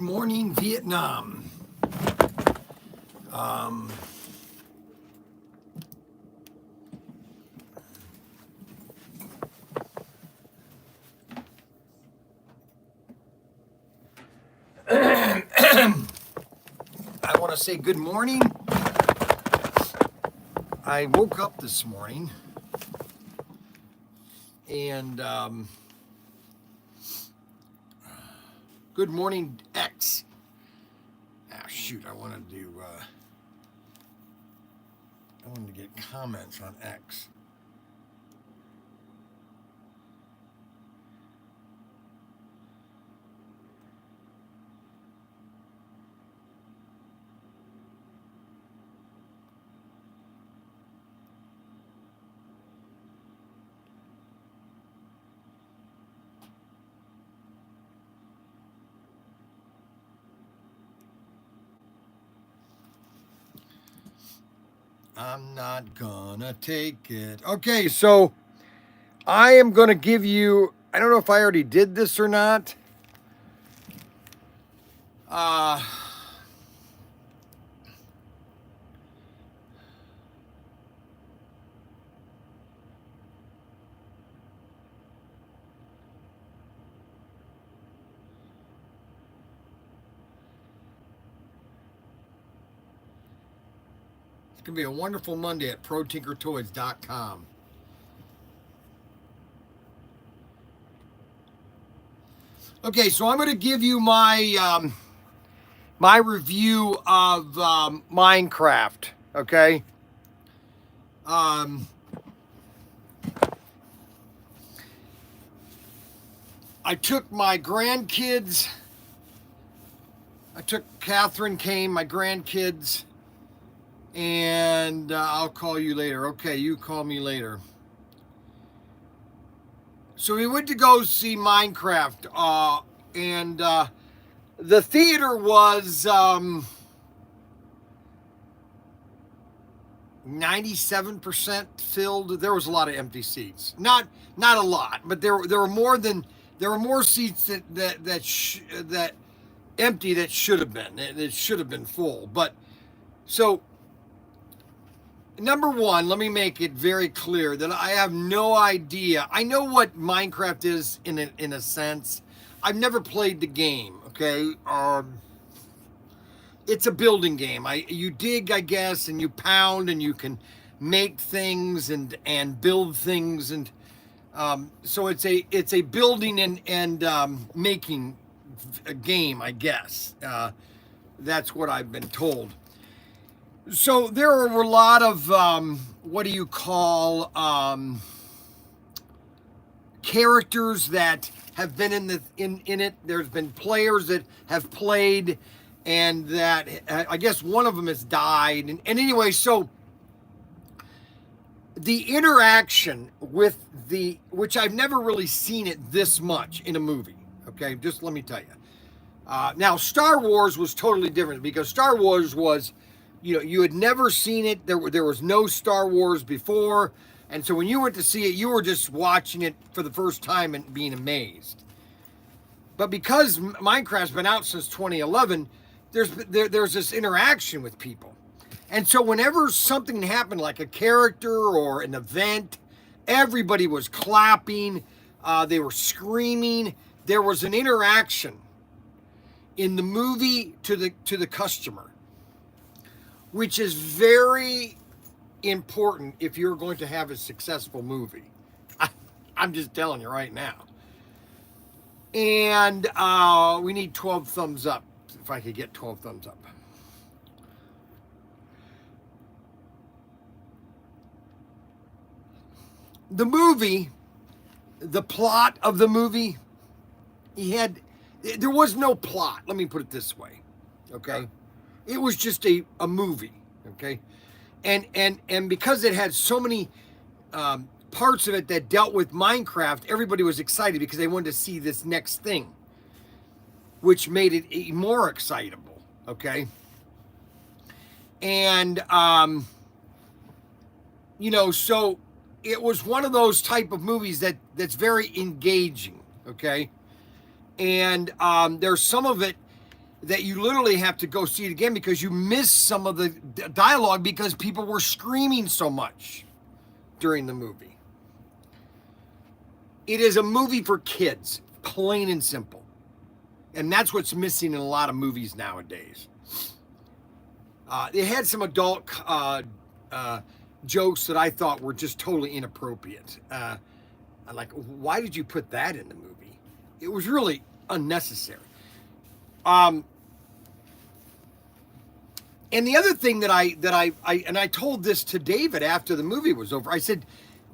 Morning, Vietnam. Um, I want to say good morning. I woke up this morning and good morning, X. Ah, shoot, I wanted to get comments on X. I'm not gonna take it. Okay, so I am gonna give you, I don't know if I already did this or not. It's gonna be a wonderful Monday at ProTinkerToys.com. Okay, so I'm going to give you my my review of Minecraft. Okay. I took my grandkids. I took Catherine, came, my grandkids, and I'll call you later. Okay, you call me later. So we went to go see Minecraft, and the theater was 97% filled. There was a lot of empty seats. Not a lot, but there were more seats that empty that should have been. It should have been full. But so number one, let me make it very clear that I have no idea. I know what Minecraft is in a sense. I've never played the game. Okay. It's a building game. You dig, I guess, and you pound, and you can make things and build things, and so it's a building and making a game, I guess. That's what I've been told. So there are a lot of what do you call characters that have been in it. There's been players that have played, and that I guess one of them has died. And anyway, so the interaction with which I've never really seen it this much in a movie. Okay, just let me tell you. Now, Star Wars was totally different because Star Wars was, you had never seen it. There was no Star Wars before. And so when you went to see it, you were just watching it for the first time and being amazed. But because Minecraft's been out since 2011, there's this interaction with people. And so whenever something happened, like a character or an event, everybody was clapping, they were screaming. There was an interaction in the movie to the customer, which is very important if you're going to have a successful movie. I'm just telling you right now. And we need 12 thumbs up. If I could get 12 thumbs up. The movie, the plot of the movie, there was no plot. Let me put it this way. Okay. It was just a movie. Okay. And because it had so many parts of it that dealt with Minecraft, everybody was excited because they wanted to see this next thing, which made it more excitable. Okay. And, so it was one of those type of movies that's very engaging. Okay. And there's some of it that you literally have to go see it again because you miss some of the dialogue because people were screaming so much during the movie. It is a movie for kids, plain and simple. And that's what's missing in a lot of movies nowadays. It had some adult jokes that I thought were just totally inappropriate. Like, why did you put that in the movie? It was really unnecessary. And the other thing that I told this to David after the movie was over. I said,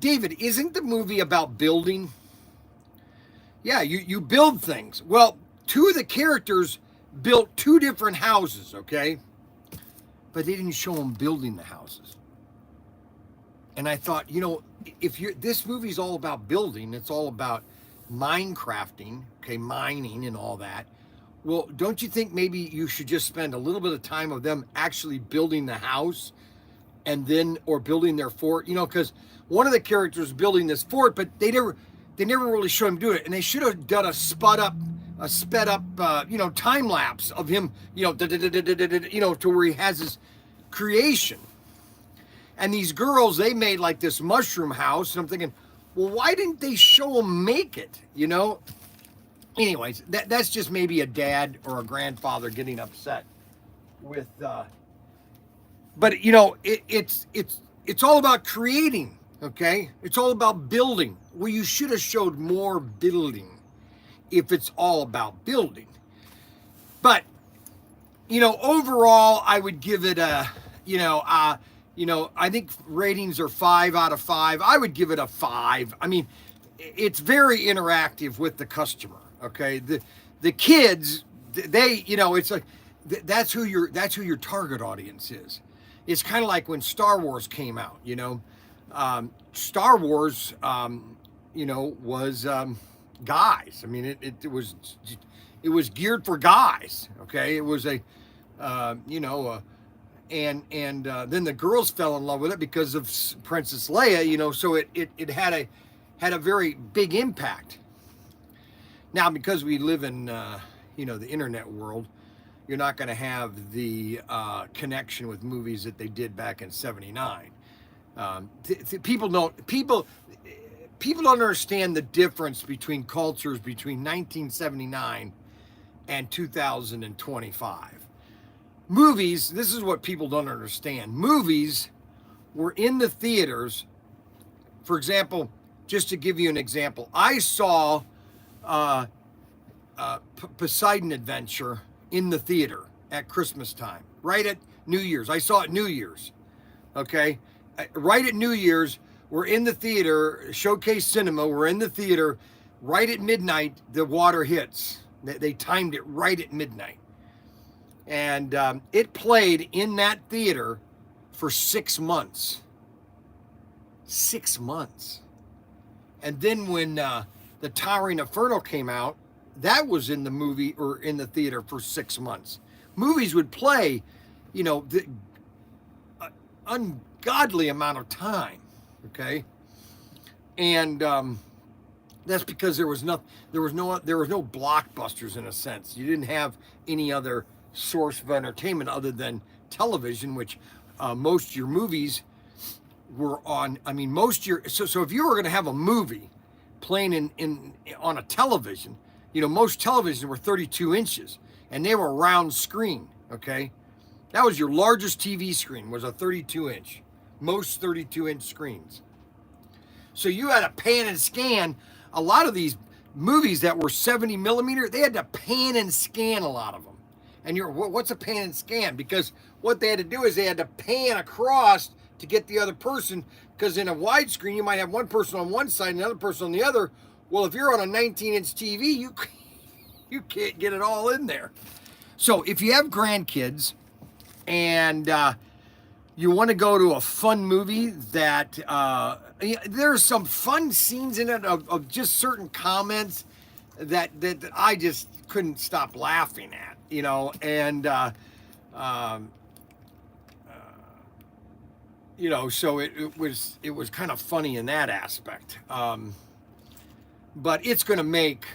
David, isn't the movie about building? Yeah, you build things. Well, two of the characters built two different houses, okay? But they didn't show them building the houses. And I thought, if this movie's all about building, it's all about Minecrafting, okay, mining and all that. Well, don't you think maybe you should just spend a little bit of time of them actually building the house and then, or building their fort, because one of the characters building this fort, but they never really show him do it. And they should have done a sped up, time lapse of him, to where he has his creation. And these girls, they made like this mushroom house. And I'm thinking, well, why didn't they show them make it, Anyways, that's just maybe a dad or a grandfather getting upset with, but it's all about creating, okay? It's all about building. Well, you should have showed more building if it's all about building. But, overall, I would give it a, I think ratings are 5 out of 5. I would give it a 5. I mean, it's very interactive with the customer. Okay, the kids, they, it's like that's who your target audience is. It's kind of like when Star Wars came out. Star Wars, was guys. I mean, it was geared for guys. Okay, it was a, and then the girls fell in love with it because of Princess Leia. So it had a very big impact. Now, because we live in, the internet world, you're not going to have the connection with movies that they did back in '79. People don't understand the difference between cultures between 1979 and 2025. Movies, this is what people don't understand. Movies were in the theaters. For example, just to give you an example, I saw Poseidon Adventure in the theater at Christmas time, right at New Year's. I saw it New Year's, okay? Right at New Year's, we're in the theater, Showcase Cinema, we're in the theater, right at midnight, the water hits. They timed it right at midnight. And it played in that theater for 6 months. 6 months. And then when the Towering Inferno came out, that was in the movie or in the theater for 6 months. Movies would play, the ungodly amount of time, okay? And that's because there was no blockbusters in a sense. You didn't have any other source of entertainment other than television, which most of your movies were on. I mean, so if you were going to have a movie playing on a television, most televisions were 32 inches and they were round screen. Okay, that was your largest TV screen, was a 32 inch. Most 32 inch screens. So you had to pan and scan. A lot of these movies that were 70 millimeter, they had to pan and scan a lot of them. And what's a pan and scan? Because what they had to do is they had to pan across to get the other person, because in a widescreen, you might have one person on one side and the other person on the other. Well, if you're on a 19-inch TV, you can't get it all in there. So if you have grandkids and you want to go to a fun movie that there's some fun scenes in it of just certain comments that I just couldn't stop laughing at, and so it was kind of funny in that aspect. But it's going to make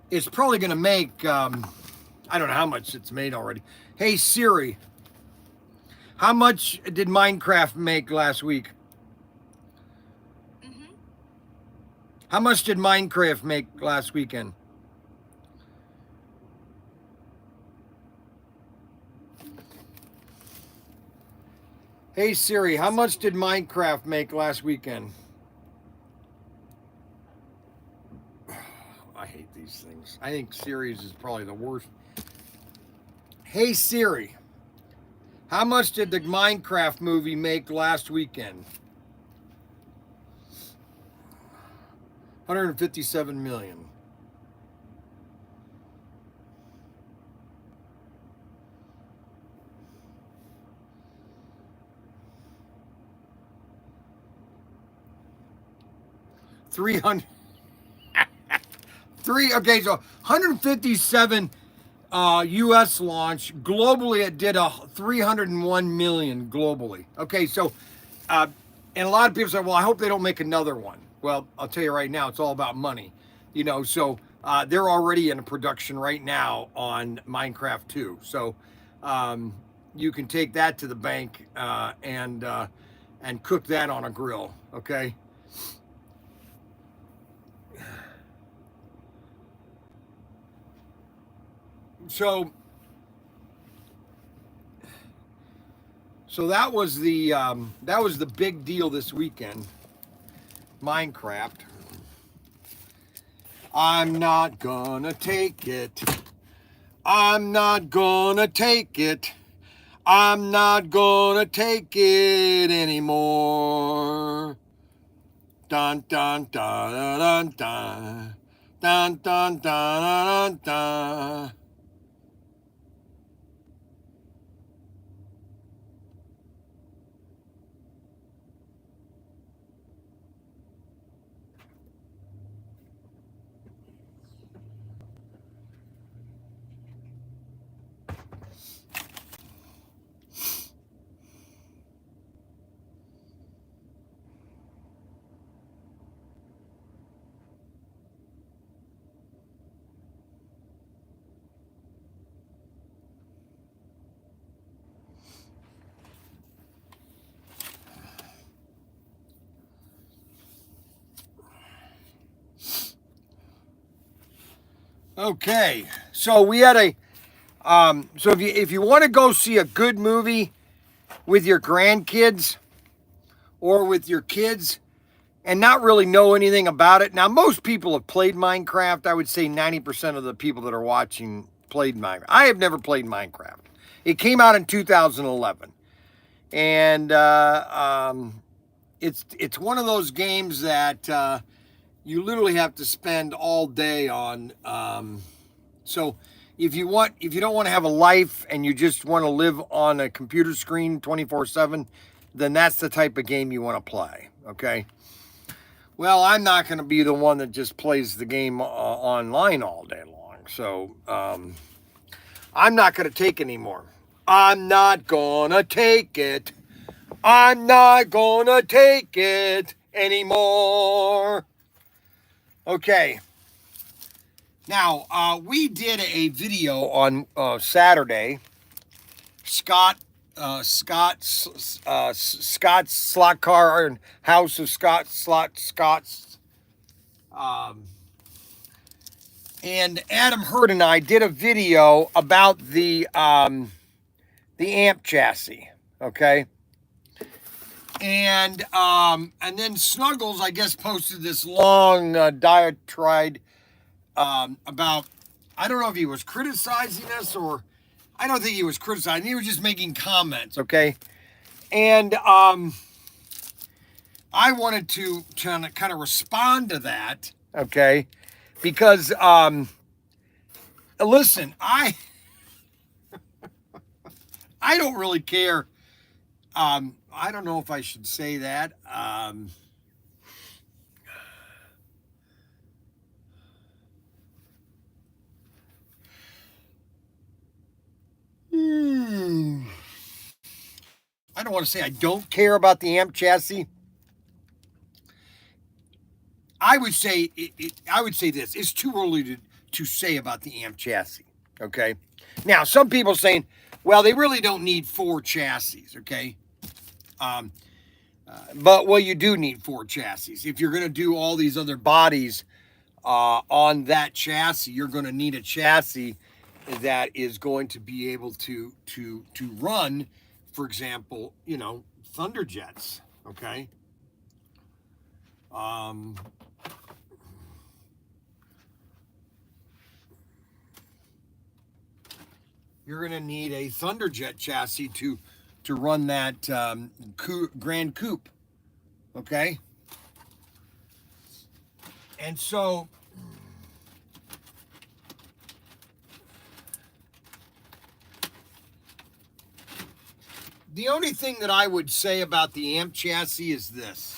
it's probably going to make I don't know how much it's made already. Hey Siri, how much did Minecraft make last week? Mm-hmm. How much did Minecraft make last weekend? Hey Siri, how much did Minecraft make last weekend? I hate these things. I think Siri's is probably the worst. Hey Siri, how much did the Minecraft movie make last weekend? 157 million. Okay, so 157 U.S. launch. Globally, it did a 301 million globally. Okay, so and a lot of people say, well, I hope they don't make another one. Well, I'll tell you right now, it's all about money. So they're already in a production right now on Minecraft 2. So you can take that to the bank and cook that on a grill. Okay. So that was the big deal this weekend. Minecraft. I'm not gonna take it. I'm not gonna take it. I'm not gonna take it anymore. Dun dun dun dun dun dun dun dun dun dun. Okay, so we had a so if you want to go see a good movie with your grandkids or with your kids and not really know anything about it. Now, most people have played Minecraft. I would say 90% of the people that are watching played Minecraft. I have never played Minecraft. It came out in 2011, and it's one of those games that you literally have to spend all day on. So if you don't want to have a life and you just want to live on a computer screen 24/7, then that's the type of game you want to play. Okay. Well, I'm not going to be the one that just plays the game online all day long. So I'm not going to take anymore. I'm not going to take it. I'm not going to take it anymore. Okay. Now, we did a video on Saturday. Scott's slot car and House of Scott's. And Adam Hurd and I did a video about the amp chassis. Okay. And then Snuggles, I guess, posted this long diatribe about, I don't know if he was criticizing us or I don't think he was criticizing. He was just making comments, okay? And I wanted to kind of respond to that, okay? Because listen, I don't really care. I don't know if I should say that. I don't want to say I don't care about the amp chassis. I would say this. It's too early to say about the amp chassis. Okay. Now, some people saying, well, they really don't need 4 chassis. Okay. But well, you do need 4 chassis. If you're going to do all these other bodies on that chassis, you're going to need a chassis that is going to be able to run, for example, Thunderjets. Okay. You're going to need a Thunderjet chassis to run that Grand Coupe. Okay. And so the only thing that I would say about the amp chassis is this.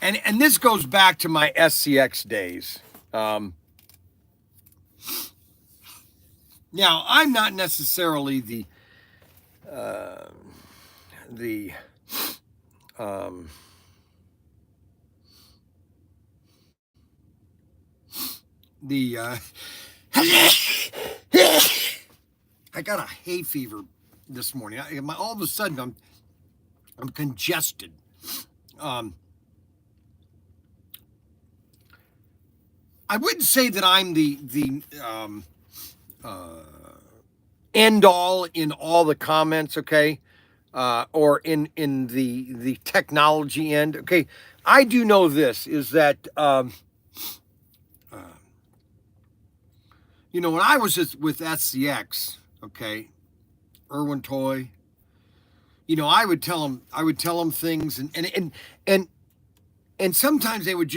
And this goes back to my SCX days. Now, I'm not necessarily the I got a hay fever this morning. All of a sudden, I'm congested. I wouldn't say that I'm the end all in all the comments, okay, or in the technology end. Okay, I do know this is that when I was with SCX, okay, Irwin Toy, I would tell them things, and sometimes they would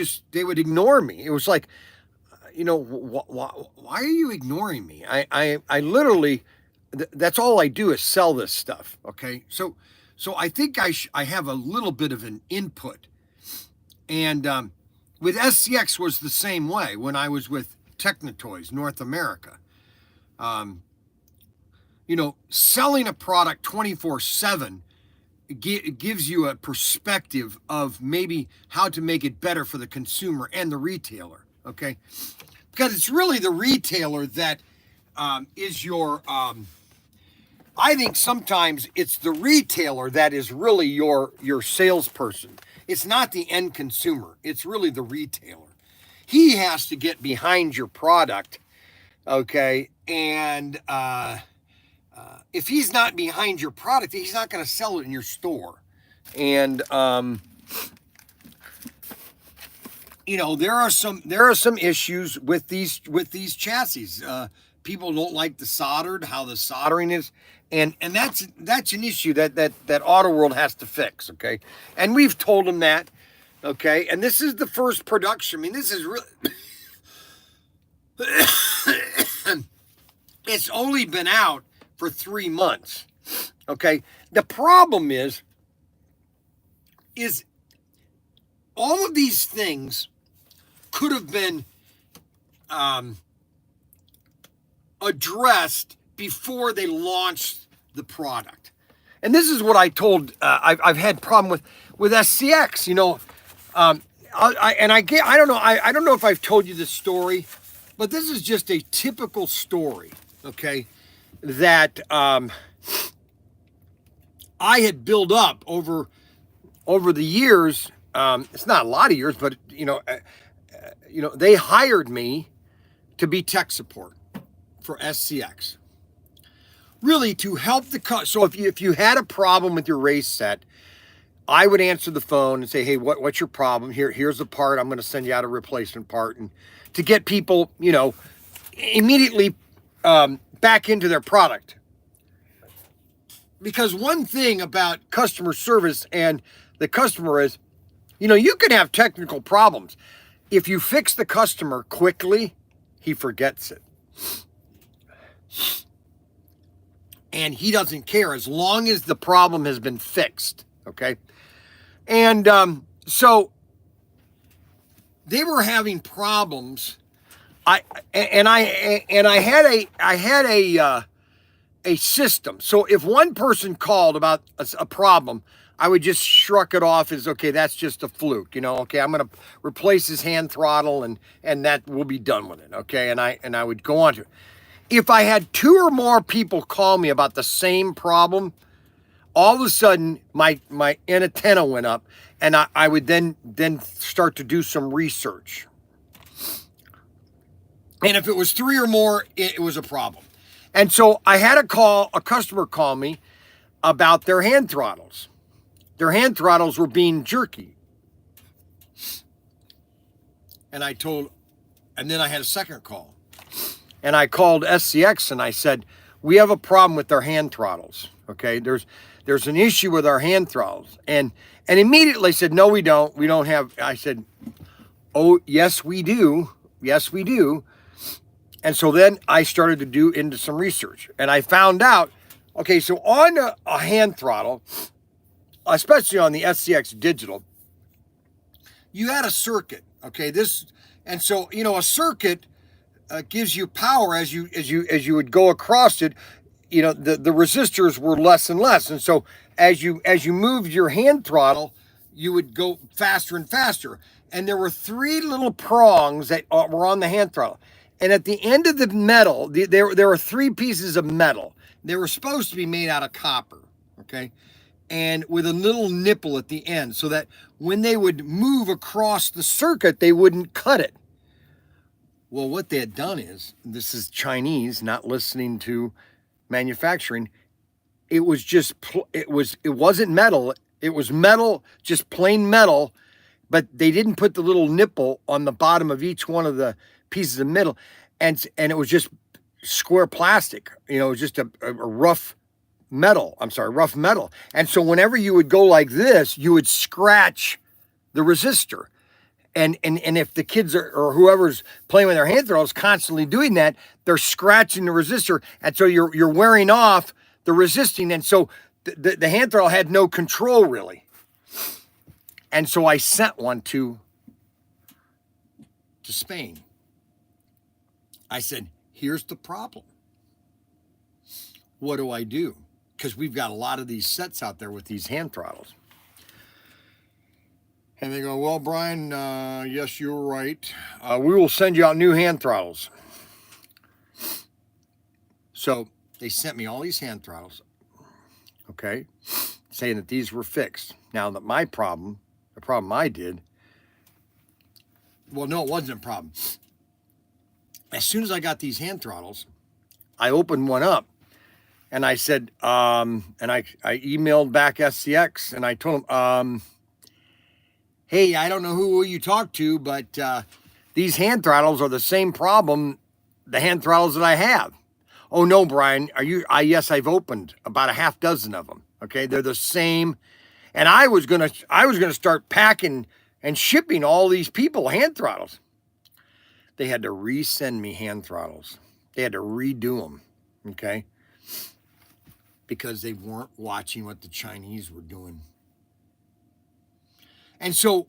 ignore me. It was like, why are you ignoring me? I literally, that's all I do is sell this stuff. Okay. So I think I have a little bit of an input, and with SCX was the same way when I was with ProTinkerToys North America. Selling a product 24/7 gives you a perspective of maybe how to make it better for the consumer and the retailer. Okay, because it's really the retailer that is your. I think sometimes it's the retailer that is really your salesperson. It's not the end consumer. It's really the retailer. He has to get behind your product, okay? And if he's not behind your product, he's not going to sell it in your store. And there are some issues with these chassis. People don't like how the soldering is, and that's an issue that Auto World has to fix. Okay, and we've told them that. Okay, and this is the first production. I mean, this is really. It's only been out for 3 months. Okay, the problem is all of these things could have been addressed before they launched the product. And this is what I told. I've had problem with SCX. I don't know. I don't know if I've told you this story, but this is just a typical story. Okay, that I had built up over the years. It's not a lot of years, but they hired me to be tech support for SCX, really to help so if you had a problem with your race set, I would answer the phone and say, hey, what's your problem? Here's the part. I'm going to send you out a replacement part, and to get people immediately back into their product. Because one thing about customer service and the customer is, you can have technical problems. If you fix the customer quickly, he forgets it. And he doesn't care as long as the problem has been fixed. Okay. And so they were having problems. I had a system. So if one person called about a problem, I would just shrug it off as, okay, that's just a fluke, you know, okay, I'm going to replace his hand throttle and that will be done with it, okay, and I would go on to it. If I had 2 or more people call me about the same problem, all of a sudden my antenna went up, and I would then start to do some research. And if it was 3 or more, it was a problem. And so I had a customer call me about their hand throttles. Their hand throttles were being jerky. And then I had a second call. And I called SCX and I said, we have a problem with their hand throttles. Okay, there's an issue with our hand throttles. And immediately said, no, we don't. We don't have. I said, oh, yes, we do. Yes, we do. And so then I started to do into some research. And I found out, okay, so on a hand throttle, especially on the SCX digital, you had a circuit, okay? And so, you know, a circuit gives you power as you would go across it. You know, the resistors were less and less, and so as you moved your hand throttle, you would go faster and faster. And there were 3 little prongs that were on the hand throttle, and at the end of the metal, there were 3 pieces of metal. They were supposed to be made out of copper, okay? And with a little nipple at the end so that when they would move across the circuit, they wouldn't cut it. Well, what they had done is, this is Chinese, not listening to manufacturing. It wasn't metal. It was metal, just plain metal, but they didn't put the little nipple on the bottom of each one of the pieces of metal. And it was just square plastic, you know, just a rough metal. And so whenever you would go like this, you would scratch the resistor. And if the kids or whoever's playing with their hand throttles constantly doing that, they're scratching the resistor. And so you're wearing off the resisting. And so the hand throttle had no control really. And so I sent one to Spain. I said, here's the problem. What do I do? Because we've got a lot of these sets out there with these hand throttles. And they go, well, Bryan, yes, you're right. We will send you out new hand throttles. So they sent me all these hand throttles, okay, saying that these were fixed. Now, that the problem I did, well, no, it wasn't a problem. As soon as I got these hand throttles, I opened one up. And I said, and I emailed back SCX and I told them, hey, I don't know who you talked to, but these hand throttles are the same problem, the hand throttles that I have. Oh no, Bryan, yes, I've opened about a half dozen of them. Okay, they're the same. And I was gonna start packing and shipping all these people hand throttles. They had to resend me hand throttles. They had to redo them. Okay. Because they weren't watching what the Chinese were doing. And so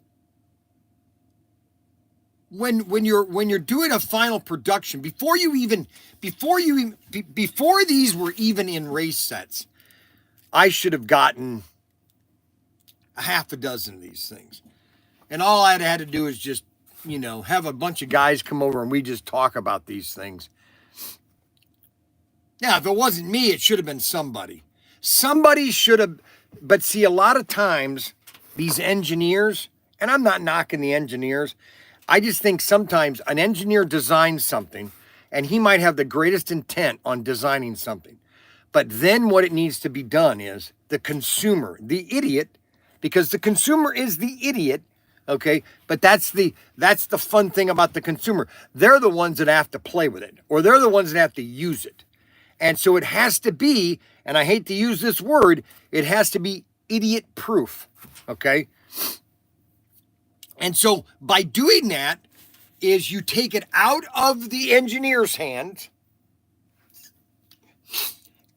when you're doing a final production, before these were even in race sets, I should have gotten a half a dozen of these things. And all I had to do is just, you know, have a bunch of guys come over and we just talk about these things. Now, if it wasn't me, it should have been somebody. Somebody should have, but see, a lot of times, these engineers, and I'm not knocking the engineers, I just think sometimes an engineer designs something, and he might have the greatest intent on designing something. But then what it needs to be done is the consumer, the idiot, because the consumer is the idiot, okay? But that's the fun thing about the consumer. They're the ones that have to play with it, or they're the ones that have to use it. And so it has to be, and I hate to use this word, it has to be idiot proof, okay? And so by doing that is you take it out of the engineer's hands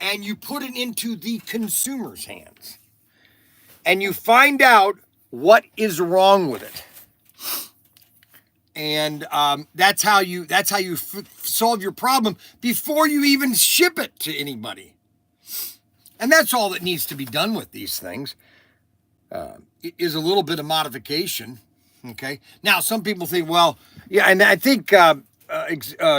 and you put it into the consumer's hands. And you find out what is wrong with it. And that's how you solve your problem before you even ship it to anybody. And that's all that needs to be done with these things. is a little bit of modification. Okay. Now, some people think, well, yeah, and I think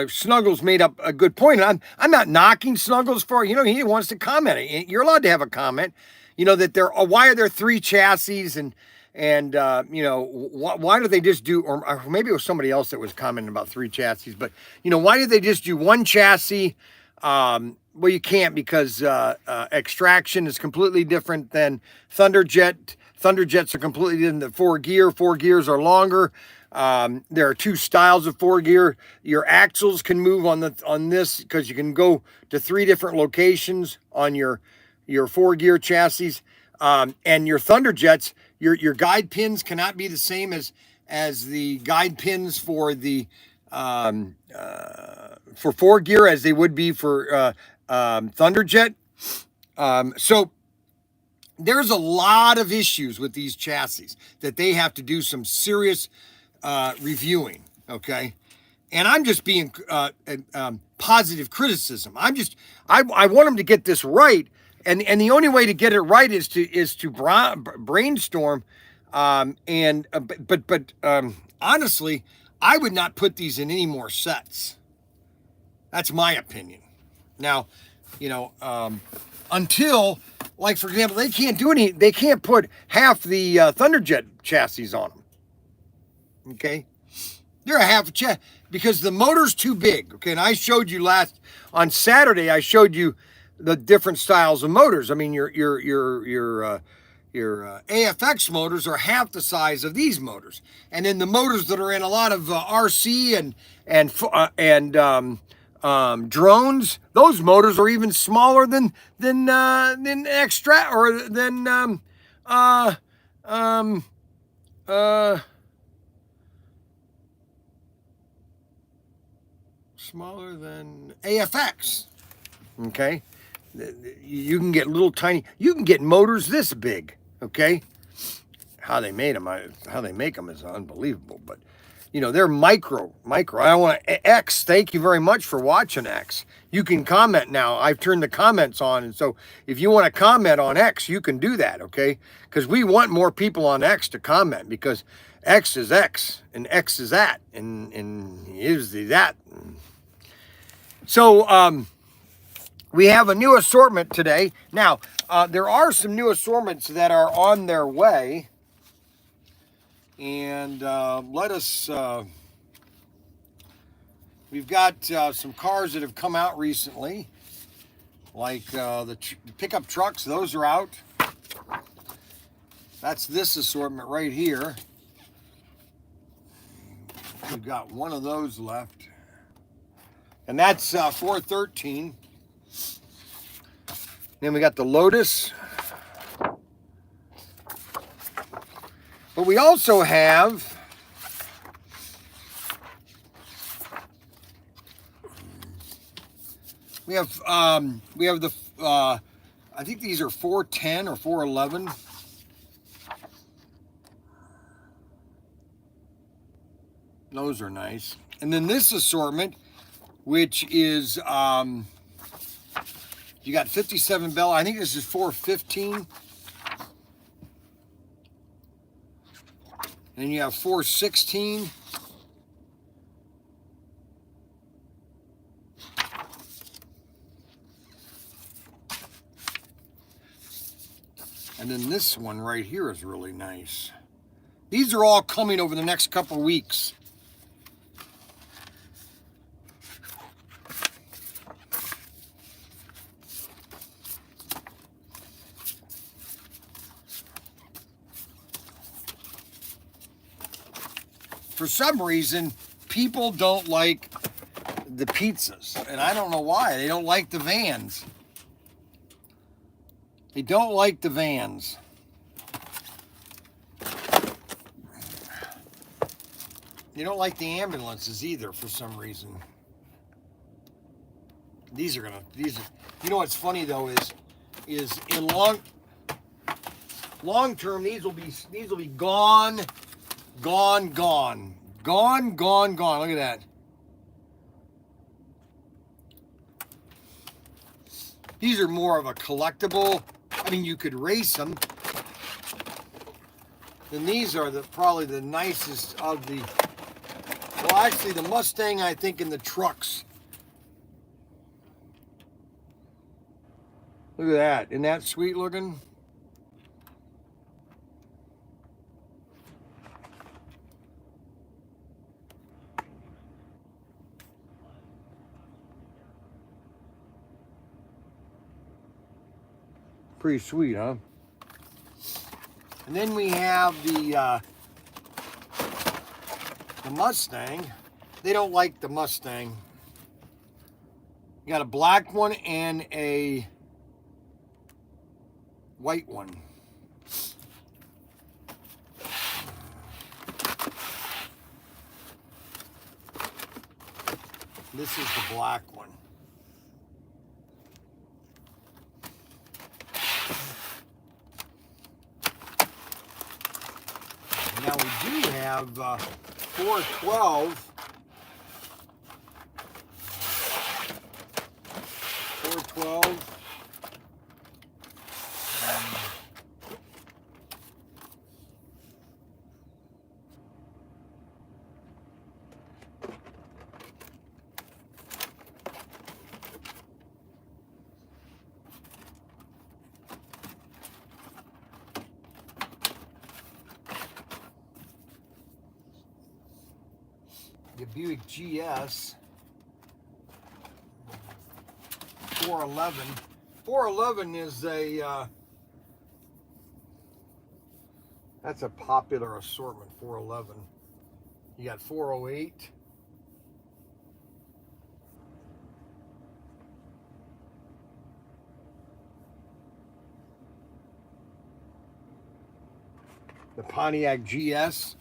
Snuggles made up a good point. I'm not knocking Snuggles for, he wants to comment. You're allowed to have a comment, that why are there 3 chassis and why do they just do, or maybe it was somebody else that was commenting about 3 chassis, but why did they just do 1 chassis? Well, you can't, because extraction is completely different than Thunderjet. Thunderjets are completely different than 4-gear. 4 gears are longer. There are 2 styles of 4-gear. Your axles can move on this because you can go to 3 different locations on your 4-gear chassis. And your Thunderjets, your guide pins cannot be the same as the guide pins for the for 4-gear as they would be for Thunderjet. So there's a lot of issues with these chassis that they have to do some serious reviewing, okay? And I'm just being positive criticism. I want them to get this right, and the only way to get it right is to brainstorm. But honestly, I would not put these in any more sets. That's my opinion. Now, until, like, for example, they can't put half the Thunderjet chassis on them. Okay? They're a half a chassis because the motor's too big. Okay, and I showed you on Saturday, I showed you the different styles of motors. I mean, your AFX motors are half the size of these motors. And then the motors that are in a lot of RC and drones, those motors are even smaller than extra or than smaller than AFX. Okay, you can get little tiny. You can get motors this big. Okay, how they make them is unbelievable. But they're micro. I don't want to X. Thank you very much for watching X. You can comment now. I've turned the comments on, and so if you want to comment on X, you can do that. Okay, because we want more people on X to comment, because X is X and X is that and is the that. So we have a new assortment today. Now there are some new assortments that are on their way. And we've got some cars that have come out recently, like the pickup trucks. Those are out. That's this assortment right here. We've got one of those left. And that's 413. Then we got the Lotus. But we also have the I think these are 410 or 411. Those are nice. And then this assortment, which is you got 57 bell. I think this is 415. And you have 416. And then this one right here is really nice. These are all coming over the next couple of weeks. For some reason, people don't like the pizzas, and I don't know why. They don't like the vans. They don't like the vans. They don't like the ambulances either for some reason. These are, you know what's funny though is in long term these will be gone. Gone. Look at that. These are more of a collectible. I mean, you could race them. then these are probably the nicest of the, well, actually the Mustang, I think, and the trucks. Look at that. Isn't that sweet looking? Pretty sweet, huh? And then we have the Mustang. They don't like the Mustang. You got a black one and a white one. This is the black one. Now we do have 412. 412. The Buick GS 411. 411 is a that's a popular assortment. 411. You got 408. The Pontiac GS.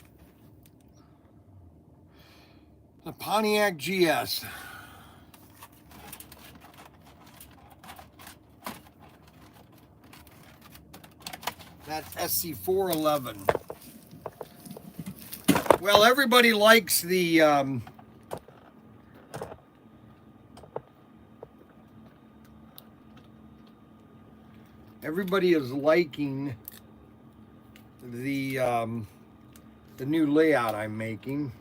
The Pontiac GS. That's SC411. Well, everybody likes the everybody is liking the new layout I'm making.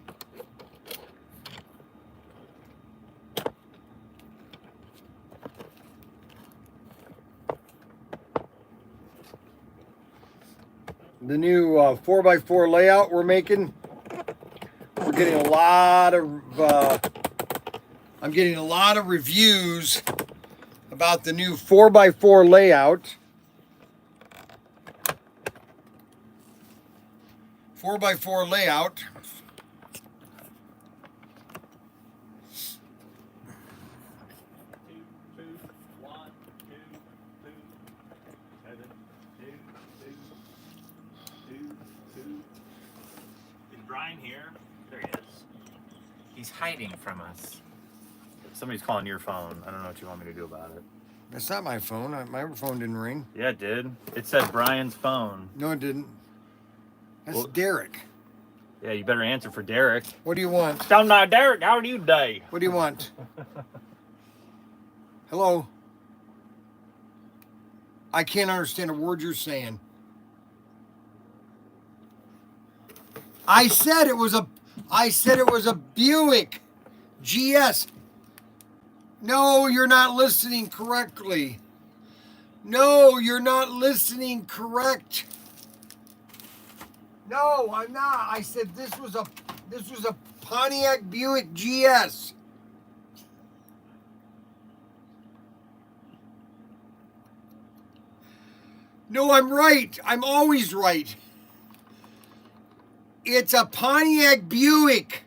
The new 4x4 layout we're making. We're getting a lot of I'm getting a lot of reviews about the new 4x4 layout. 4x4 layout. Is Bryan here? There he is. He's hiding from us. Somebody's calling your phone. I don't know what you want me to do about it. That's not my phone. My phone didn't ring. Yeah, it did. It said Bryan's phone. No, it didn't. That's Well, Derek. Yeah, you better answer for Derek. What do you want? Tell him, Derek, how are you today? What do you want? Hello? I can't understand a word you're saying. I said it was a Buick GS. No, you're not listening correctly. No, you're not listening correct. No, I'm not. I said this was a Pontiac Buick GS. No, I'm right. I'm always right. It's a Pontiac Buick.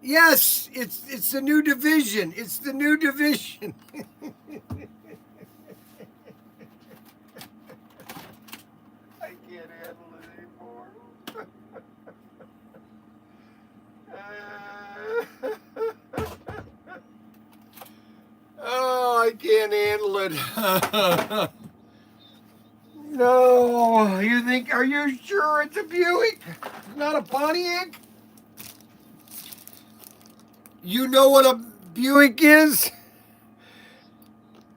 Yes, it's the new division. It's the new division. I can't handle it anymore. Oh, I can't handle it. No, you think, are you sure it's a Buick? Not a Pontiac? You know what a Buick is?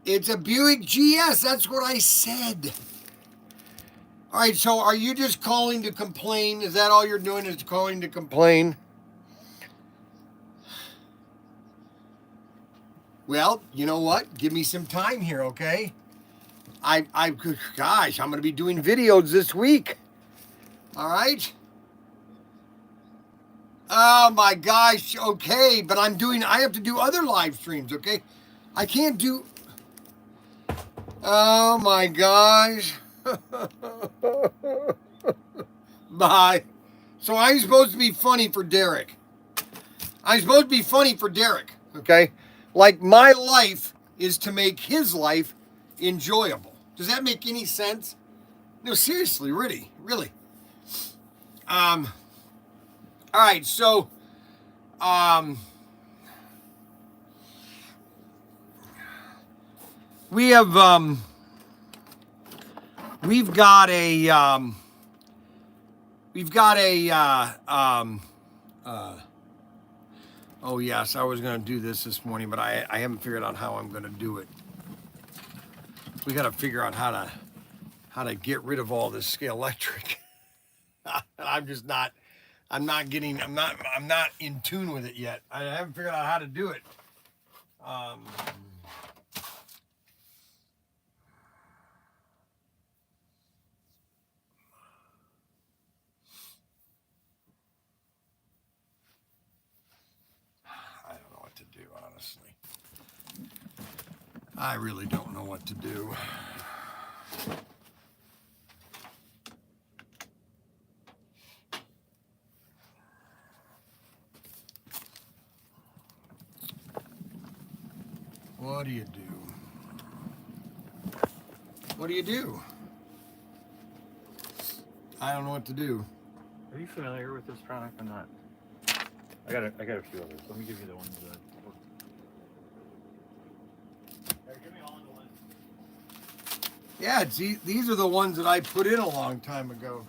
It's a Buick GS. That's what I said. All right, so are you just calling to complain? Is that all you're doing is calling to complain? Well, you know what? Give me some time here, okay? Gosh, I'm going to be doing videos this week. All right? Oh my gosh, okay, but I have to do other live streams, okay? I can't do, oh my gosh. Bye. So I'm supposed to be funny for Derek. I'm supposed to be funny for Derek, okay? Like my life is to make his life enjoyable. Does that make any sense? No, seriously, really, really. All right, so, we have, we've got a, oh yes, I was going to do this morning, but I haven't figured out how I'm going to do it. We got to figure out how to get rid of all this electric. I'm not in tune with it yet. I haven't figured out how to do it. I don't know what to do, honestly. I really don't know what to do. What do you do? What do you do? I don't know what to do. Are you familiar with this product or not? I got a few others. Let me give you the ones that. Give me all the ones. Yeah, these are the ones that I put in a long time ago.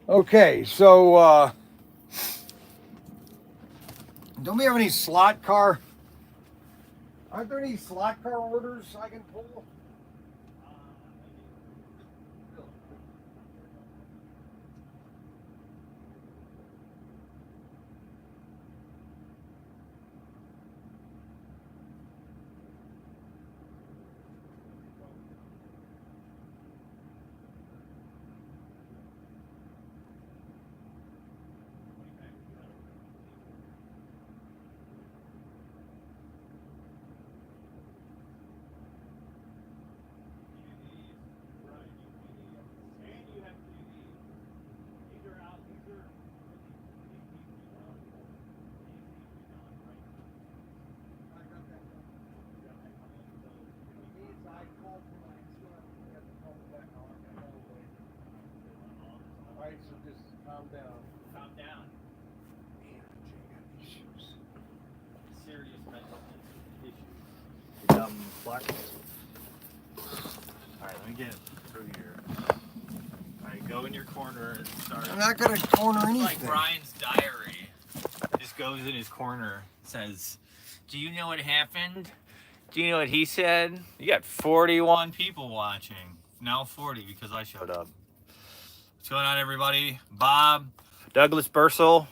Okay, so don't we have any slot car? Aren't there any slot car orders I can pull? Alright, so just calm down. Calm down. Serious mental issues. Black. Alright, let me get through here. Alright, go in your corner and start. I'm not gonna corner anything. Like Bryan's diary. Just goes in his corner, says, "Do you know what happened? Do you know what he said?" You got 41 people watching. Now 40 because I showed up. What's going on, everybody? Bob, Douglas Bursell,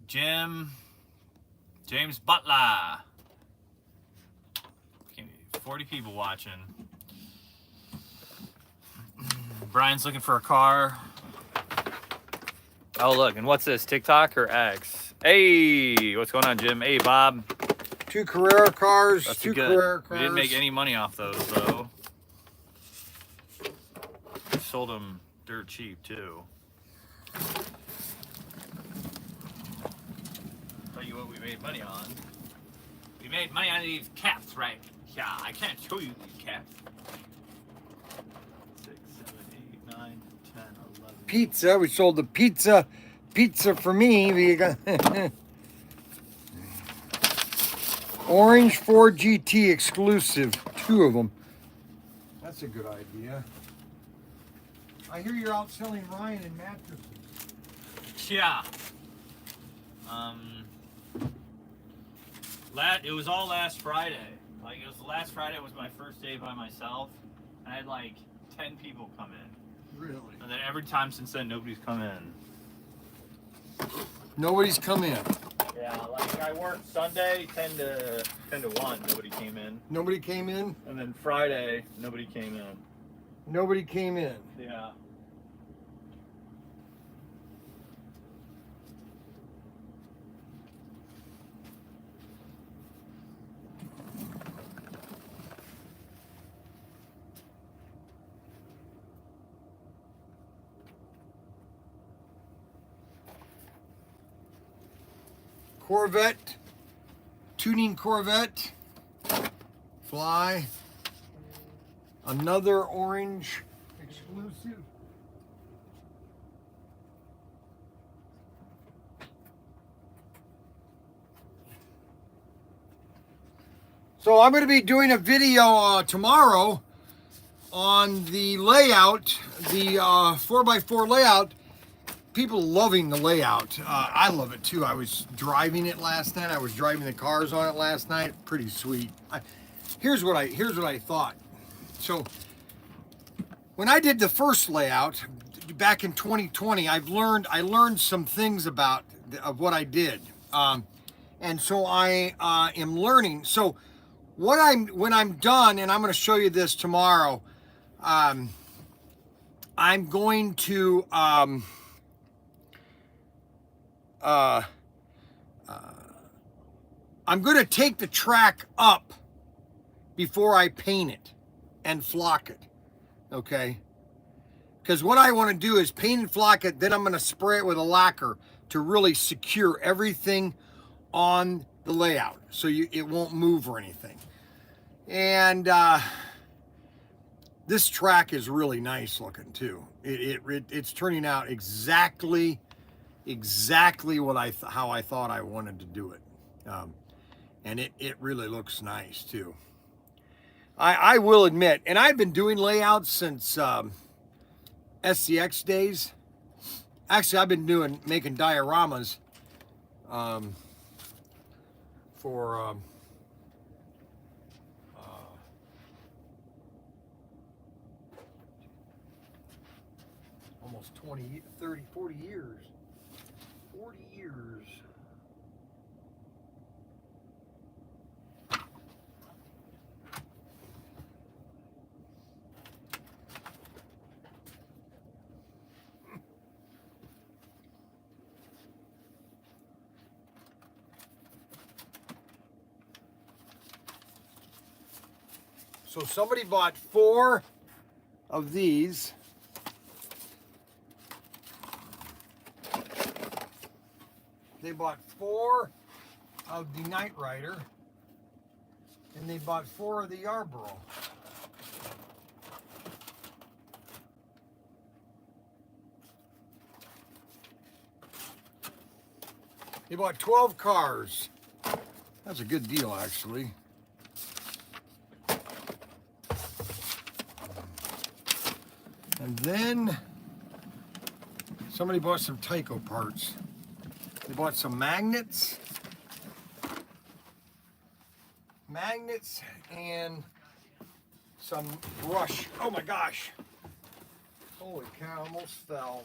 Jim, James Butler. 40 people watching. Bryan's looking for a car. Oh, look, and what's this? TikTok or X? Hey, what's going on, Jim? Hey, Bob. 2 Carrera cars. That's two good. Carrera cars. We didn't make any money off those, though. We sold them dirt cheap, too. Tell you what we made money on. We made money on these caps, right? Yeah, I can't show you these caps. 6, 7, 8, 9, 10, 11. Pizza. We sold the pizza for me. We got Orange Ford GT exclusive. 2 of them. That's a good idea. I hear you're out selling Ryan and mattresses. Yeah. It was all last Friday. Like, it was last Friday was my first day by myself. I had like 10 people come in. Really? And then every time since then, nobody's come in. Nobody's come in. Yeah, like I worked Sunday 10 to 1. Nobody came in. Nobody came in? And then Friday, nobody came in. Nobody came in. Yeah. Corvette, tuning Corvette, fly, another orange exclusive. So I'm going to be doing a video tomorrow on the layout, the 4x4 layout. People loving the layout. I love it too. I was driving it last night. I was driving the cars on it last night. Pretty sweet. Here's what I thought. So when I did the first layout back in 2020, I learned some things of what I did, and so I am learning. So when I'm done, and I'm going to show you this tomorrow, I'm going to I'm going to take the track up before I paint it and flock it, okay? Because what I want to do is paint and flock it, then I'm going to spray it with a lacquer to really secure everything on the layout so it won't move or anything. And this track is really nice looking too. It's turning out exactly how I thought I wanted to do it, and it really looks nice too. I will admit, and I've been doing layouts since SCX days, Actually, I've been making dioramas for almost 20, 30, 40 years. 40 years. So somebody bought 4 of these. They bought 4 of the Knight Rider, and they bought 4 of the Yarborough. They bought 12 cars. That's a good deal, actually. And then somebody bought some Tyco parts. They bought some magnets. And some brush. Oh my gosh. Holy cow, almost fell.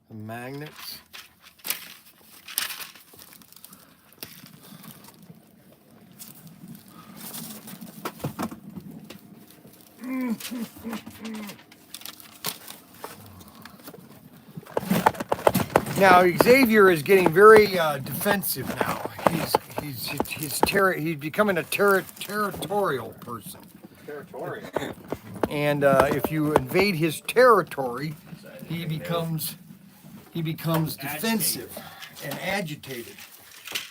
The magnets. Now Xavier is getting very defensive now. He's becoming a territorial person. Territorial. And if you invade his territory, he becomes defensive and agitated.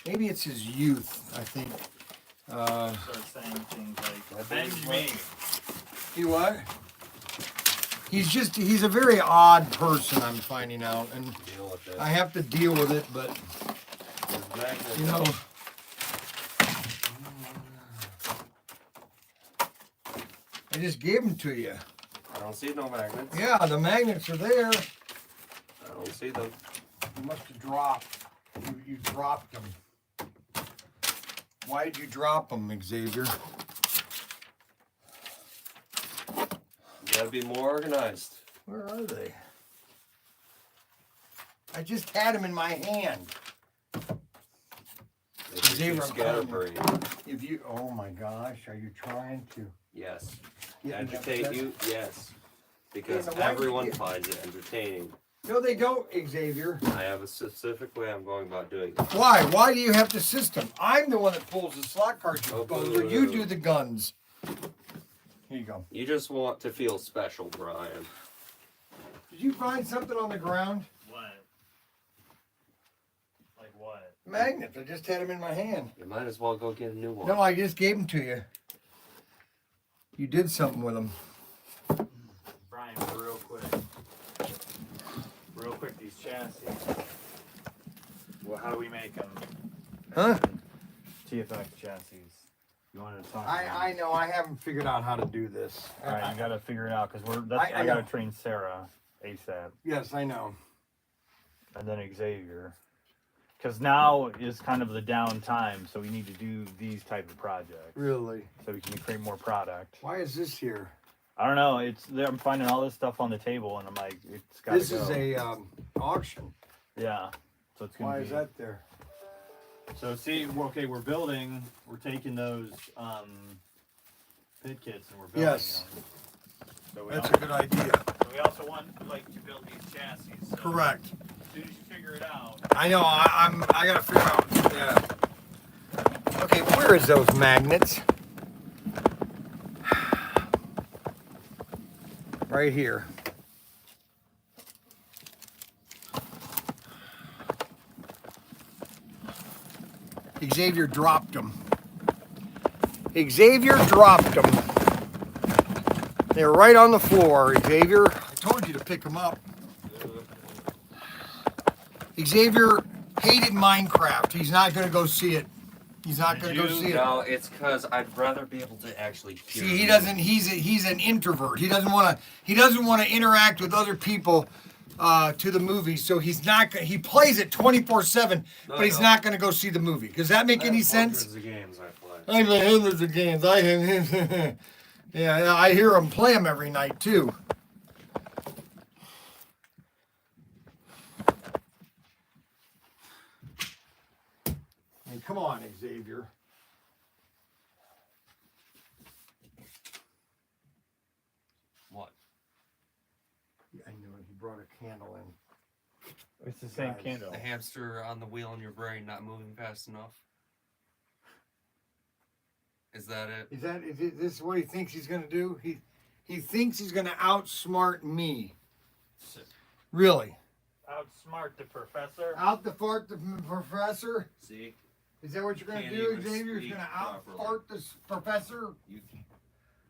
Maybe it's his youth, I think. Start saying things like, avenge me. He what? He's a very odd person, I'm finding out, and Deal with it. I have to deal with it, but you know, I just gave them to you. I don't see no magnets. Yeah, the magnets are there. I don't see them. You must have dropped. You dropped them. Why did you drop them, Xavier? You gotta be more organized. Where are they? I just had them in my hand. Xavier, scatterbrain. If you, oh my gosh, are you trying to? Yes. Yeah, Agitate that's- you? Yes. Because Yeah, why everyone would you- finds it entertaining. No, they don't, Xavier. I have a specific way I'm going about doing it. Why? Why do you have the system? I'm the one that pulls the slot cartridge Oh, buzzer. You do the guns. Here you go. You just want to feel special, Brian. Did you find something on the ground? What? Like what? Magnets. I just had them in my hand. You might as well go get a new one. No, I just gave them to you. You did something with them. Brian, real quick. Real quick, these chassis. Well, how do we make them? Huh? TFX chassis. You wanted to talk I know. I haven't figured out how to do this. Alright, you gotta figure it out, because I I gotta know. train Sarah ASAP. Yes, I know. And then Xavier. Because now is kind of the down time, so we need to do these type of projects. Really? So we can create more product. Why is this here? I don't know. I'm finding all this stuff on the table, and I'm like, it's gotta This go. is a auction. Yeah. So it's gonna Why be. is that there? So see, okay, we're taking those pit kits, and we're building Yes. them. So That's a good idea. we also want to build these chassis. So Correct. soon as you figure it out. I know. I gotta figure out. Yeah. Okay, where is those magnets? Right here. Xavier dropped them. Xavier dropped them. They were right on the floor, Xavier. I told you to pick them up. Xavier hated Minecraft. He's not going to go see it. He's not going to go see it. No, it's because I'd rather be able to actually. See, he doesn't. He's an introvert. He doesn't want to. He doesn't want to interact with other people to the movie. So he's not. He plays it 24/7, but he's not going to go see the movie. Does that make any sense? Hundreds of games I play. I play hundreds of games. Yeah, I hear him play them every night too. I mean, come on, Xavier. What? I knew it. He brought a candle in. It's the same Guys, candle. The hamster on the wheel in your brain not moving fast enough. Is that it? Is this what he thinks he's gonna do? He thinks he's gonna outsmart me. Really? Outsmart the professor. Out the fart the professor? See? Is that what you're gonna Can't do, even Xavier? You're speak gonna properly. out-fart this professor? You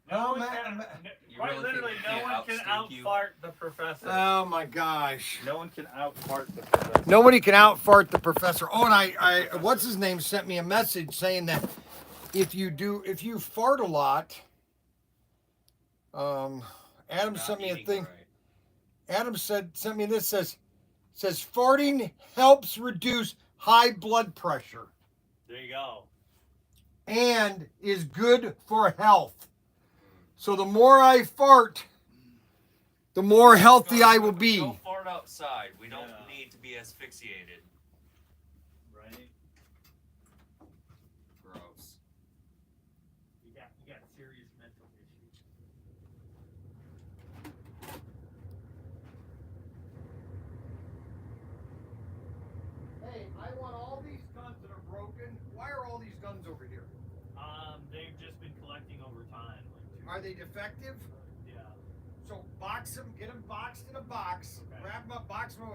No one man, can. man. You Quite really literally, think no he one can't can outstink you? out-fart the professor. Oh my gosh. No one can out-fart the professor. Nobody can out-fart the professor. Oh, and I what's his name sent me a message saying that if you fart a lot, Adam not sent me a eating thing. right. Adam sent me this says farting helps reduce high blood pressure There you go. and is good for health. So the more I fart, the more healthy I will be. Go fart outside. We don't Yeah. need to be asphyxiated. Right? Gross. You got serious mental issues. Hey, I want all these guns that are broken. Why are all these guns over here? They've just been collecting over time. Are they defective? Yeah. So box them, get them boxed in a box, Okay. wrap them up, box them,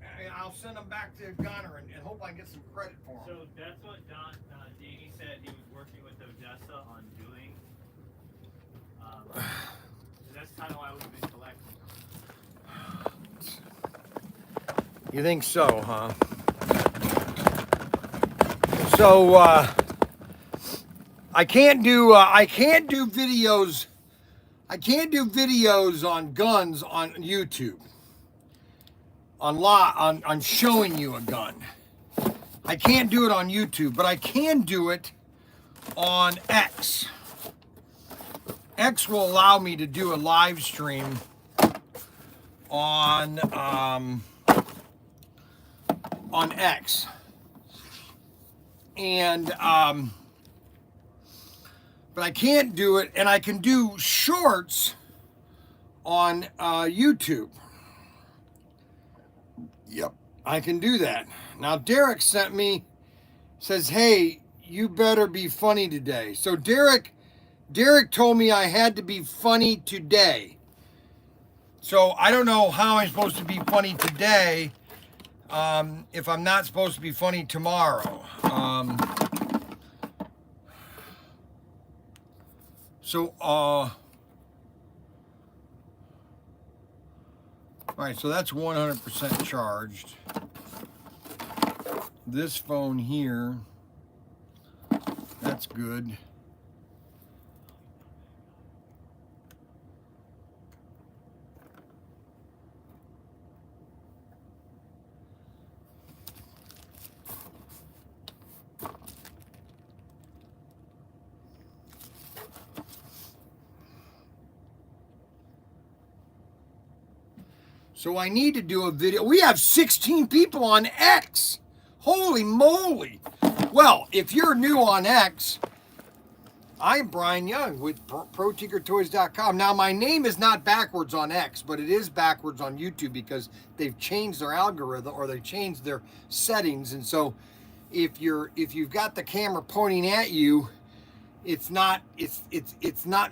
and I'll send them back to Gunner and hope I get some credit for them. So that's what Danny said he was working with Odessa on doing. So that's kind of why we've been collecting them. You think so, huh? So I can't do videos. I can't do videos on guns on YouTube. On showing you a gun. I can't do it on YouTube, but I can do it on X. X will allow me to do a live stream on X. And but I can't do it, and I can do shorts on YouTube. Yep, I can do that. Now Derek sent me, says, hey, you better be funny today. So Derek told me I had to be funny today. So I don't know how I'm supposed to be funny today if I'm not supposed to be funny tomorrow. All right, so that's 100% charged. This phone here, that's good. So I need to do a video. We have 16 people on X. Holy moly. Well, if you're new on X, I'm Bryan Young with ProTinkerToys.com. Now, my name is not backwards on X, but it is backwards on YouTube because they've changed their algorithm or they changed their settings. And so, if you've got the camera pointing at you, it's not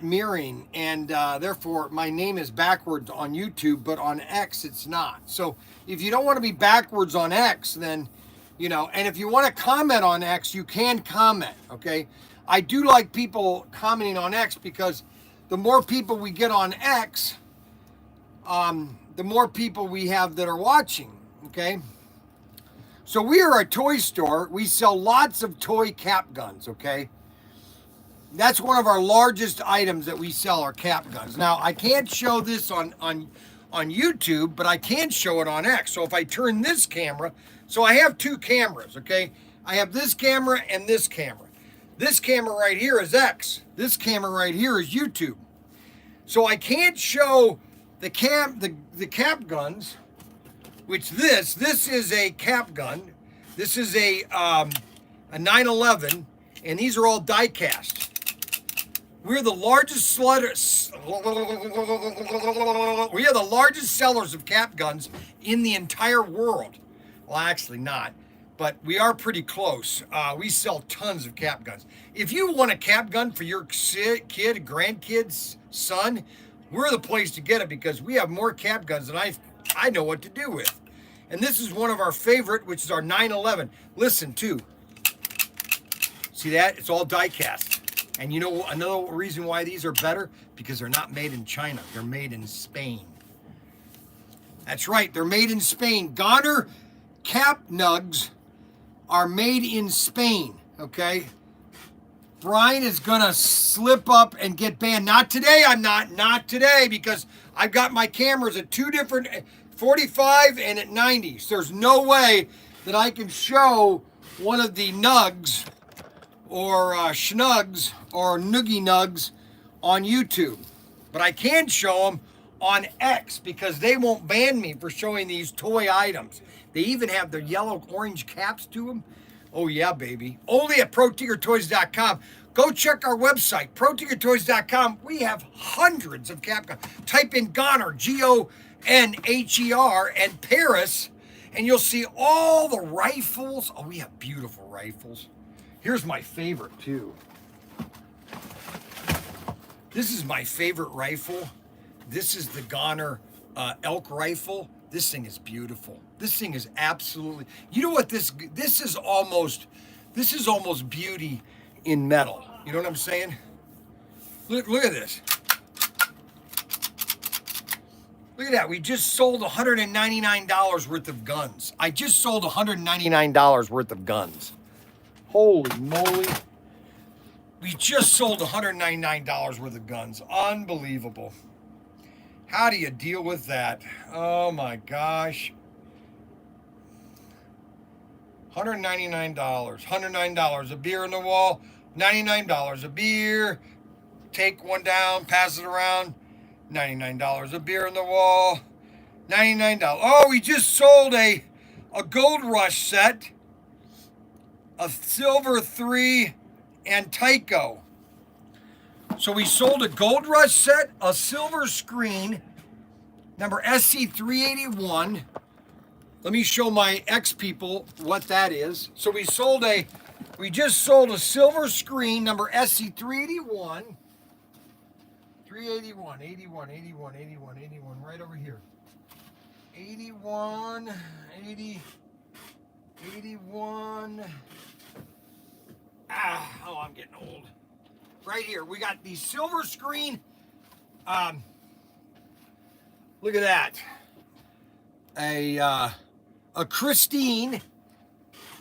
mirroring, and therefore my name is backwards on YouTube, but on X it's not. So if you don't want to be backwards on X, then and if you want to comment on X, you can comment. Okay, I do like people commenting on X because the more people we get on X, the more people we have that are watching. Okay, so we are a toy store. We sell lots of toy cap guns. Okay. That's one of our largest items that we sell, are cap guns. Now, I can't show this on YouTube, but I can show it on X. So if I turn this camera, so I have two cameras, okay? I have this camera and this camera. This camera right here is X. This camera right here is YouTube. So I can't show the cap guns, which this is a cap gun. This is a 911, and these are all die cast. We're the largest sellers of cap guns in the entire world. Well, actually not, but we are pretty close. We sell tons of cap guns. If you want a cap gun for your kid, grandkids, son, we're the place to get it because we have more cap guns than I know what to do with. And this is one of our favorite, which is our 911. Listen, too. See that? It's all die cast. And you know another reason why these are better? Because they're not made in China. They're made in Spain. That's right. They're made in Spain. Goner cap nugs are made in Spain. Okay? Bryan is going to slip up and get banned. Not today. I'm not. Not today, because I've got my cameras at two different 45 and at 90. So there's no way that I can show one of the nugs or schnugs or noogie nugs on YouTube. But I can show them on X because they won't ban me for showing these toy items. They even have their yellow orange caps to them. Oh yeah, baby. Only at ProTinkerToys.com. Go check our website, ProTinkerToys.com. We have hundreds of cap guns. Type in Goner, Goner, and Paris, and you'll see all the rifles. Oh, we have beautiful rifles. Here's my favorite, too. This is my favorite rifle. This is the Goner elk rifle. This thing is beautiful. This thing is absolutely, you know what this is almost beauty in metal. You know what I'm saying? Look at this. Look at that. We just sold $199 worth of guns. I just sold $199 worth of guns. Holy moly. We just sold $199 worth of guns. Unbelievable. How do you deal with that? Oh my gosh. $199. $109 a beer on the wall. $99 a beer. Take one down, pass it around. $99 a beer on the wall. $99. Oh, we just sold a Gold Rush set. A Silver 3 and Tyco. So we sold a Gold Rush set, a silver screen, number SC381. Let me show my X people what that is. So we just sold a silver screen, number SC381. 381, 81, 81, 81, 81, right over here. 81, 80, 81. Oh, I'm getting old. Right here, we got the silver screen. Look at that. A Christine.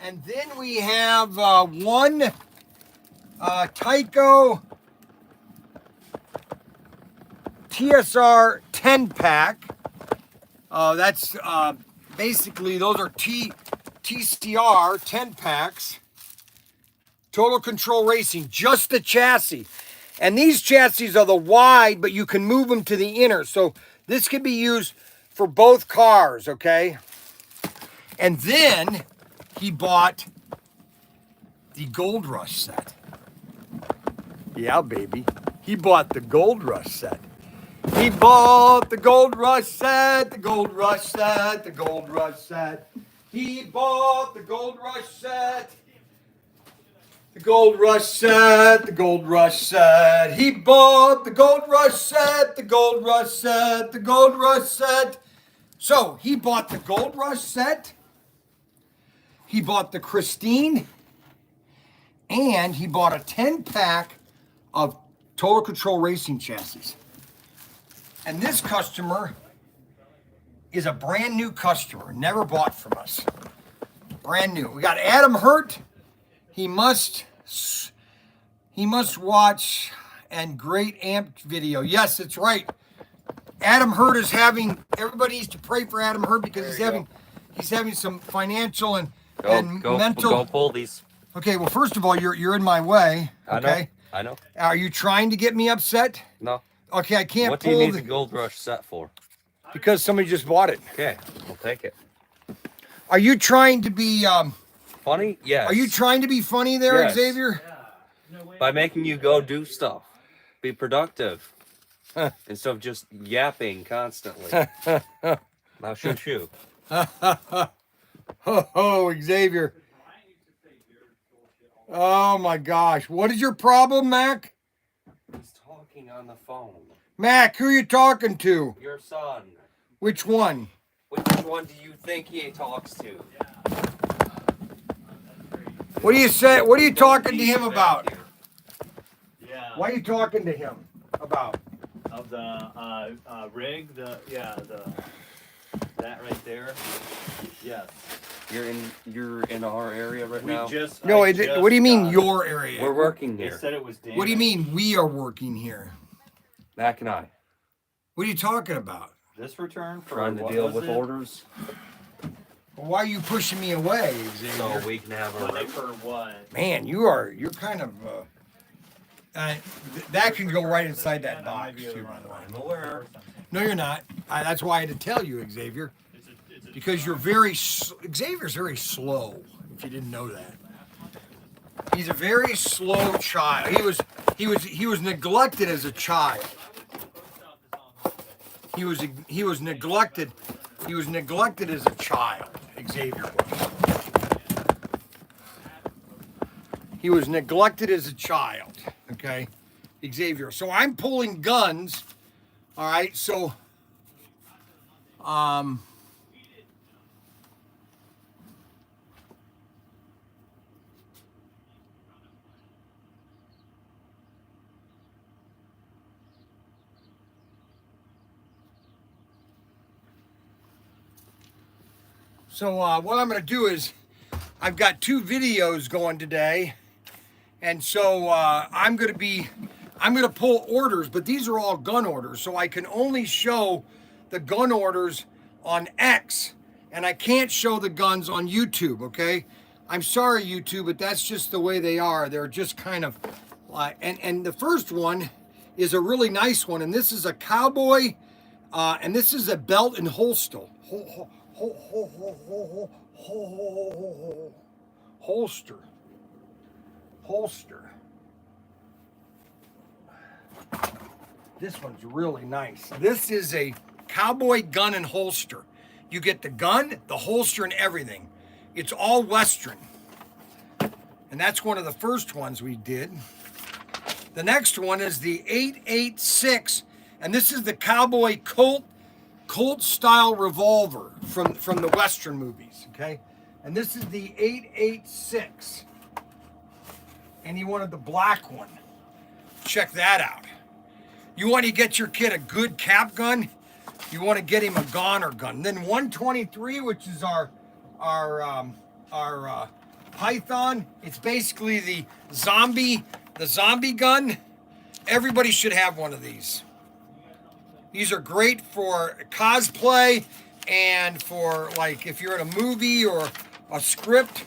And then we have one Tyco TSR 10 pack. That's basically, those are TCR 10 packs. Total Control Racing, just the chassis. And these chassis are the wide, but you can move them to the inner. So this can be used for both cars, okay? And then he bought the Gold Rush set. Yeah, baby. He bought the Gold Rush set. He bought the Gold Rush set, the Gold Rush set, the Gold Rush set. He bought the Gold Rush set. The Gold Rush set, the Gold Rush set. He bought the Gold Rush set, the Gold Rush set, the Gold Rush set. So he bought the Gold Rush set. He bought the Christine. And he bought a 10-pack of Total Control Racing chassis. And this customer is a brand new customer, never bought from us. Brand new. We got Adam Hurt. He must watch and great amp video. Yes, that's right. Adam Hurt is having, everybody needs to pray for Adam Hurt because he's having some financial and mental. Go pull these. Okay, well, first of all, you're in my way. Okay. I know. Are you trying to get me upset? No. Okay, I can't What do pull you need the Gold Rush set for? because somebody just bought it. Okay, we'll take it. Are you trying to be Funny? Yes. Are you trying to be funny there, Yes. Xavier? By making you go do stuff. Be productive. Instead of just yapping constantly. Now shoo. Oh, Xavier. Oh my gosh. What is your problem, Mac? He's talking on the phone. Mac, who are you talking to? Your son. Which one? Which one do you think he talks to? What do you say? What are you talking to him Back about? here. Yeah. What are you talking to him about? Of the rig, that right there. Yes. You're in our area right now. No, what do you mean your area? We're working They here. said it was damaged. What do you mean we are working here? Mac and I. What are you talking about? This return for Trying to what deal was with it? orders. Well, why are you pushing me away, So Xavier? we can have Was a it for what? Man, you're kind of that can go right inside that box too, by the way. I'm aware. No, you're not. That's why I had to tell you, Xavier, because you're Xavier's very slow. If you didn't know that, he's a very slow child. He was neglected as a child. He was neglected. He was neglected as a child. Xavier was. He was neglected as a child. Okay, Xavier. So I'm pulling guns. All right. So, what I'm going to do is, I've got 2 videos going today, and so I'm going to pull orders, but these are all gun orders, so I can only show the gun orders on X, and I can't show the guns on YouTube. Okay, I'm sorry, YouTube, but that's just the way they are. They're just kind of and the first one is a really nice one, and this is a cowboy, and this is a belt and holster. Holster. This one's really nice. This is a cowboy gun and holster. You get the gun, the holster, and everything. It's all Western. And that's one of the first ones we did. The next one is the 886, and this is the cowboy Colt style revolver from the Western movies, okay? And this is the 886. And he wanted the black one. Check that out. You want to get your kid a good cap gun? You want to get him a goner gun. Then 123, which is our Python. It's basically the zombie gun. Everybody should have one of these. These are great for cosplay and for like if you're in a movie or a script.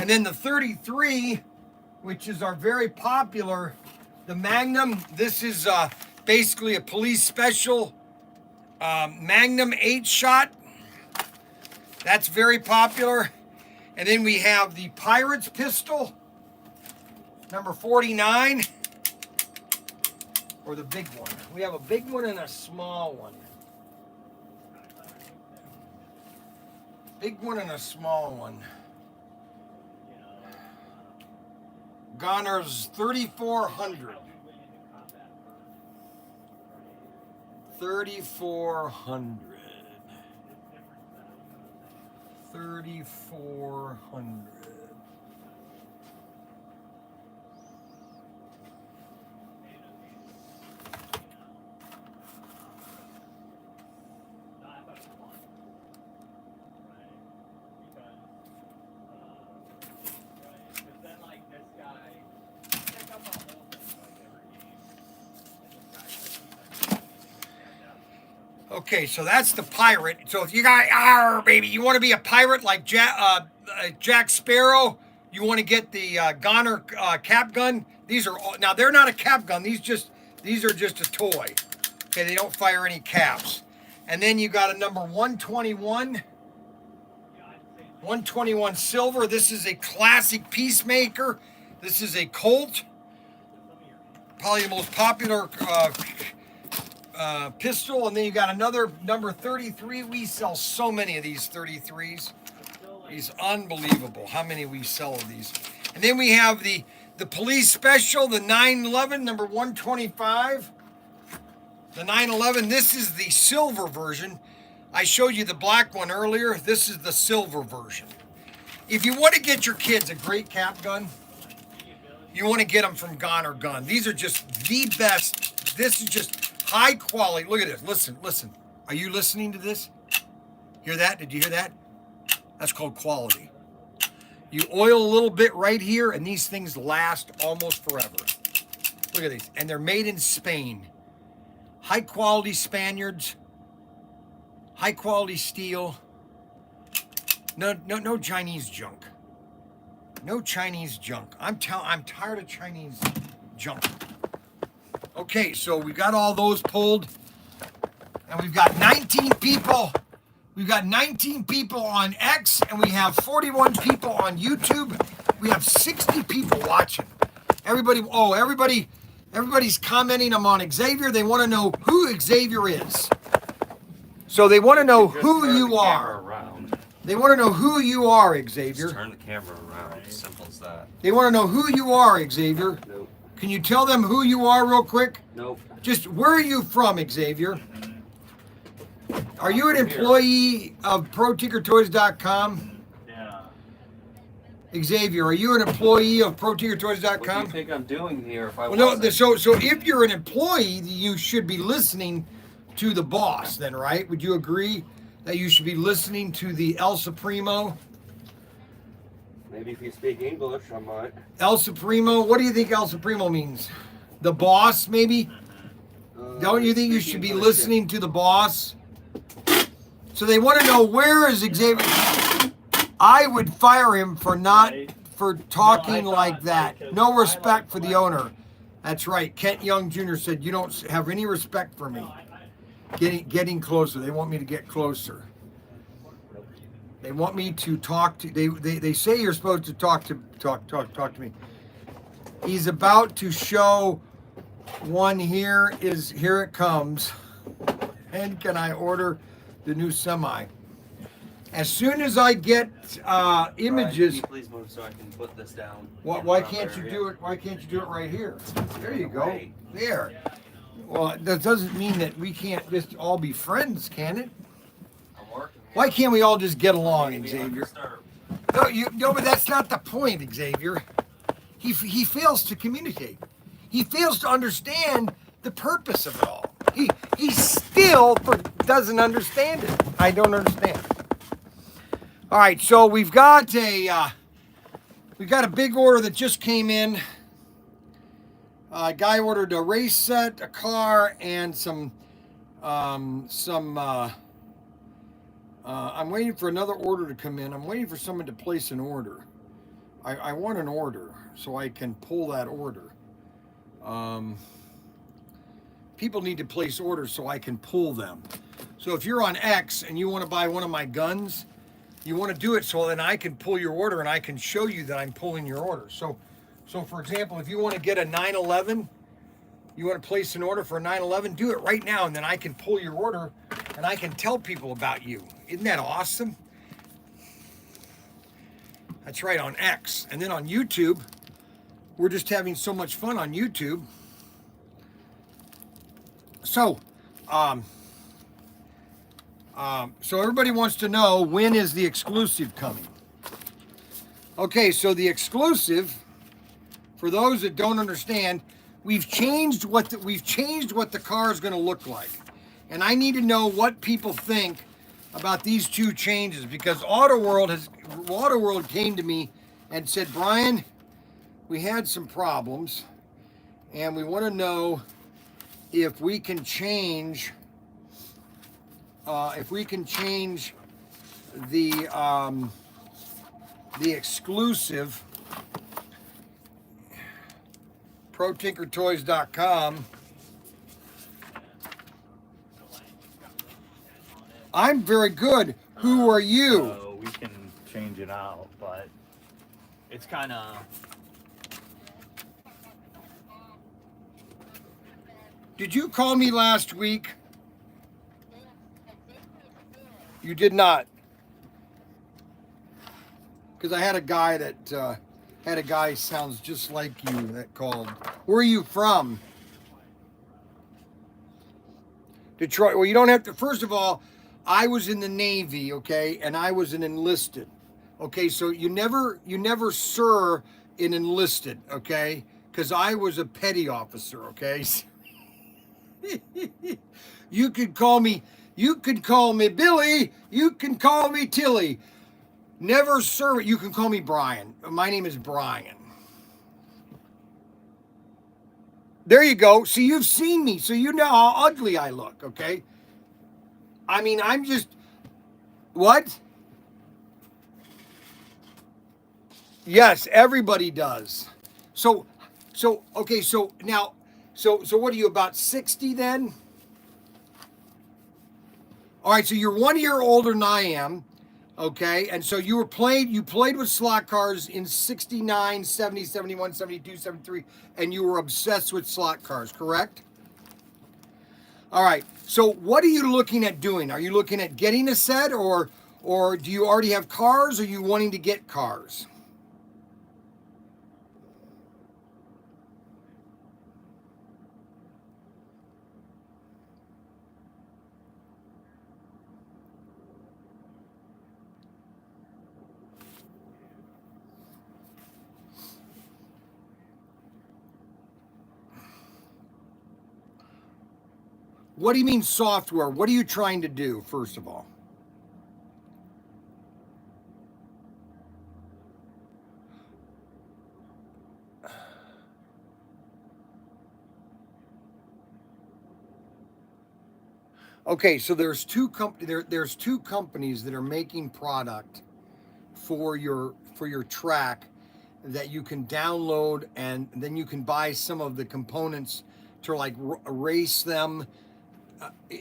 And then the 33, which is our very popular, the Magnum. This is basically a police special Magnum 8-shot. That's very popular. And then we have the Pirate's pistol, number 49. or the big one? We have a big one and a small one. Big one and a small one. Gunner's 3,400. 3,400. 3,400. Okay, so that's the pirate. So if you got, baby, you want to be a pirate like Jack Sparrow, you want to get the Goner cap gun. These are all, now they're not a cap gun. These are just a toy. Okay, they don't fire any caps. And then you got a number 121. 121 silver. This is a classic Peacemaker. This is a Colt. Probably the most popular pistol. And then you got another number 33. We sell so many of these 33s. It's unbelievable how many we sell of these. And then we have the police special, the 911, number 125. The 911, this is the silver version. I showed you the black one earlier. This is the silver version. If you want to get your kids a great cap gun, you want to get them from Goner Gun. These are just the best. This is just high quality. Look at this. Listen. Are you listening to this? Hear that? Did you hear that? That's called quality. You oil a little bit right here, and these things last almost forever. Look at these. And they're made in Spain. High quality Spaniards. High quality steel. No Chinese junk. No Chinese junk. I'm tired of Chinese junk. Okay, so we got all those pulled, and we've got 19 people. We've got 19 people on X, and we have 41 people on YouTube. We have 60 people watching. Everybody's commenting. I'm on Xavier. They want to know who Xavier is. So they want to know who you are. They want to know who you are, Xavier. Just turn the camera around. Simple as that. They want to know who you are, Xavier. Nope. Can you tell them who you are real quick? Nope. Just where are you from, Xavier? Are you an employee of ProTinkerToys.com? Yeah. Xavier, are you an employee of ProTinkerToys.com? What do you think I'm doing here if I Well, no. So if you're an employee, you should be listening to the boss. Then, right? Would you agree that you should be listening to the El Supremo? Maybe if you speak English, I might. El Supremo. What do you think El Supremo means? The boss, maybe? Don't you think you should be listening to the boss? So they want to know, where is Xavier? I would fire him for talking like that. No respect for the owner. That's right. Kent Young Jr. said, you don't have any respect for me. Getting closer. They want me to get closer. They want me to talk to. They say you're supposed to talk to me. He's about to show one. Here it comes. And can I order the new semi? As soon as I get images. Can you please move so I can put this down. Why can't you do it? Why can't you do it right here? There you go. There. Well, that doesn't mean that we can't just all be friends, can it? I'm working. Why can't we all just get along, Xavier? No, but that's not the point, Xavier. He fails to communicate. He fails to understand the purpose of it all. He still doesn't understand it. I don't understand. All right, so we've got a big order that just came in. A guy ordered a race set, a car, and some. I'm waiting for another order to come in. I'm waiting for someone to place an order. I want an order so I can pull that order. People need to place orders so I can pull them. So if you're on X and you want to buy one of my guns, you want to do it so then I can pull your order and I can show you that I'm pulling your order. So for example, if you want to get a 911, You want to place an order for a 911? Do it right now, and then I can pull your order, and I can tell people about you. Isn't that awesome? That's right, on X. And then on YouTube, we're just having so much fun on YouTube. So, so everybody wants to know, when is the exclusive coming? Okay, so the exclusive, for those that don't understand, we've changed what the car is going to look like, and I need to know what people think about these two changes, because AutoWorld came to me and said, Bryan, we had some problems, and we want to know if we can change the exclusive. ProTinkerToys.com. I'm very good. Who are you? So we can change it out, but it's kind of. Did you call me last week? You did not. Because I had a guy that sounds just like you that called. Where are you from? Detroit. Well, you don't have to. First of all, I was in the Navy, okay, and I was an enlisted. Okay, so you never sir in enlisted, okay? Because I was a petty officer, okay? You could call me Billy, you can call me Tilly. Never sir, you can call me Bryan. My name is Bryan. There you go. See, you've seen me, so you know how ugly I look, okay? I mean, I'm just, what? Yes, everybody does. So okay, so now, so what are you, about 60 then? All right, so you're 1 year older than I am, okay? And so you played with slot cars in 69, 70, 71, 72, 73, and you were obsessed with slot cars, correct? All right, so what are you looking at doing? Are you looking at getting a set, or do you already have cars, or are you wanting to get cars? What do you mean software? What are you trying to do, first of all? Okay, so there's two companies that are making product for your track that you can download, and then you can buy some of the components to like race them.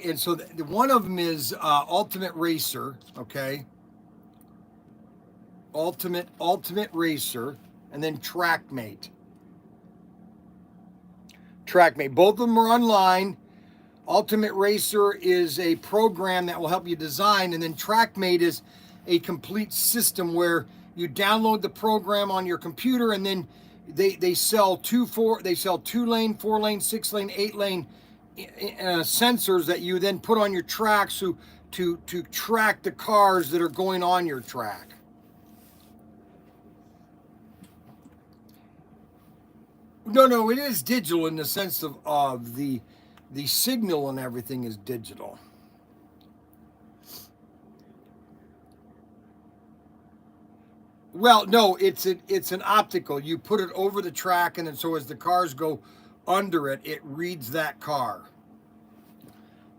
And so one of them is Ultimate Racer, okay? Ultimate Racer, and then TrackMate. Both of them are online. Ultimate Racer is a program that will help you design, and then TrackMate is a complete system where you download the program on your computer, and then they sell 2-lane, 4-lane, 6-lane, 8-lane sensors that you then put on your tracks to track the cars that are going on your track. No, it is digital in the sense of the signal and everything is digital. Well, no, it's an optical. You put it over the track, and then so as the cars go under it, it reads that car.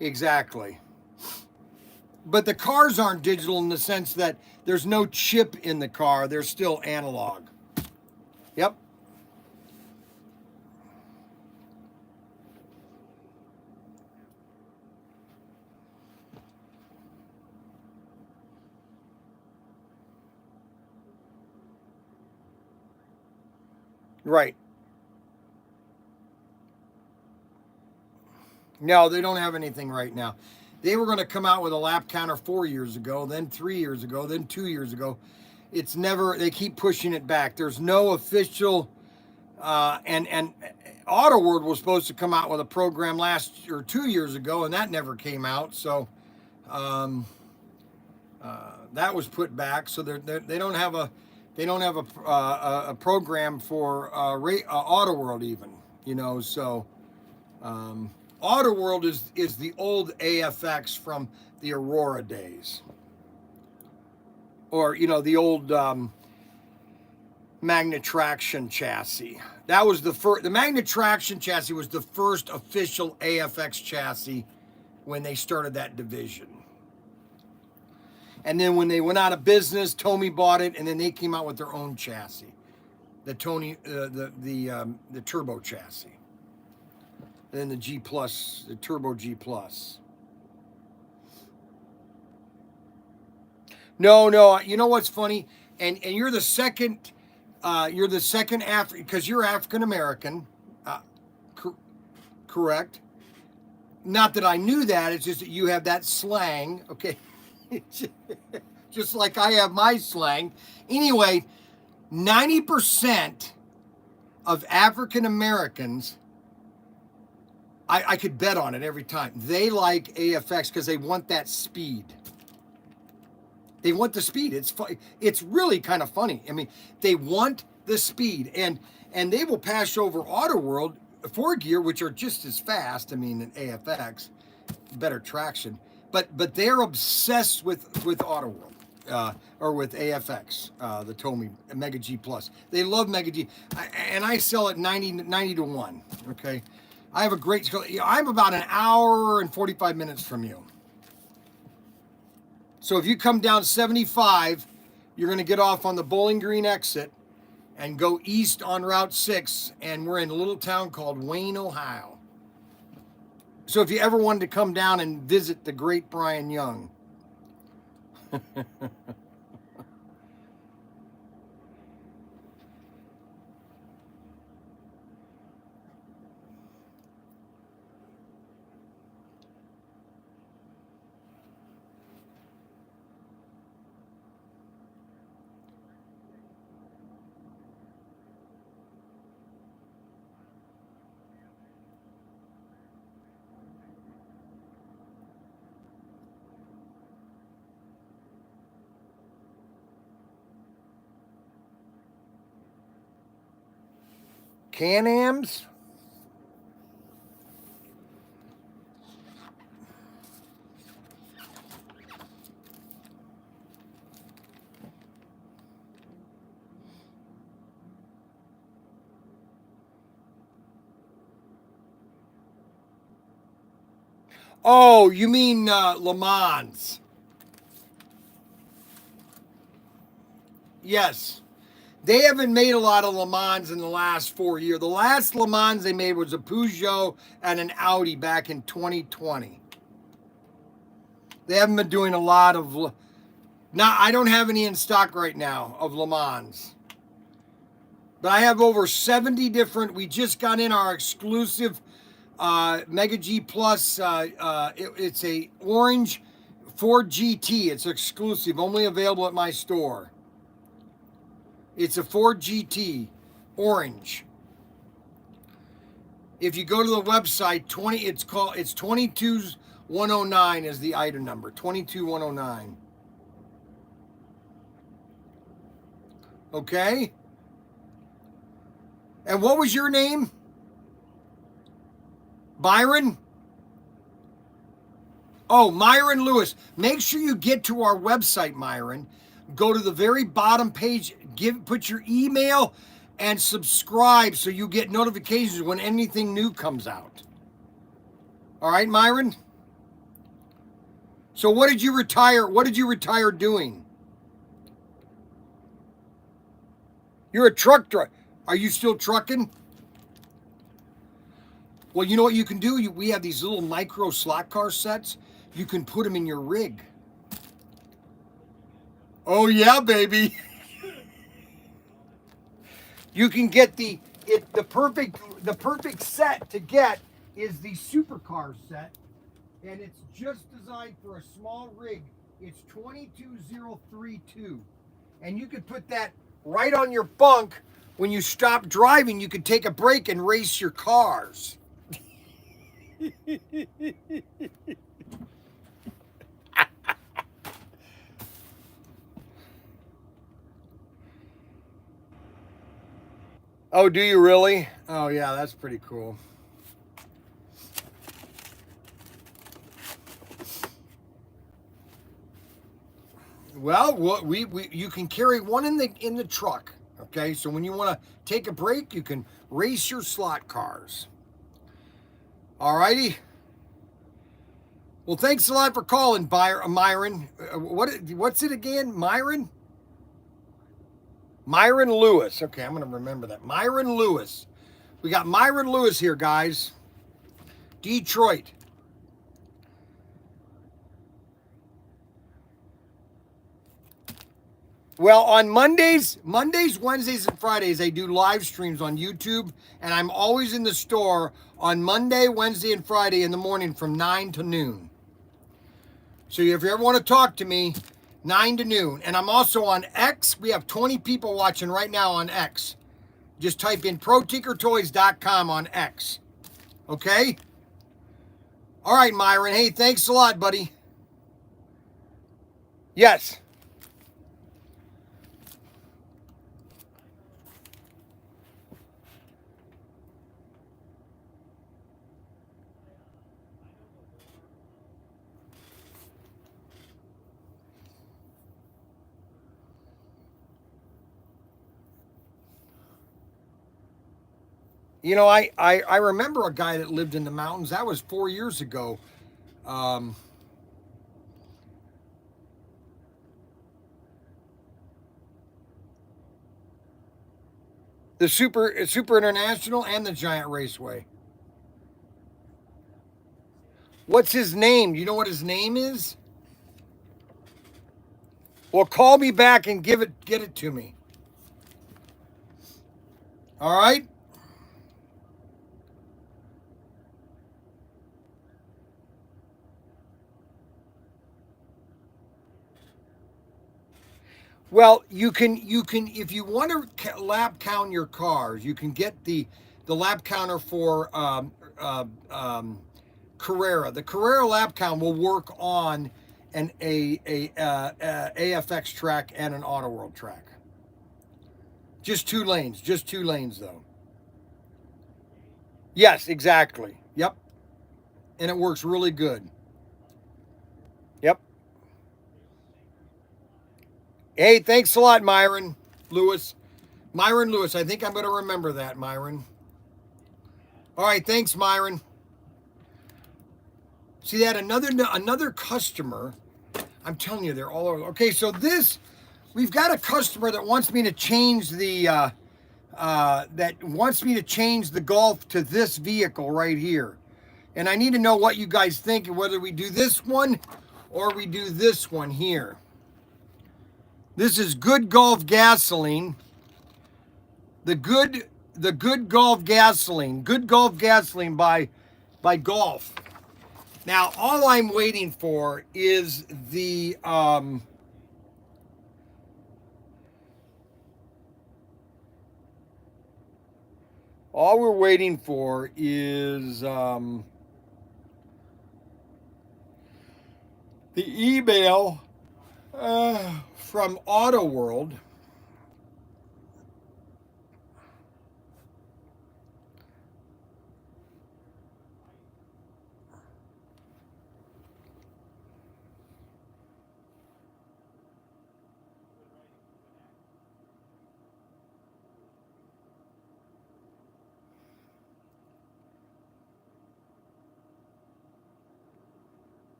Exactly. But the cars aren't digital in the sense that there's no chip in the car. They're still analog. Yep. Right. No, they don't have anything right now. They were going to come out with a lap counter 4 years ago, then 3 years ago, then 2 years ago. It's never, they keep pushing it back. There's no official, and Auto World was supposed to come out with a program last or 2 years ago, and that never came out. So that was put back. So they don't have a program for Auto World even, you know. So Auto World is the old AFX from the Aurora days, or you know, the old Magna Traction chassis. That was the first. The Magna Traction chassis was the first official AFX chassis when they started that division. And then when they went out of business, Tomy bought it, and then they came out with their own chassis, the turbo chassis. And then the G Plus, the Turbo G Plus. No, you know what's funny? And you're the second because you're African American, correct? Not that I knew that. It's just that you have that slang, okay? Just like I have my slang. Anyway, 90% of African Americans, I could bet on it every time. They like AFX because they want that speed. They want the speed. It's really kind of funny. I mean, they want the speed, and they will pass over Auto World 4-gear, which are just as fast. I mean, than AFX, better traction. But they're obsessed with Auto World or with AFX, the Tomy Mega G Plus. They love Mega G, and I sell it 90 to 1. Okay, I have a great. I'm about an hour and 45 minutes from you. So if you come down 75, you're going to get off on the Bowling Green exit and go east on Route 6, and we're in a little town called Wayne, Ohio. So if you ever wanted to come down and visit the great Bryan Young. Can-Ams? Oh, you mean Le Mans? Yes. They haven't made a lot of Le Mans in the last 4 years. The last Le Mans they made was a Peugeot and an Audi back in 2020. They haven't been doing a lot of... Now, I don't have any in stock right now of Le Mans. But I have over 70 different... We just got in our exclusive Mega G Plus. It's a orange Ford GT. It's exclusive, only available at my store. It's a Ford GT, orange. If you go to the website, it's 22109 is the item number, 22109. Okay? And what was your name? Byron? Oh, Myron Lewis. Make sure you get to our website, Myron. Go to the very bottom page, put your email and subscribe so you get notifications when anything new comes out. All right, Myron? So what did you retire? What did you retire doing? You're a truck driver. Are you still trucking? Well, you know what you can do? We have these little micro slot car sets. You can put them in your rig. Oh yeah, baby. You can get the perfect set to get is the supercar set, and it's just designed for a small rig. It's 22032, and you could put that right on your bunk. When you stop driving, you could take a break and race your cars. Oh, do you really? Oh, yeah, that's pretty cool. Well, you can carry one in the truck. Okay, so when you want to take a break, you can race your slot cars. All righty. Well, thanks a lot for calling, Myron. What's it again, Myron? Myron Lewis. Okay, I'm going to remember that. Myron Lewis. We got Myron Lewis here, guys. Detroit. Well, on Mondays, Wednesdays, and Fridays, I do live streams on YouTube, and I'm always in the store on Monday, Wednesday, and Friday in the morning from 9 to noon. So if you ever want to talk to me, 9 to noon. And I'm also on X. We have 20 people watching right now on X. Just type in ProTinkerToys.com on X. Okay? All right, Myron. Hey, thanks a lot, buddy. Yes. You know, I remember a guy that lived in the mountains. That was 4 years ago. The Super International and the Giant Raceway. What's his name? Do you know what his name is? Well, call me back and get it to me. All right? Well, you can if you want to lap count your cars, you can get the lap counter for Carrera. The Carrera lap count will work on an AFX track and an Auto World track. Just two lanes though. Yes, exactly. Yep. And it works really good. Yep. Hey, thanks a lot, Myron Lewis. Myron Lewis. I think I'm going to remember that, Myron. All right, thanks, Myron. See that another customer. I'm telling you, they're all over. Okay, so we've got a customer that wants me to change the Golf to this vehicle right here, and I need to know what you guys think and whether we do this one or we do this one here. This is Good Golf Gasoline. The good Golf Gasoline. Good Golf Gasoline by Golf. Now, all I'm waiting for is the all we're waiting for is the email from Auto World.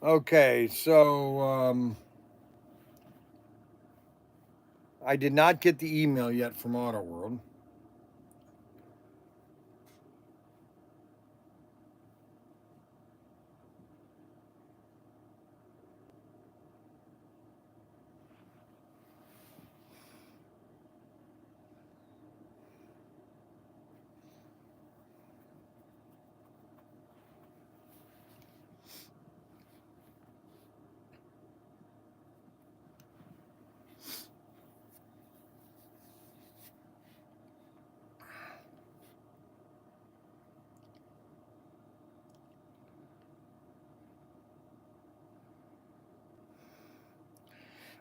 Okay, so I did not get the email yet from Auto World.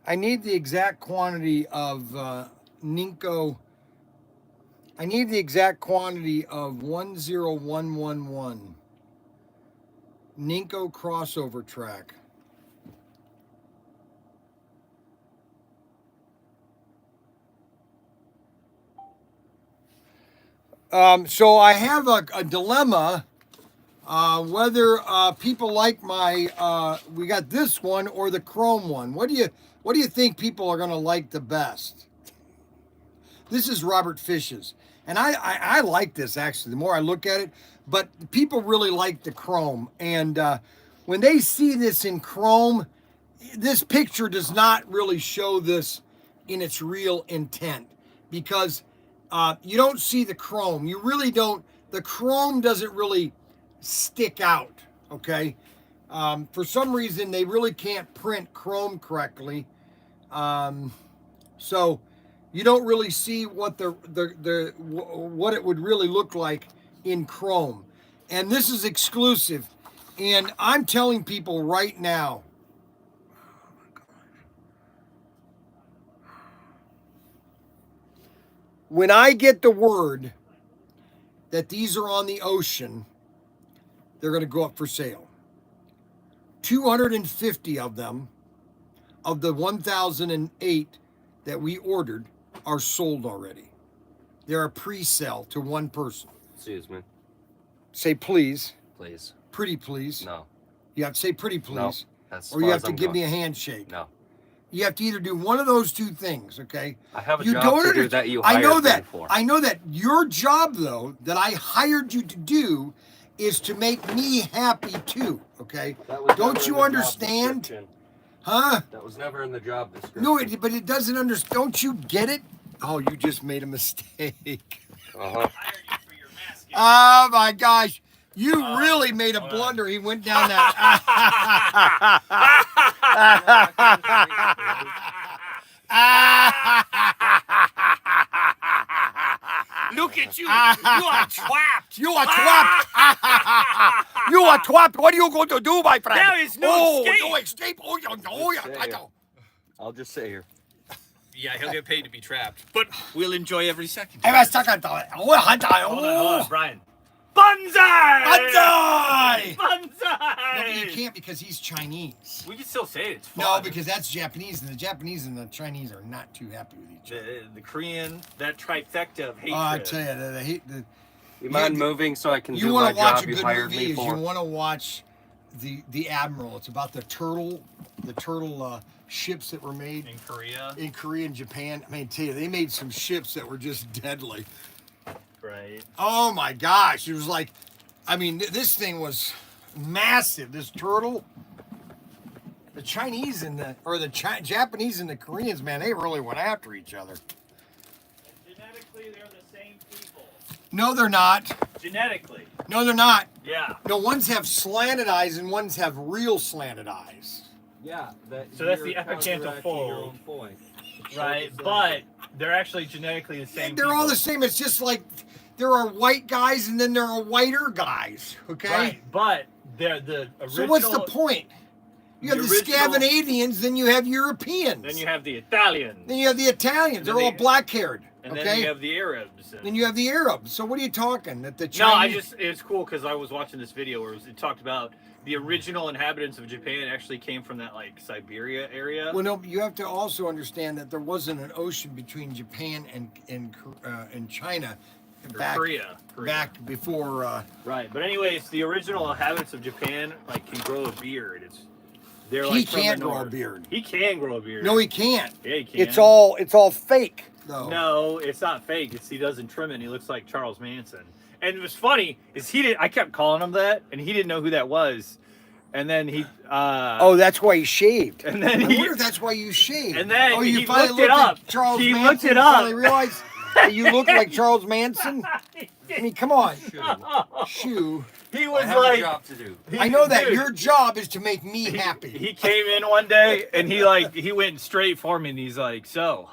I need the exact quantity of Ninko. I need the exact quantity of 10111 Ninko crossover track. So I have a dilemma whether people like my we got this one or the chrome one. What do you think people are going to like the best? This is Robert Fish's, and I like this actually. The more I look at it, but people really like the chrome, and when they see this in chrome, this picture does not really show this in its real intent, because you don't see the chrome. You really don't. The chrome doesn't really stick out. Okay. For some reason, they really can't print chrome correctly. So you don't really see what what it would really look like in chrome. And this is exclusive. And I'm telling people right now, when I get the word that these are on the ocean, they're going to go up for sale. 250 of them, of the 1,008 that we ordered, are sold already. They're a pre-sale to one person. Excuse me. Say please. Please. Pretty please. No. You have to say pretty please. No. That's or you have to give me a handshake. No. You have to either do one of those two things, okay? I have a you job to do that you hired me for. I know that your job, though, that I hired you to do, is to make me happy too, okay? Don't you understand? Huh? That was never in the job description. No, but it doesn't understand. Don't you get it? Oh, you just made a mistake. Uh-huh. Oh my gosh. You really made a blunder. He went down that. Look at you. You are trapped. You are trapped. You are trapped. What are you going to do, my friend? There is no escape. No escape. Oh, yeah. I'll just sit here. Yeah, he'll get paid to be trapped. But we'll enjoy every second. Every second. Hold on, Bryan. Banzai! Banzai! Banzai! No, but you can't because he's Chinese. We can still say it. It's fun. No, because that's Japanese, and the Japanese and the Chinese are not too happy with each other. The Korean, that trifecta of hatred. I tell you, You mind moving so I can do you my want to watch job a you good hired movie? me Is for? you want to watch the Admiral? It's about the turtle ships that were made In Korea. in Korea and Japan. I mean, tell you, they made some ships that were just deadly. Right. Oh my gosh, it was like, I mean, this thing was massive. This turtle. The Chinese and the Japanese and the Koreans, man, they really went after each other. Genetically, they're the same people. No, they're not. Genetically. No, they're not. Yeah. No, ones have slanted eyes and ones have real slanted eyes. Yeah. So that's the epicantal fold. Right, but they're actually genetically the same. They're all the same. It's just like there are white guys and then there are whiter guys. Okay. Right, but they're the original. So what's the point? You have the Scandinavians, then you have Europeans. Then you have the Italians. Then you have the Italians. They're all black-haired. And okay? then you have the Arabs. Then you have the Arabs. So what are you talking? That the Chinese... No, it's cool because I was watching this video where it talked about the original inhabitants of Japan actually came from that like Siberia area. Well, no, you have to also understand that there wasn't an ocean between Japan and China. Korea. Back before. Right, but anyways, the original inhabitants of Japan like can grow a beard. They're he like can't grow a beard. He can grow a beard. No, he can't. Yeah, he can. It's all fake. Though. No, it's not fake. He doesn't trim it. And he looks like Charles Manson. And what's funny is I kept calling him that, and he didn't know who that was. And then he. Oh, that's why he shaved. And then I wonder if that's why you shaved. And then you he finally looked it up. Charles he Manson, looked it up. Finally realized that you look like Charles Manson. I mean, come on. Shoo. He was I have a job to do. I know that your job is to make me happy. He came in one day and he went straight for me and he's like, "So,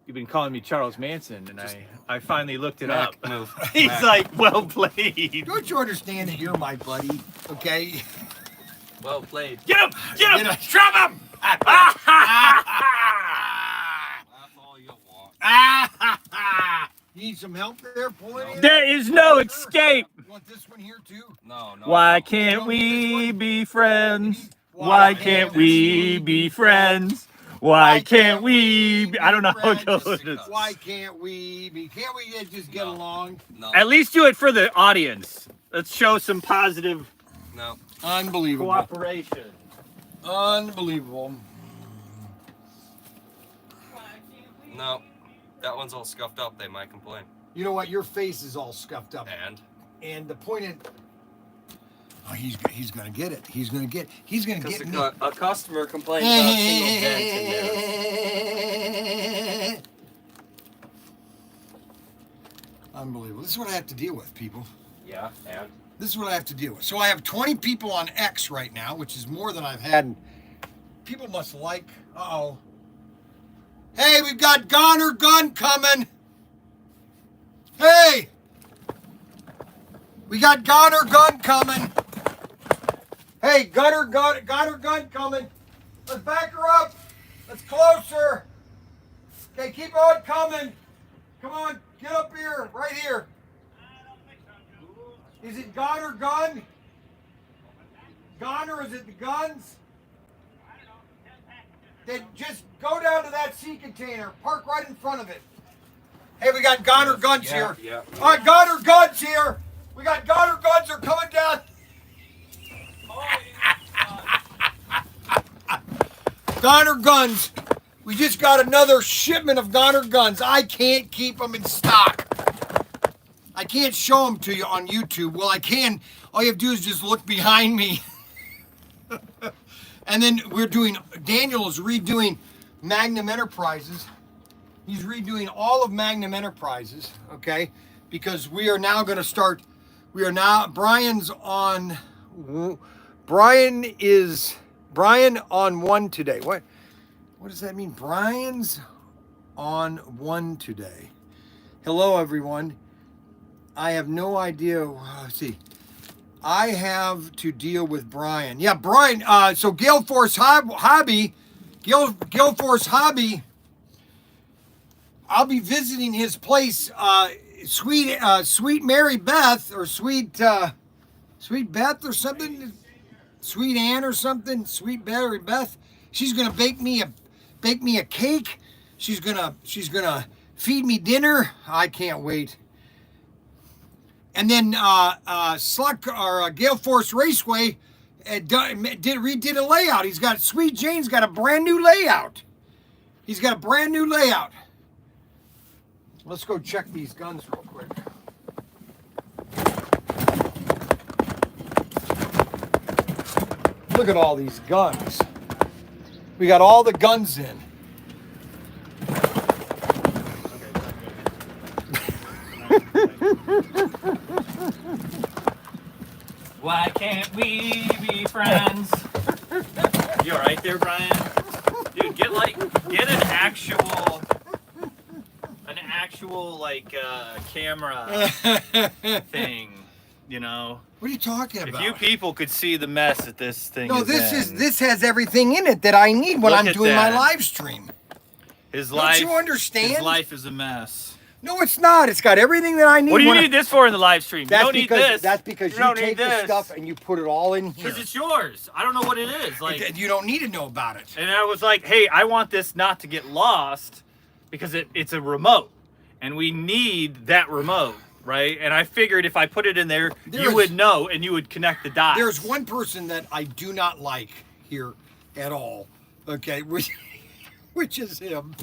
you've been calling me Charles Manson?" And I finally looked it up. Move. He's like, "Well played." Don't you understand that you're my buddy? Okay. Well played. Get him! Get him! Drop him! some help there pulling it? There is no escape. You want this one here too? No. Why can't we be friends? Why can't we be friends? Why can't we be... I don't know how it goes. Why can't we be? Can't we just get along? No. At least do it for the audience. Let's show some positive No. Unbelievable. cooperation. Unbelievable. No. That one's all scuffed up. They might complain. You know what? Your face is all scuffed up. And the point is, oh, he's gonna get it. He's gonna get me. A customer complained about a single dent in there. Unbelievable. This is what I have to deal with, people. Yeah, and? This is what I have to deal with. So I have 20 people on X right now, which is more than I've had. People must like. Uh-oh. Hey, we've got Goner Gun coming. Hey! We got Goner Gun coming. Hey, Goner Gun coming. Let's back her up. Let's close her. Okay, keep on coming. Come on, get up here, right here. Is it Goner Gun? Goner, is it the guns? Then just go down to that sea container. Park right in front of it. Hey, we got Goner Guns here. Yeah. All right, Goner Guns here. We got Goner Guns. They're coming down. Goner Guns. We just got another shipment of Goner Guns. I can't keep them in stock. I can't show them to you on YouTube. Well, I can. All you have to do is just look behind me. And then Daniel is redoing Magnum Enterprises. He's redoing all of Magnum Enterprises, okay? Because we are now going to start, Bryan on one today. What does that mean? Bryan's on one today. Hello, everyone. I have no idea. Let's see. I have to deal with Bryan. Yeah, Bryan. So Gale Force Hobby. I'll be visiting his place. Sweet Mary Beth or Sweet Beth or something. Sweet Ann or something. Sweet Mary Beth. She's gonna bake me a cake. She's gonna feed me dinner. I can't wait. And then Gale Force Raceway redid a layout. He's got Sweet Jane's got a brand new layout. Let's go check these guns real quick. Look at all these guns. We got all the guns in. Why can't we be friends? You all right there, Bryan? Dude, get an actual like camera thing, you know. What are you talking about? If you people could see the mess that this thing this has everything in it that I need when I'm doing my live stream. Don't you understand? His life is a mess. No, it's not. It's got everything that I need. What do you need this for in the live stream? You don't need this. That's because you take the stuff and you put it all in here. Because it's yours. I don't know what it is. Like you don't need to know about it. And I was like, hey, I want this not to get lost because it's a remote. And we need that remote, right? And I figured if I put it in there, you would know and you would connect the dots. There's one person that I do not like here at all, okay, which is him.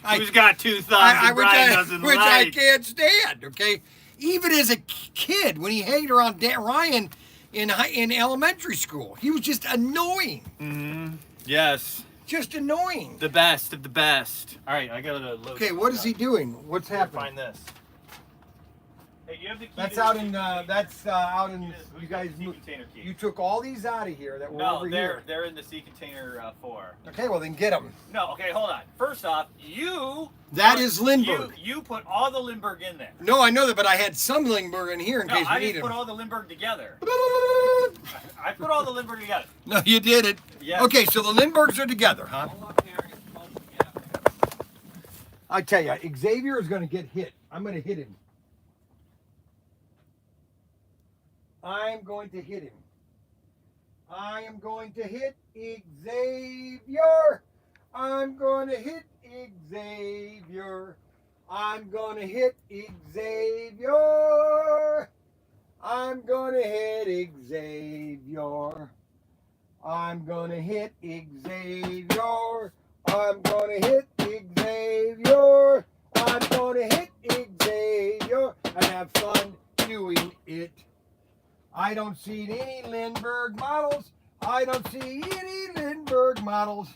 Who's got two thumbs and Bryan doesn't like. Which I can't stand, okay? Even as a kid, when he hanged around Ryan in elementary school, he was just annoying. Mm-hmm. Yes. Just annoying. The best of the best. All right, I got to look. Okay, what is he doing? What's happening? Find this. Hey, you have the key. That's out in. You guys. You took all these out of here that were over here. No, they're in the sea container 4. Okay, well then get them. No, okay, hold on. First off, That is Lindbergh. You put all the Lindbergh in there. No, I know that, but I had some Lindbergh in here in case we need I them. put all the Lindbergh together. I put all the Lindbergh together. No, you did it. Yes. Okay, so the Lindberghs are together, huh? I tell you, Xavier is going to get hit. I'm going to hit him. I'm going to hit him. I am going to hit Xavier. I'm going to hit Xavier. I'm going to hit Xavier. I'm going to hit Xavier. I'm going to hit Xavier. I'm going to hit Xavier. I'm going to hit Xavier and have fun doing it. I don't see any Lindbergh models. I don't see any Lindbergh models.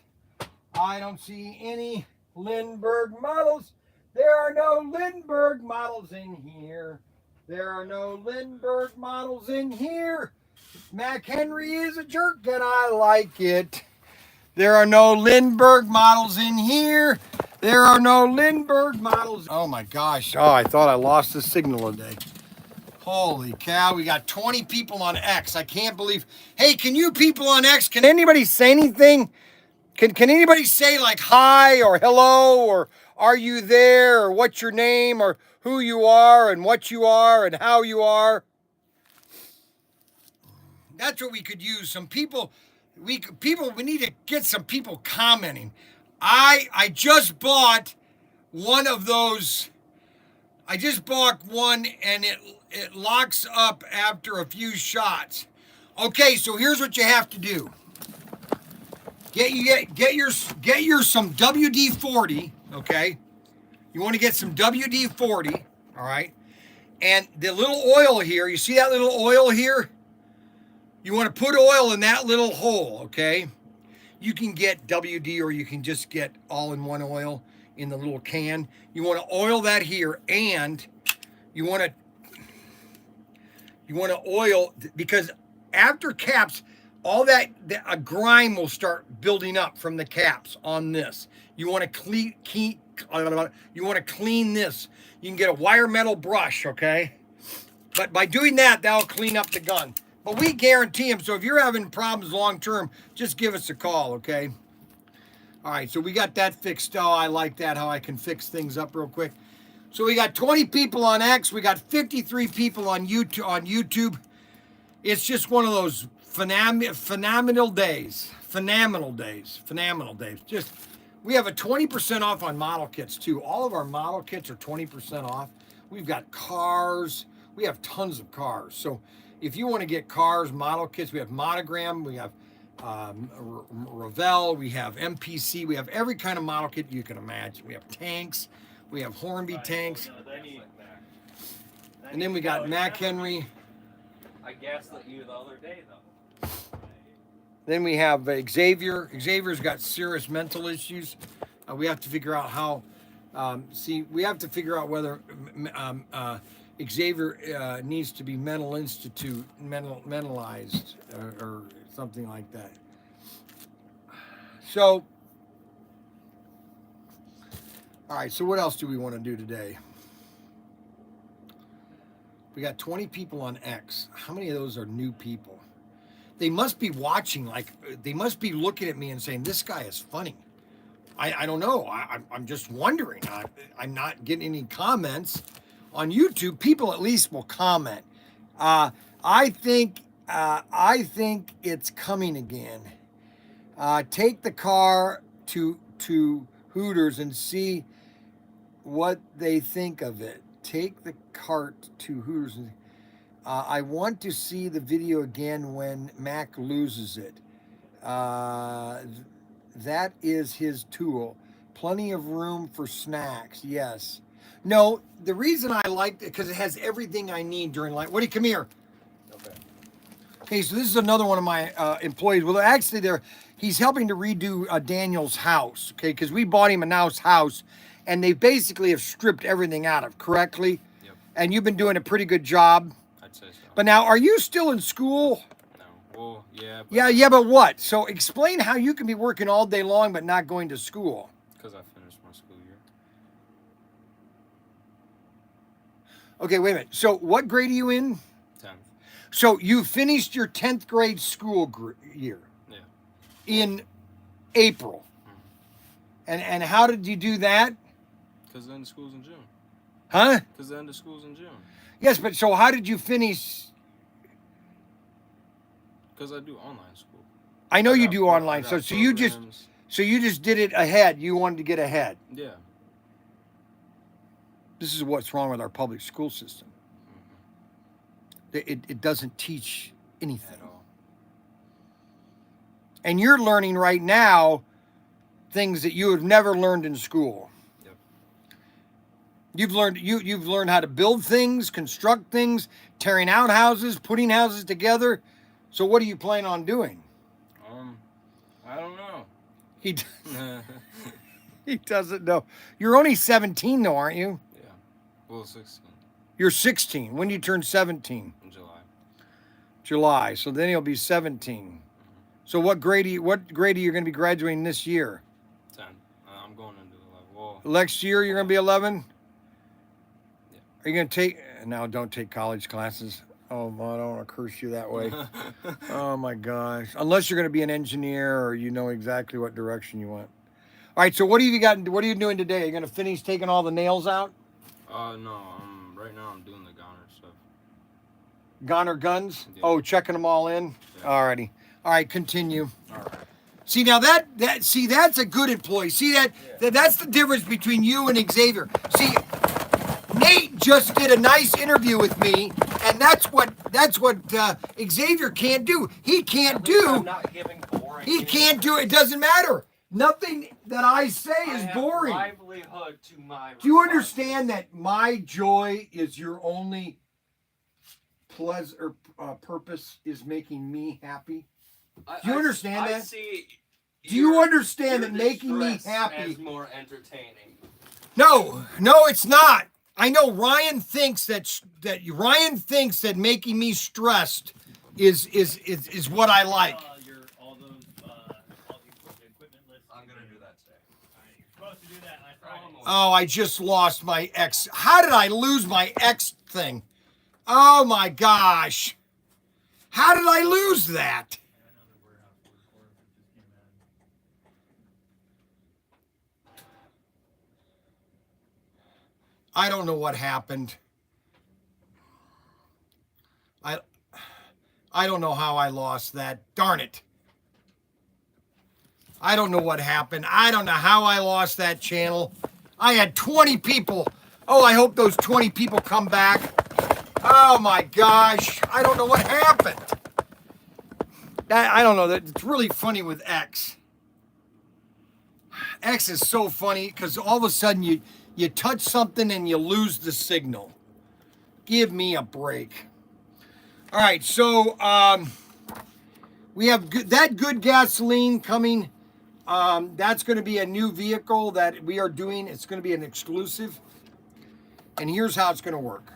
I don't see any Lindbergh models. There are no Lindbergh models in here. There are no Lindbergh models in here. Mac Henry is a jerk and I like it. There are no Lindbergh models in here. There are no Lindbergh models. Oh my gosh. Oh, I thought I lost the signal today. Holy cow, we got 20 people on X. I can't believe. Hey, can you people on X, can anybody say anything? Can anybody say like hi or hello or are you there or what's your name or who you are and what you are and how you are? That's what we could use. Some people, we need to get some people commenting. I just bought one of those. I just bought one and it locks up after a few shots. Okay, so here's what you have to do. Get your some WD-40, okay? You want to get some WD-40, all right? And the little oil here, you see that little oil here? You want to put oil in that little hole, okay? You can get WD or you can just get all-in-one oil in the little can. You want to oil that here and you want to oil because after caps, all that a grime will start building up from the caps on this. You want to clean this. You can get a wire metal brush, okay? But by doing that, that'll clean up the gun. But we guarantee them. So if you're having problems long term, just give us a call, okay? All right, so we got that fixed. Oh, I like that, how I can fix things up real quick. So we got 20 people on X. We got 53 people on YouTube. It's just one of those phenomenal days. Just, we have a 20% off on model kits too. All of our model kits are 20% off. We've got cars. We have tons of cars. So if you want to get cars, model kits, we have Monogram, we have Revell, we have MPC, we have every kind of model kit you can imagine. We have tanks, we have Hornby tanks. And then we got Mac Henry. I gaslit you the other day, though. Then we have Xavier. Xavier's got serious mental issues. We have to figure out how. We have to figure out whether Xavier needs to be mentalized or something like that. So, all right. So what else do we want to do today? We got 20 people on X. How many of those are new people? They must be watching, like, they must be looking at me and saying, this guy is funny. I don't know. I'm just wondering. I'm not getting any comments. On YouTube, people at least will comment. I think it's coming again. Take the car to Hooters and see what they think of it. Take the cart to Hooters. And, I want to see the video again when Mac loses it. That is his tool. Plenty of room for snacks. Yes. No, the reason I liked it because it has everything I need during life. Woody, come here. Okay. Okay, so this is another one of my employees. Well, actually, he's helping to redo Daniel's house. Okay, because we bought him a nice house, and they basically have stripped everything out of correctly. Yep. And you've been doing a pretty good job. I'd say so. But now, are you still in school? No. Well, yeah. Yeah, but what? So explain how you can be working all day long but not going to school. Because I finished my school year. Okay, wait a minute. So what grade are you in? 10th. So you finished your 10th grade school year? Yeah. In April. And how did you do that? Because the end of school's in June. Huh? Because the end of school's in June. Yes, but so how did you finish? Because I do online school. I know I you got do pro- I online, got so you just programs. did it ahead. You wanted to get ahead. Yeah. This is what's wrong with our public school system. It doesn't teach anything. At all. And you're learning right now things that you have never learned in school. Yep. You've learned how to build things, construct things, tearing out houses, putting houses together. So what are you planning on doing? I don't know. He he doesn't know. You're only 17 though, aren't you? Yeah. Well, 16 You're 16. When do you turn 17? in July. July. So then he'll be 17. So what grade are you going to be graduating this year? 10. I'm going into 11. Well, Next year you're going to be 11? Yeah. Are you going to take now don't take college classes. Oh, I don't want to curse you that way. Oh my gosh. Unless you're going to be an engineer or you know exactly what direction you want. All right, so what are you doing today? Are you going to finish taking all the nails out? No. Right now I'm doing the goner stuff. Goner guns? Yeah. Oh, checking them all in? Yeah. Alrighty. All right, continue. All right. See now that's a good employee. See that's the difference between you and Xavier. See, Nate just did a nice interview with me, and that's what Xavier can't do. He can't I'm do. not giving boring. He can't do. It doesn't matter. Nothing that I say is boring. Livelihood to my. Do you understand that my joy is your only pleasure purpose is making me happy? Do you understand that? See Do you understand your that making me distress happy? as more entertaining. No, it's not. I know Ryan thinks that making me stressed is what I like. All the equipment lists. I'm gonna do that today. You're supposed to do that on Friday. Oh, I just lost my X. How did I lose my X thing? Oh my gosh. How did I lose that? I don't know what happened. I don't know how I lost that. Darn it. I don't know what happened. I don't know how I lost that channel. I had 20 people. Oh, I hope those 20 people come back. Oh my gosh. I don't know what happened. I don't know. It's really funny with X. X is so funny because all of a sudden you touch something and you lose the signal. Give me a break. All right, so we have that good gasoline coming. That's going to be a new vehicle that we are doing. It's going to be an exclusive. And here's how it's going to work.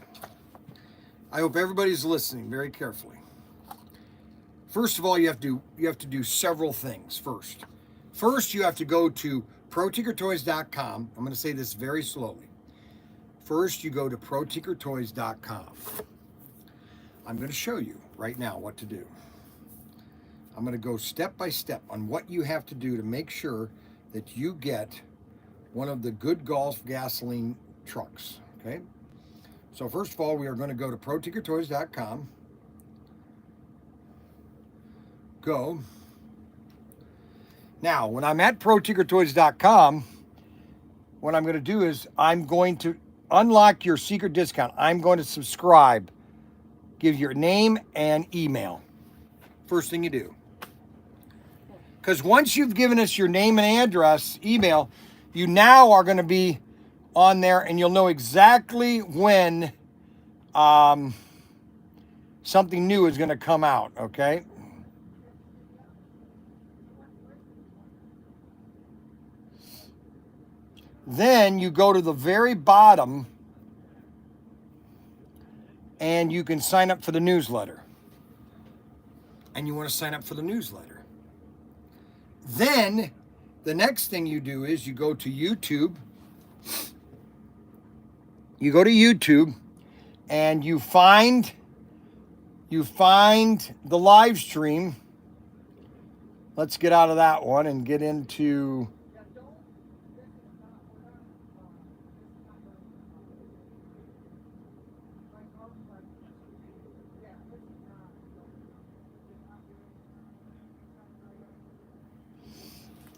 I hope everybody's listening very carefully. First of all, you have to do several things first. First, you have to go to ProTinkerToys.com. I'm going to say this very slowly. First, you go to ProTinkerToys.com. I'm going to show you right now what to do. I'm going to go step by step on what you have to do to make sure that you get one of the good Gulf gasoline trucks, okay? So first of all, we are going to go to ProTinkerToys.com. Go. Now, when I'm at ProTinkerToys.com, what I'm going to do is I'm going to unlock your secret discount. I'm going to subscribe. Give your name and email. First thing you do. Because once you've given us your name and address, email, you now are going to be on there and you'll know exactly when something new is going to come out, okay? Then you go to the very bottom and you can sign up for the newsletter. And you want to sign up for the newsletter. Then the next thing you do is you go to YouTube. You go to YouTube and you find the live stream. Let's get out of that one and get into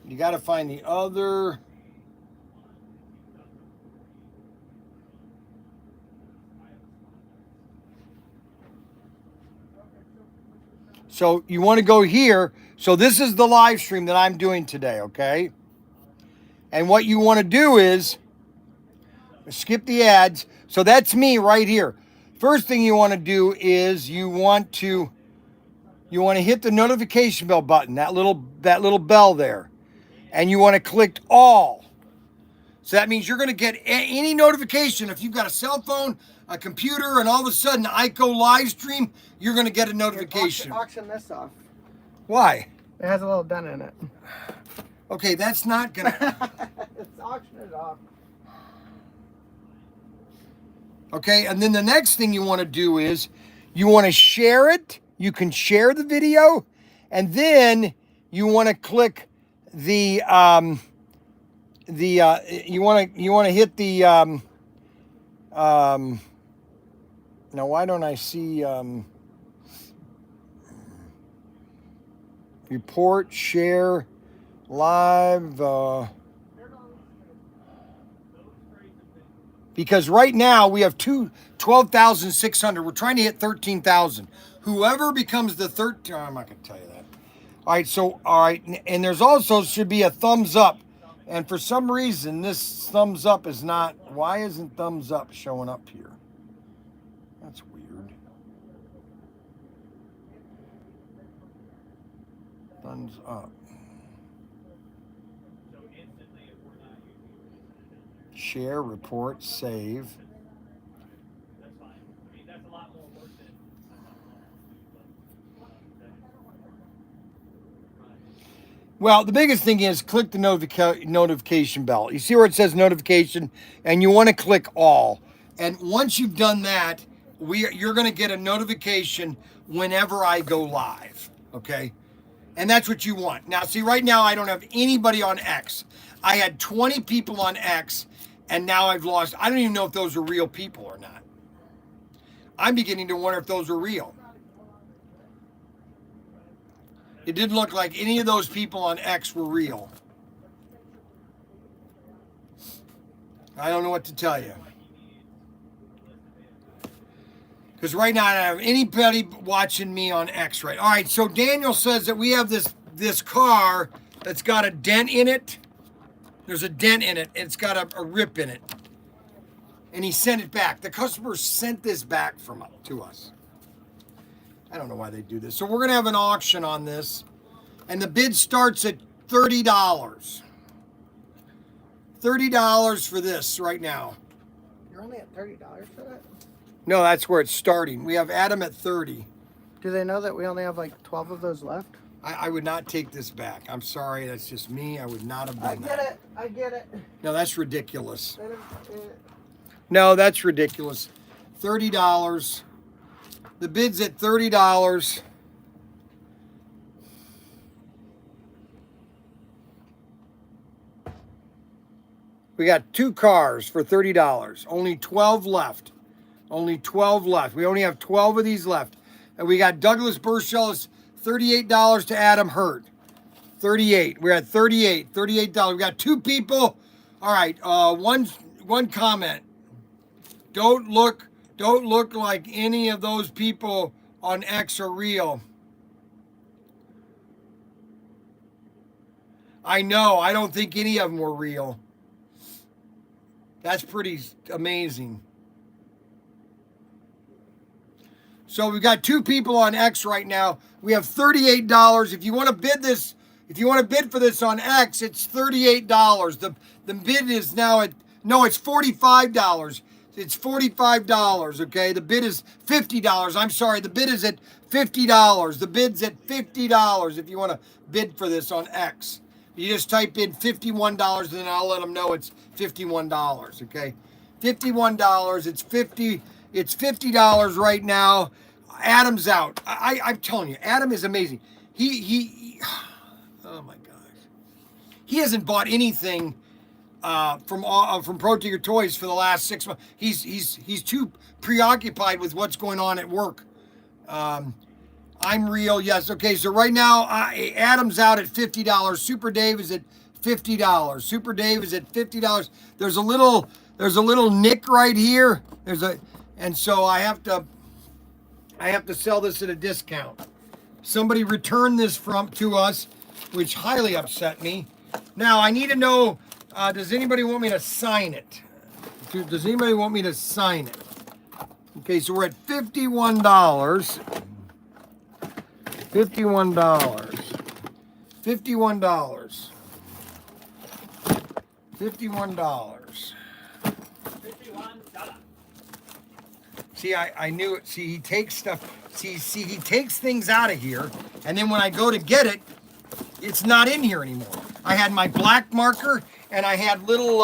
You got to find the other. So you want to go here. So this is the live stream that I'm doing today, okay? And what you want to do is skip the ads. So that's me right here. First thing you want to do is you want to hit the notification bell button, that little bell there. And you want to click all. So that means you're going to get any notification. If you've got a cell phone, a computer, and all of a sudden I go live stream, you're going to get a notification. Auction this off. Why? It has a little dent in it. Okay, that's not going to... It's auction it off. Okay, and then the next thing you want to do is you want to share it. You can share the video, and then you want to click the you want to hit the now why don't I see report, share, live, because right now we have 12,600. We're trying to hit 13,000. Whoever becomes the 13, I'm not going to tell you that. All right, and there's also should be a thumbs up. And for some reason, this thumbs up is not, why isn't thumbs up showing up here? That's weird. Thumbs up. Share, report, save. Well, the biggest thing is click the notification bell. You see where it says notification, and you want to click all. And once you've done that, you're going to get a notification whenever I go live, okay? And that's what you want. Now, see, right now I don't have anybody on X. I had 20 people on X, and now I've lost. I don't even know if those are real people or not. I'm beginning to wonder if those are real. It didn't look like any of those people on X were real. I don't know what to tell you. Because right now I don't have anybody watching me on X, right? All right, so Daniel says that we have this car that's got a dent in it. There's a dent in it. It's got a rip in it. And he sent it back. The customer sent this back to us. I don't know why they do this. So we're going to have an auction on this. And the bid starts at $30. $30 for this right now. You're only at $30 for that? No, that's where it's starting. We have Adam at 30. Do they know that we only have like 12 of those left? I would not take this back. I'm sorry. That's just me. I would not have done that. I get it. No, that's ridiculous. No, that's ridiculous. $30. The bid's at $30. We got 2 cars for $30. Only 12 left. Only 12 left. We only have 12 of these left. And we got Douglas Burchell's $38 to Adam Hurt. 38. We're at 38. $38. We got 2 people. All right. One comment. Don't look like any of those people on X are real. I know. I don't think any of them were real. That's pretty amazing. So we've got 2 people on X right now. We have $38. If you want to bid this, if you want to bid for this on X, it's $38. The bid is now at, no, it's $45. It's $45, okay? The bid is $50. I'm sorry, the bid is at $50. The bid's at $50 if you want to bid for this on X. You just type in $51 and then I'll let them know it's $51, okay? $51, it's $50 right now. Adam's out. I'm telling you, Adam is amazing. He oh my gosh. He hasn't bought anything from ProTinkerToys for the last 6 months. He's too preoccupied with what's going on at work. I'm real. Yes. Okay. So right now, Adam's out at $50. Super Dave is at $50. Super Dave is at $50. There's a little nick right here. And so I have to sell this at a discount. Somebody returned this to us, which highly upset me. Now I need to know, does anybody want me to sign it? Does anybody want me to sign it? Okay, so we're at $51. $51. $51. $51. See, I knew it. See, he takes stuff. See, he takes things out of here, and then when I go to get it, it's not in here anymore. I had my black marker, and I had little.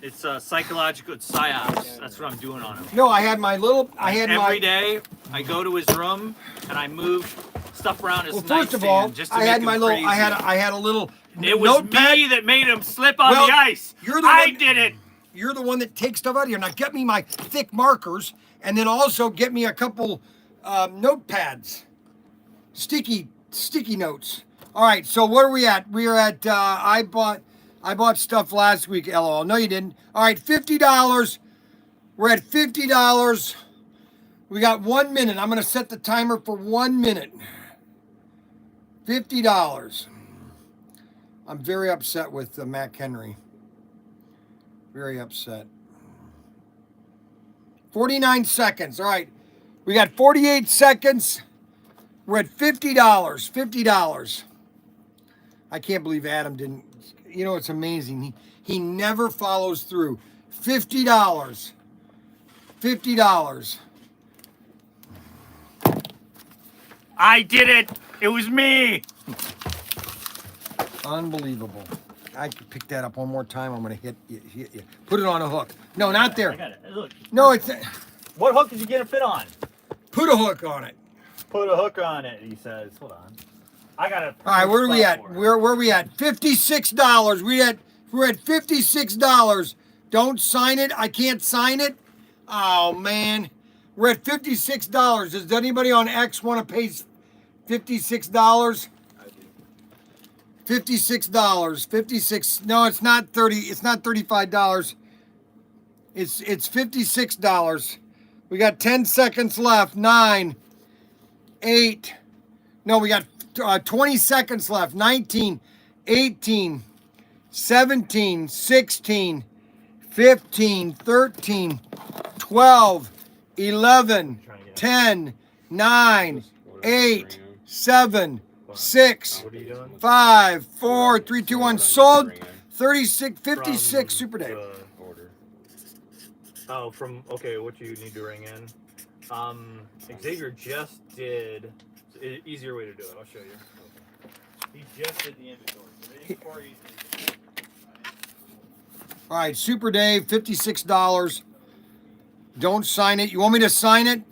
It's psychological. It's psyops. That's what I'm doing on him. No, I had my little. Every day, I go to his room and I move stuff around his nightstand. First of all, just to I make had him my little. crazy. I had a little. It was notepad. me that made him slip on Well, the ice. you're the I one- did it. You're the one that takes stuff out of here. Now get me my thick markers, and then also get me a couple notepads, sticky notes. All right. So where are we at? We are at. I bought stuff last week. LOL. No, you didn't. All right, $50. We're at $50. We got 1 minute. I'm gonna set the timer for 1 minute. $50. I'm very upset with Mac Henry. Very upset. 49 seconds. All right. We got 48 seconds. We're at $50. $50. I can't believe Adam didn't. You know, it's amazing. He never follows through. $50. $50. I did it. It was me. Unbelievable. I could pick that up one more time. I'm going to hit you. Put it on a hook. No, not there. I got it. Look. No, it's. What hook did you get a fit on? Put a hook on it. Put a hook on it, he says. Hold on. I got it. All right, where are we at? Where are we at? $56. We're at $56. Don't sign it. I can't sign it. Oh man. We're at $56. Does anybody on X want to pay $56? $56. 56. No, it's not 30. It's not $35. It's $56. We got 10 seconds left. 9, 8. No, we got 20 seconds left. 19, 18, 17, 16, 15, 13, 12, 11, 10, 9, 8, 7, 6, 5, 4, 3, 2, 1. Sold. 36, 56. Super Dave. Oh, okay, what you need to ring in. Xavier just did easier way to do it. I'll show you. He just did the inventory. All right, Super Dave, $56. Don't sign it. You want me to sign it?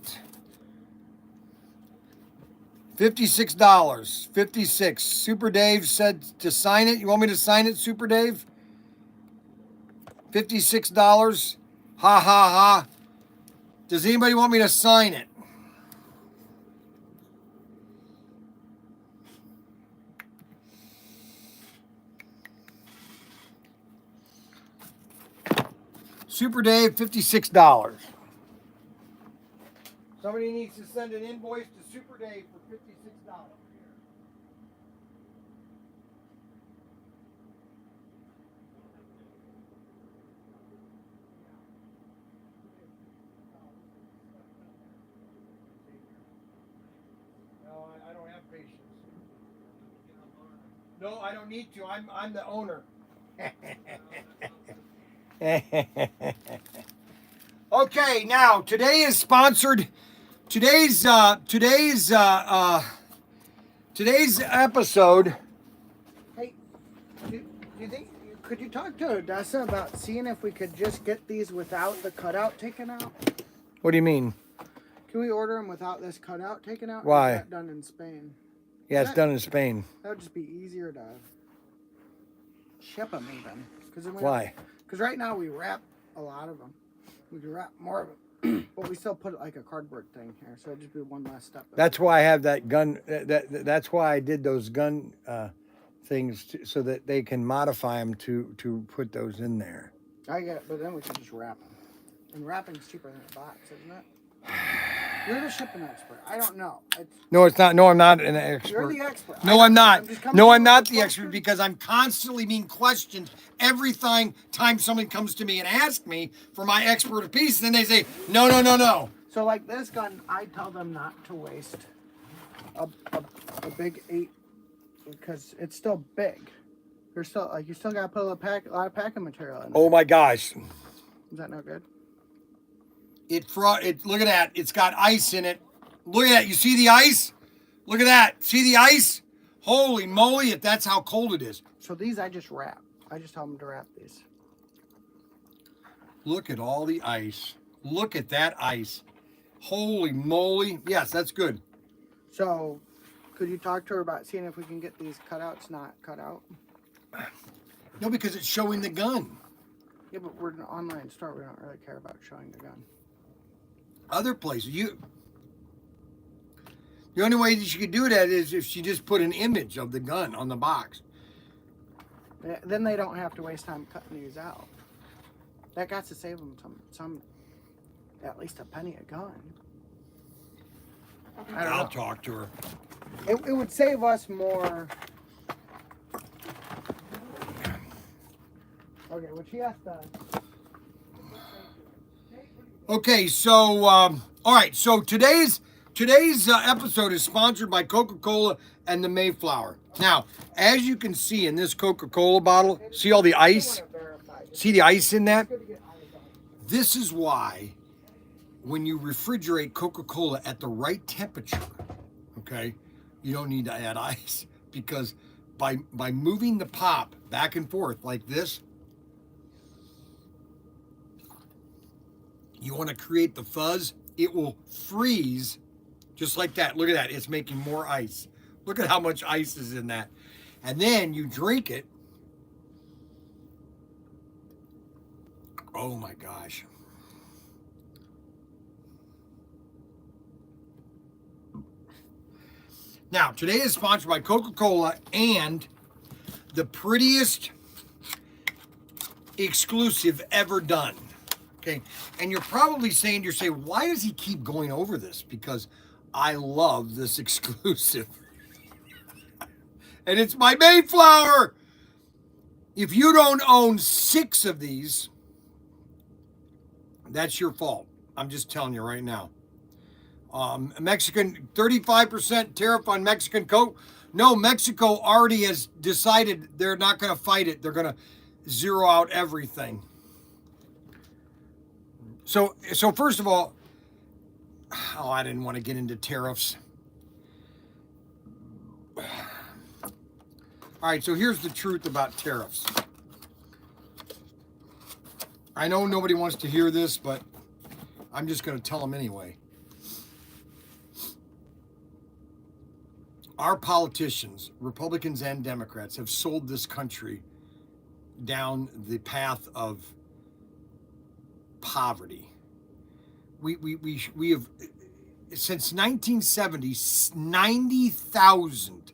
$56. 56. Super Dave said to sign it. You want me to sign it, Super Dave? $56. Ha ha ha. Does anybody want me to sign it? Super Dave, $56. Somebody needs to send an invoice to Super Dave for $56. No, I don't have patience. No, I don't need to. I'm the owner. Okay, now today is sponsored. Today's episode. Hey, do you think could you talk to Odessa about seeing if we could just get these without the cutout taken out? What do you mean? Can we order them without this cutout taken out? Why? Or is that done in Spain? Yeah, it's done in Spain. That would just be easier to ship them even. Why? Because right now we wrap a lot of them. We can wrap more of But we still put like a cardboard thing here, so it'd just be one last step. That's why I have that gun. That's why I did those gun things so that they can modify them to put those in there. I get it, but then we can just wrap them. And wrapping's cheaper than a box, isn't it? You're the shipping expert. I don't know. No, it's not. No, I'm not an expert. You're the expert. No, I'm not. No, I'm not the expert expert because I'm constantly being questioned every time somebody comes to me and asks me for my expert piece. Then they say, no, no, no, no. So like this gun, I tell them not to waste a big 8 because it's still big. You're still like you still gotta put a lot of packing material in. Oh my gosh. Is that no good? Look at that. It's got ice in it. Look at that. You see the ice? Look at that. See the ice? Holy moly, that's how cold it is. So these I just wrap. I just tell them to wrap these. Look at all the ice. Look at that ice. Holy moly. Yes, that's good. So could you talk to her about seeing if we can get these cutouts not cut out? No, because it's showing the gun. Yeah, but we're an online store. We don't really care about showing the gun. Other places, the only way that you could do that is if she just put an image of the gun on the box. Then they don't have to waste time cutting these out. That got to save them some at least a penny a gun. I'll talk to her. It would save us more. Okay, well she has to. Okay, so all right. So today's episode is sponsored by Coca-Cola and the Mayflower. Now, as you can see in this Coca-Cola bottle, see all the ice? See the ice in that? This is why when you refrigerate Coca-Cola at the right temperature, okay, you don't need to add ice because by moving the pop back and forth like this, you want to create the fuzz, it will freeze just like that. Look at that. It's making more ice. Look at how much ice is in that. And then you drink it. Oh my gosh. Now, today is sponsored by Coca-Cola and the prettiest exclusive ever done. Okay, and you're probably saying to yourself, why does he keep going over this? Because I love this exclusive. And it's my Mayflower. If you don't own 6 of these, that's your fault. I'm just telling you right now. Mexican, 35% tariff on Mexican Coke. No, Mexico already has decided they're not going to fight it. They're going to zero out everything. So first of all, I didn't want to get into tariffs. All right, so here's the truth about tariffs. I know nobody wants to hear this, but I'm just going to tell them anyway. Our politicians, Republicans and Democrats, have sold this country down the path of poverty. We have, since 1970, 90,000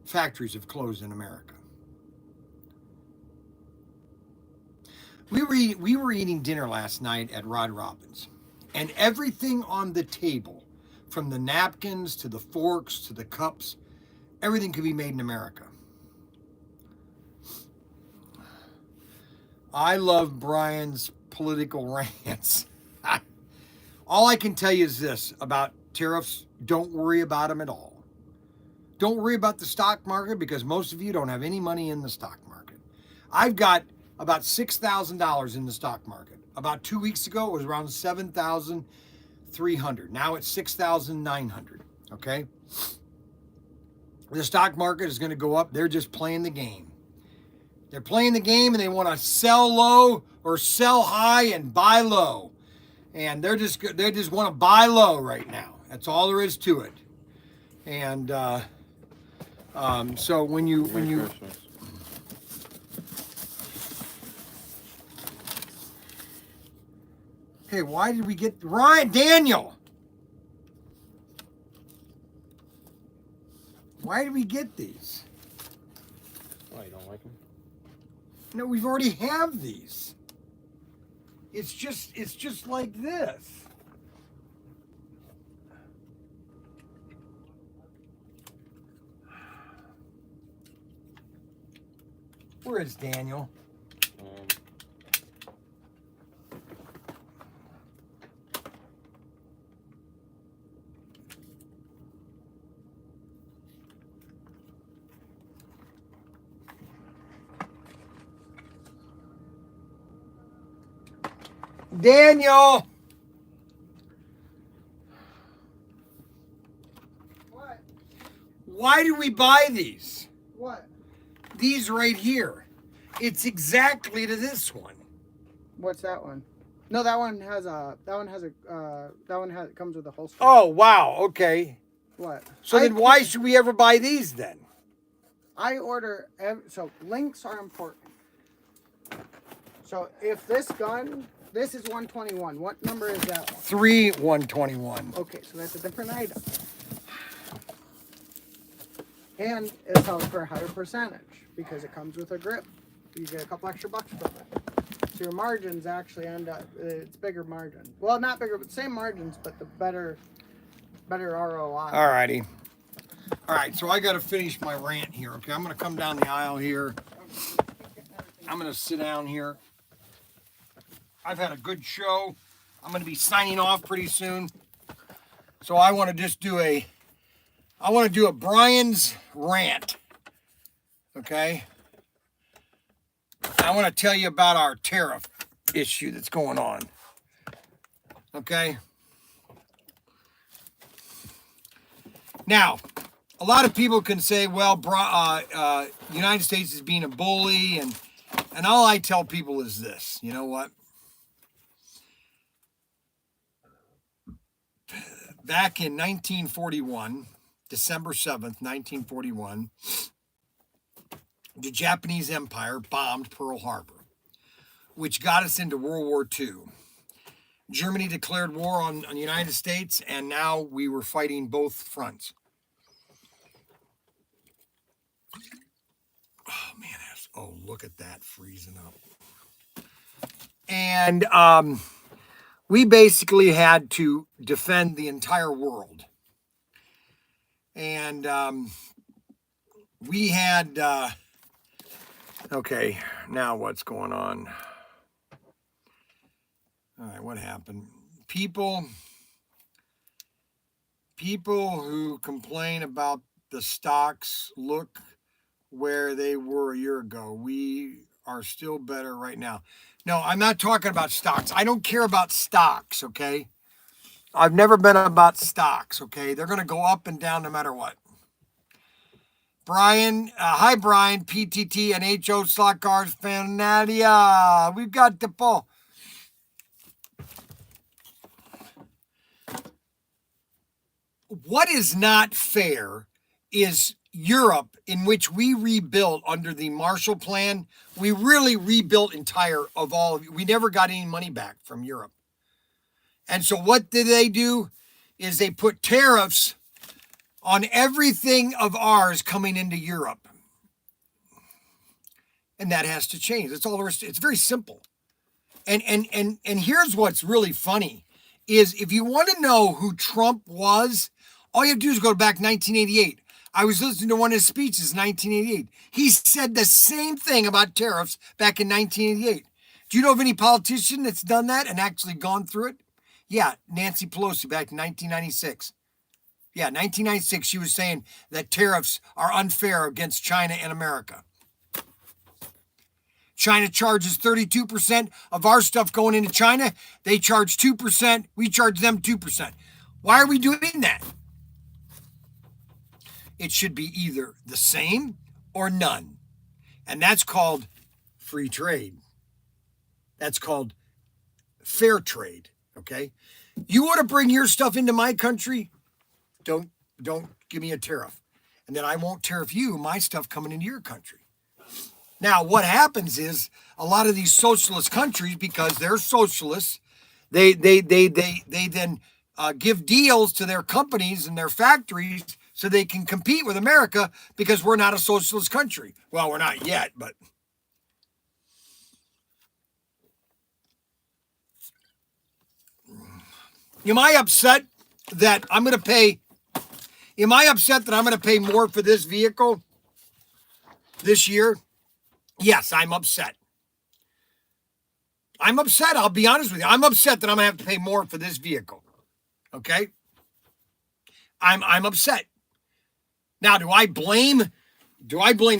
factories have closed in America. We were eating dinner last night at Rod Robin's, and everything on the table, from the napkins to the forks to the cups, everything could be made in America. I love Bryan's political rants. All I can tell you is this about tariffs: don't worry about them at all. Don't worry about the stock market because most of you don't have any money in the stock market. I've got about $6,000 in the stock market. About 2 weeks ago, it was around $7,300. Now it's $6,900. Okay? The stock market is going to go up. They're just playing the game. They're playing the game and they want to sell low or sell high and buy low. And they just want to buy low right now. That's all there is to it. And so when you Okay, why did we get Ryan Daniel? Why did we get these? Oh, you don't like them? No, we've already have these. It's just like this. Where is Daniel? Daniel! What? Why do we buy these? What? These right here. It's exactly to this one. What's that one? No, that one comes with a holster. Oh, wow. Okay. What? So then why should we ever buy these then? I order, so links are important. So if this gun, this is 121. What number is that one? 121. Okay, so that's a different item. And it sells for a higher percentage because it comes with a grip. You get a couple extra bucks from it. So your margins actually end up, it's bigger margin. Well, not bigger, but same margins, but the better ROI. All righty. All right, so I got to finish my rant here, okay? I'm going to come down the aisle here. I'm going to sit down here. I've had a good show. I'm going to be signing off pretty soon. So I want to just do a Bryan's rant, okay? I want to tell you about our tariff issue that's going on, okay? Now, a lot of people can say, well, United States is being a bully, and all I tell people is this, you know what? Back in 1941, December 7th, 1941, the Japanese Empire bombed Pearl Harbor, which got us into World War II. Germany declared war on the United States, and now we were fighting both fronts. Oh, man. Oh, look at that freezing up. And we basically had to defend the entire world. And we had... okay, now what's going on? All right, what happened? People who complain about the stocks look where they were a year ago. We are still better right now. No, I'm not talking about stocks. I don't care about stocks, okay? I've never been about stocks, okay? They're going to go up and down no matter what. Bryan, hi Bryan, PTT and HO Slot Cars fan Nadia. We've got the ball. What is not fair is Europe, in which we rebuilt under the Marshall Plan. We really rebuilt entire of all of it. We never got any money back from Europe. And so what did they do is they put tariffs on everything of ours coming into Europe. And that has to change. That's all there is. It's very simple. And here's what's really funny is if you want to know who Trump was, all you have to do is go back 1988. I was listening to one of his speeches in 1988. He said the same thing about tariffs back in 1988. Do you know of any politician that's done that and actually gone through it? Yeah, Nancy Pelosi back in 1996. Yeah, 1996, she was saying that tariffs are unfair against China and America. China charges 32% of our stuff going into China. They charge 2%. We charge them 2%. Why are we doing that? It should be either the same or none. And that's called free trade. That's called fair trade, okay? You want to bring your stuff into my country? Don't give me a tariff. And then I won't tariff you, my stuff coming into your country. Now, what happens is a lot of these socialist countries, because they're socialists, They then give deals to their companies and their factories so they can compete with America because we're not a socialist country. Well, we're not yet, but. Am I upset that I'm going to pay? Am I upset that I'm going to pay more for this vehicle this year? Yes, I'm upset. I'm upset. I'll be honest with you. I'm upset that I'm going to have to pay more for this vehicle. Okay? I'm upset. Now, do I blame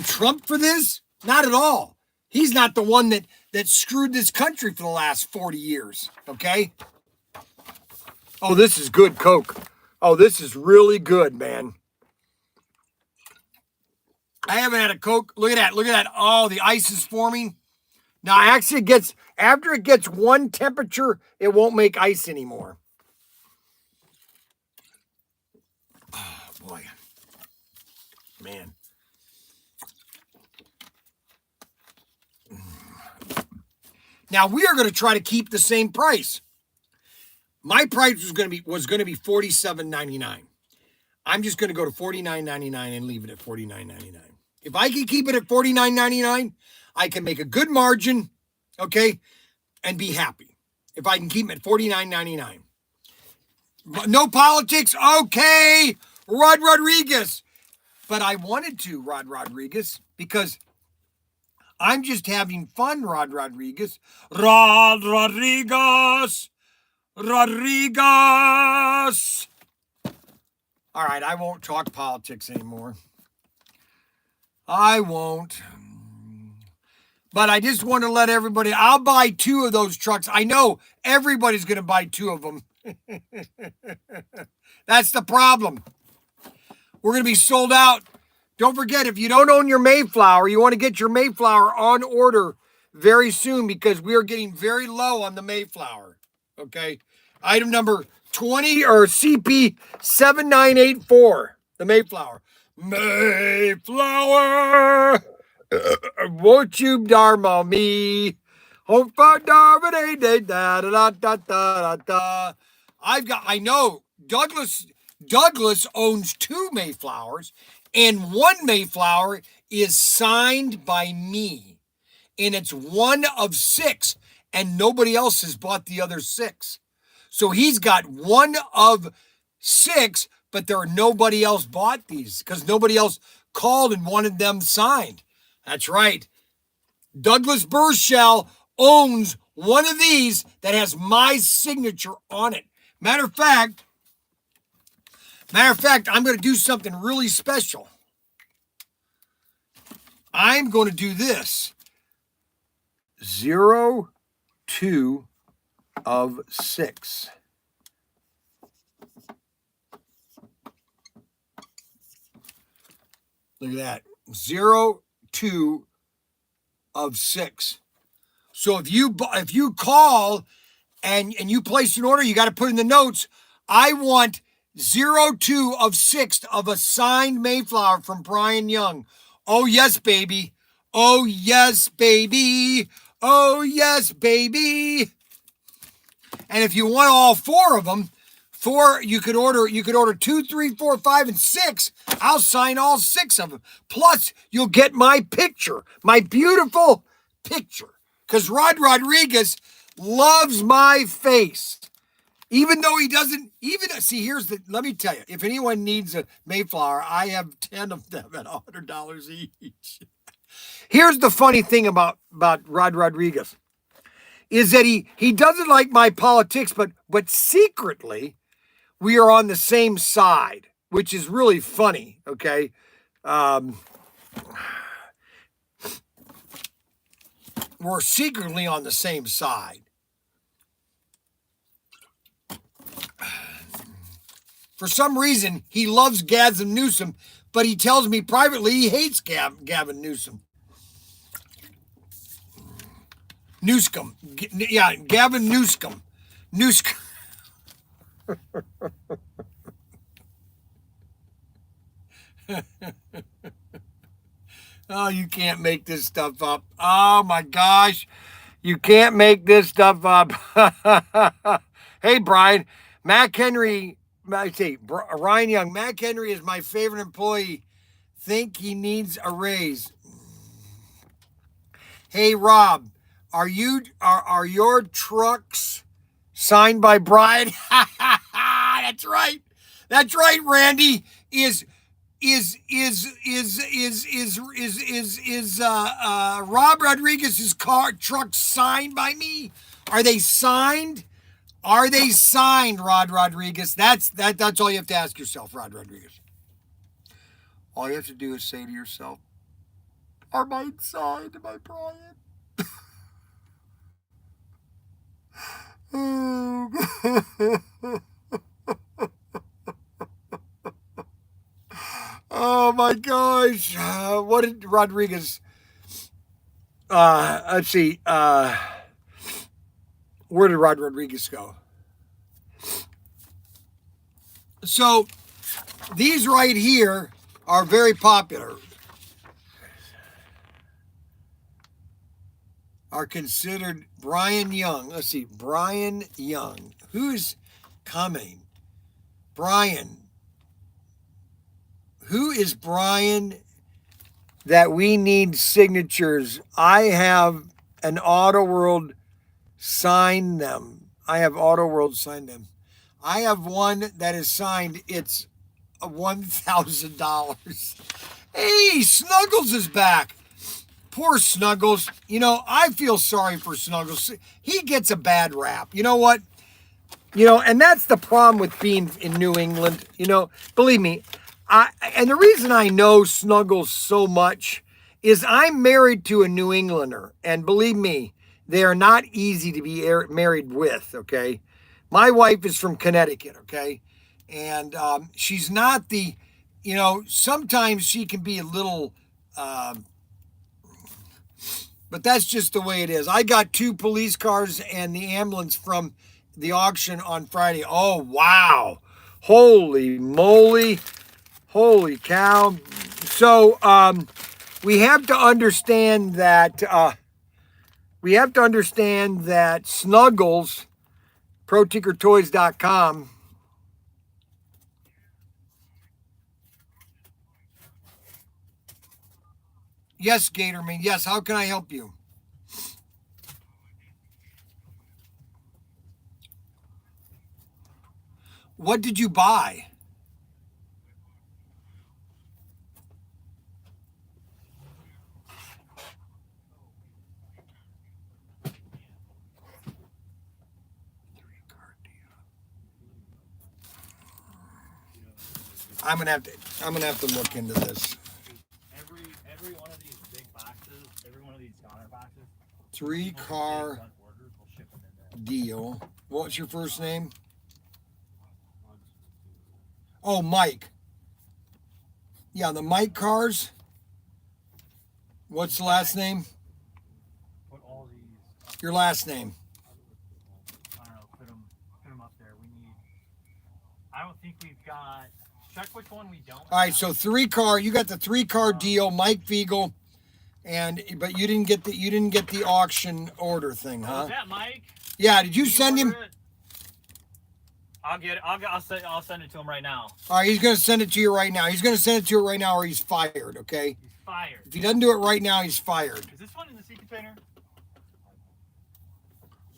Trump for this? Not at all. He's not the one that screwed this country for the last 40 years. Okay? Oh, this is good Coke. Oh, this is really good, man. I haven't had a Coke. Look at that. Look at that. Oh, the ice is forming. Now, actually, after it gets one temperature, it won't make ice anymore. Oh, boy. Man. Now, we are going to try to keep the same price. My price was going to be $47.99. I'm just going to go to $49.99 and leave it at $49.99. If I can keep it at $49.99, I can make a good margin, okay, and be happy. If I can keep it at $49.99. No politics, okay, Rod Rodriguez. But I wanted to, Rod Rodriguez, because I'm just having fun, Rod Rodriguez. Rod Rodriguez. Rodriguez. All right, I won't talk politics anymore. I won't. But I just want to let everybody, I'll buy 2 of those trucks. I know everybody's going to buy 2 of them. That's the problem. We're going to be sold out. Don't forget, if you don't own your Mayflower, you want to get your Mayflower on order very soon because we are getting very low on the Mayflower. Okay? Item number 20 or CP 7984, the Mayflower. Mayflower, won't you dharma me? Hope for dharma da da da da da da da. I know Douglas owns 2 Mayflowers, and 1 Mayflower is signed by me, and it's 1 of 6, and nobody else has bought the other 6. So he's got 1 of 6, but nobody else bought these because nobody else called and wanted them signed. That's right. Douglas Burchell owns 1 of these that has my signature on it. Matter of fact, I'm going to do something really special. I'm going to do this. 0, 2 of 6. Look at that. 0, 2 of 6. So if you call and you place an order, you got to put in the notes, I want 0, 2 of 6 of a signed Mayflower from Bryan Young. Oh, yes, baby. Oh, yes, baby. Oh, yes, baby. And if you want all 4 of them, you could order 2, 3, 4, 5, and 6. I'll sign all 6 of them. Plus, you'll get my picture, my beautiful picture. Because Rod Rodriguez loves my face. Even though he doesn't, let me tell you, if anyone needs a Mayflower, I have 10 of them at $100 each. Here's the funny thing about Rod Rodriguez, is that he doesn't like my politics, but secretly, we are on the same side, which is really funny, okay? We're secretly on the same side. For some reason, he loves Gavin Newsom, but he tells me privately he hates Gavin Newsom. Newscomb. Yeah, Gavin Newscomb. Newscomb. Oh, you can't make this stuff up. Oh, my gosh. You can't make this stuff up. Hey, Bryan. Mac Henry, I say, Ryan Young. Mac Henry is my favorite employee. Think he needs a raise. Hey, Rob, are your trucks signed by Bryan? That's right. That's right, Randy. Is Rob Rodriguez's truck signed by me? Are they signed? Are they signed, Rod Rodriguez? That's all you have to ask yourself, Rod Rodriguez. All you have to do is say to yourself, are mine signed by Bryan? Oh my gosh. What did Rodriguez let's see, where did Rod Rodriguez go? So these right here are very popular. Are considered Bryan Young. Let's see, Bryan Young. Who's coming? Bryan. Who is Bryan that we need signatures? I have an Auto World sign them. I have Auto World sign them. I have one that is signed. It's $1,000. Hey, Snuggles is back. Poor Snuggles. You know, I feel sorry for Snuggles. He gets a bad rap. You know what? You know, and that's the problem with being in New England. You know, believe me, and the reason I know Snuggles so much is I'm married to a New Englander. And believe me, they are not easy to be married with, okay? My wife is from Connecticut, okay? And she's not the, you know, sometimes she can be a little... but that's just the way it is. I got 2 police cars and the ambulance from the auction on Friday. Oh, wow. Holy moly. Holy cow. So we have to understand that Snuggles, ProTinkerToys.com, yes, Gatorman. Yes, how can I help you? What did you buy? I'm gonna have to look into this. Every one of these big boxes, every one of these counter boxes, 3-car deal. What's your first name? Oh, Mike. Yeah, the Mike cars. What's the last name? put all these, Your last name. I don't know, put them up there. I don't think we've got, check which one we don't. All right, so 3-car. You got the 3-car deal, Mike Fiegel, but you didn't get the auction order thing, huh? Is that Mike? Yeah. Did you send him? I'll get it. I'll send it to him right now. All right, he's gonna send it to you right now. He's gonna send it to you right now, or he's fired. Okay. He's fired. If he doesn't do it right now, he's fired. Is this one in the sea container?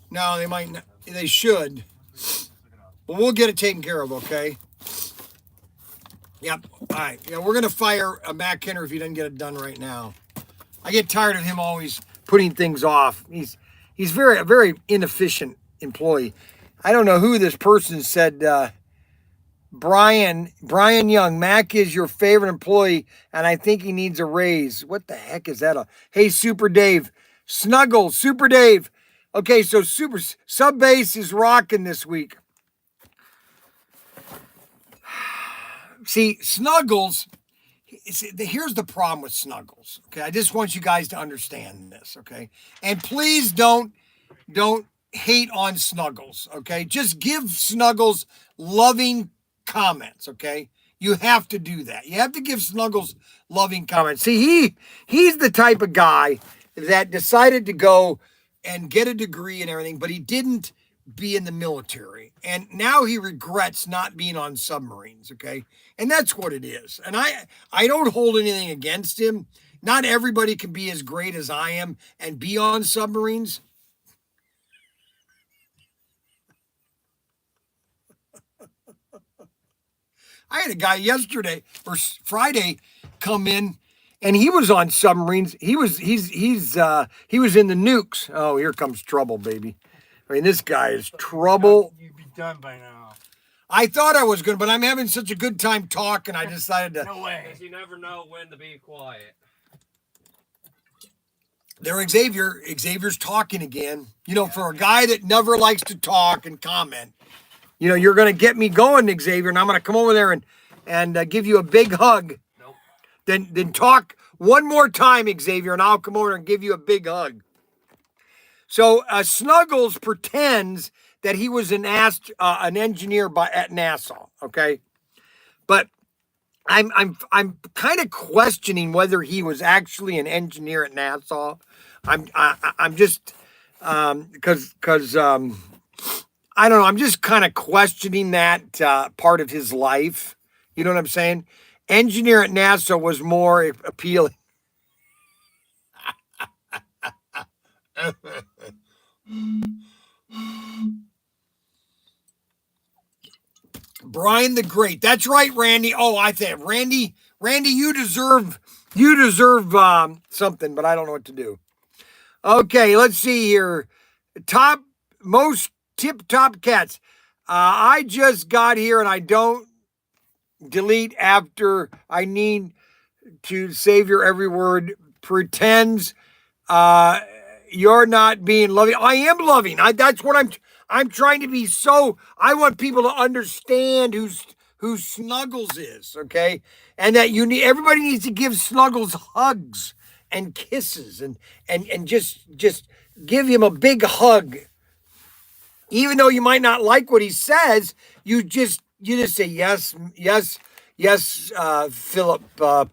No, they might not. They should. But we'll get it taken care of, okay? Yep. All right. Yeah, we're going to fire Mac Henry if he doesn't get it done right now. I get tired of him always putting things off. He's a very inefficient employee. I don't know who this person said, Bryan Young, Mac is your favorite employee, and I think he needs a raise. What the heck is that? Hey, Super Dave. Snuggles, Super Dave. Okay, so Sub Base is rocking this week. See, Snuggles, here's the problem with Snuggles, okay? I just want you guys to understand this, okay? And please don't hate on Snuggles, okay? Just give Snuggles loving comments, okay? You have to do that. You have to give Snuggles loving comments. See, he's the type of guy that decided to go and get a degree and everything, but he didn't be in the military. And now he regrets not being on submarines, okay? And that's what it is. And I don't hold anything against him. Not everybody can be as great as I am and be on submarines. I had a guy yesterday or Friday come in, and he was on submarines. He was in the nukes. Oh, here comes trouble, baby. I mean, this guy is trouble. You'd be done by now. I thought I was good, but I'm having such a good time talking. I decided to. No way. Because you never know when to be quiet. There, Xavier. Xavier's talking again. You know, for a guy that never likes to talk and comment, you know, you're going to get me going, Xavier, and I'm going to come over there and give you a big hug. Nope. Then talk one more time, Xavier, and I'll come over and give you a big hug. So Snuggles pretends that he was an engineer at NASA, okay? But I'm kind of questioning whether he was actually an engineer at NASA. I'm just because I don't know. I'm just kind of questioning that part of his life. You know what I'm saying? Engineer at NASA was more appealing. Bryan the Great. That's right, Randy. Oh, I think Randy, you deserve something, but I don't know what to do. Okay, let's see here. Top most tip-top cats. I just got here and I don't delete after I need to save your every word. Pretends you're not being loving. I am loving. That's what I'm trying to be. So I want people to understand who Snuggles is, okay? And that everybody needs to give Snuggles hugs and kisses and just give him a big hug. Even though you might not like what he says, you just say yes, Philip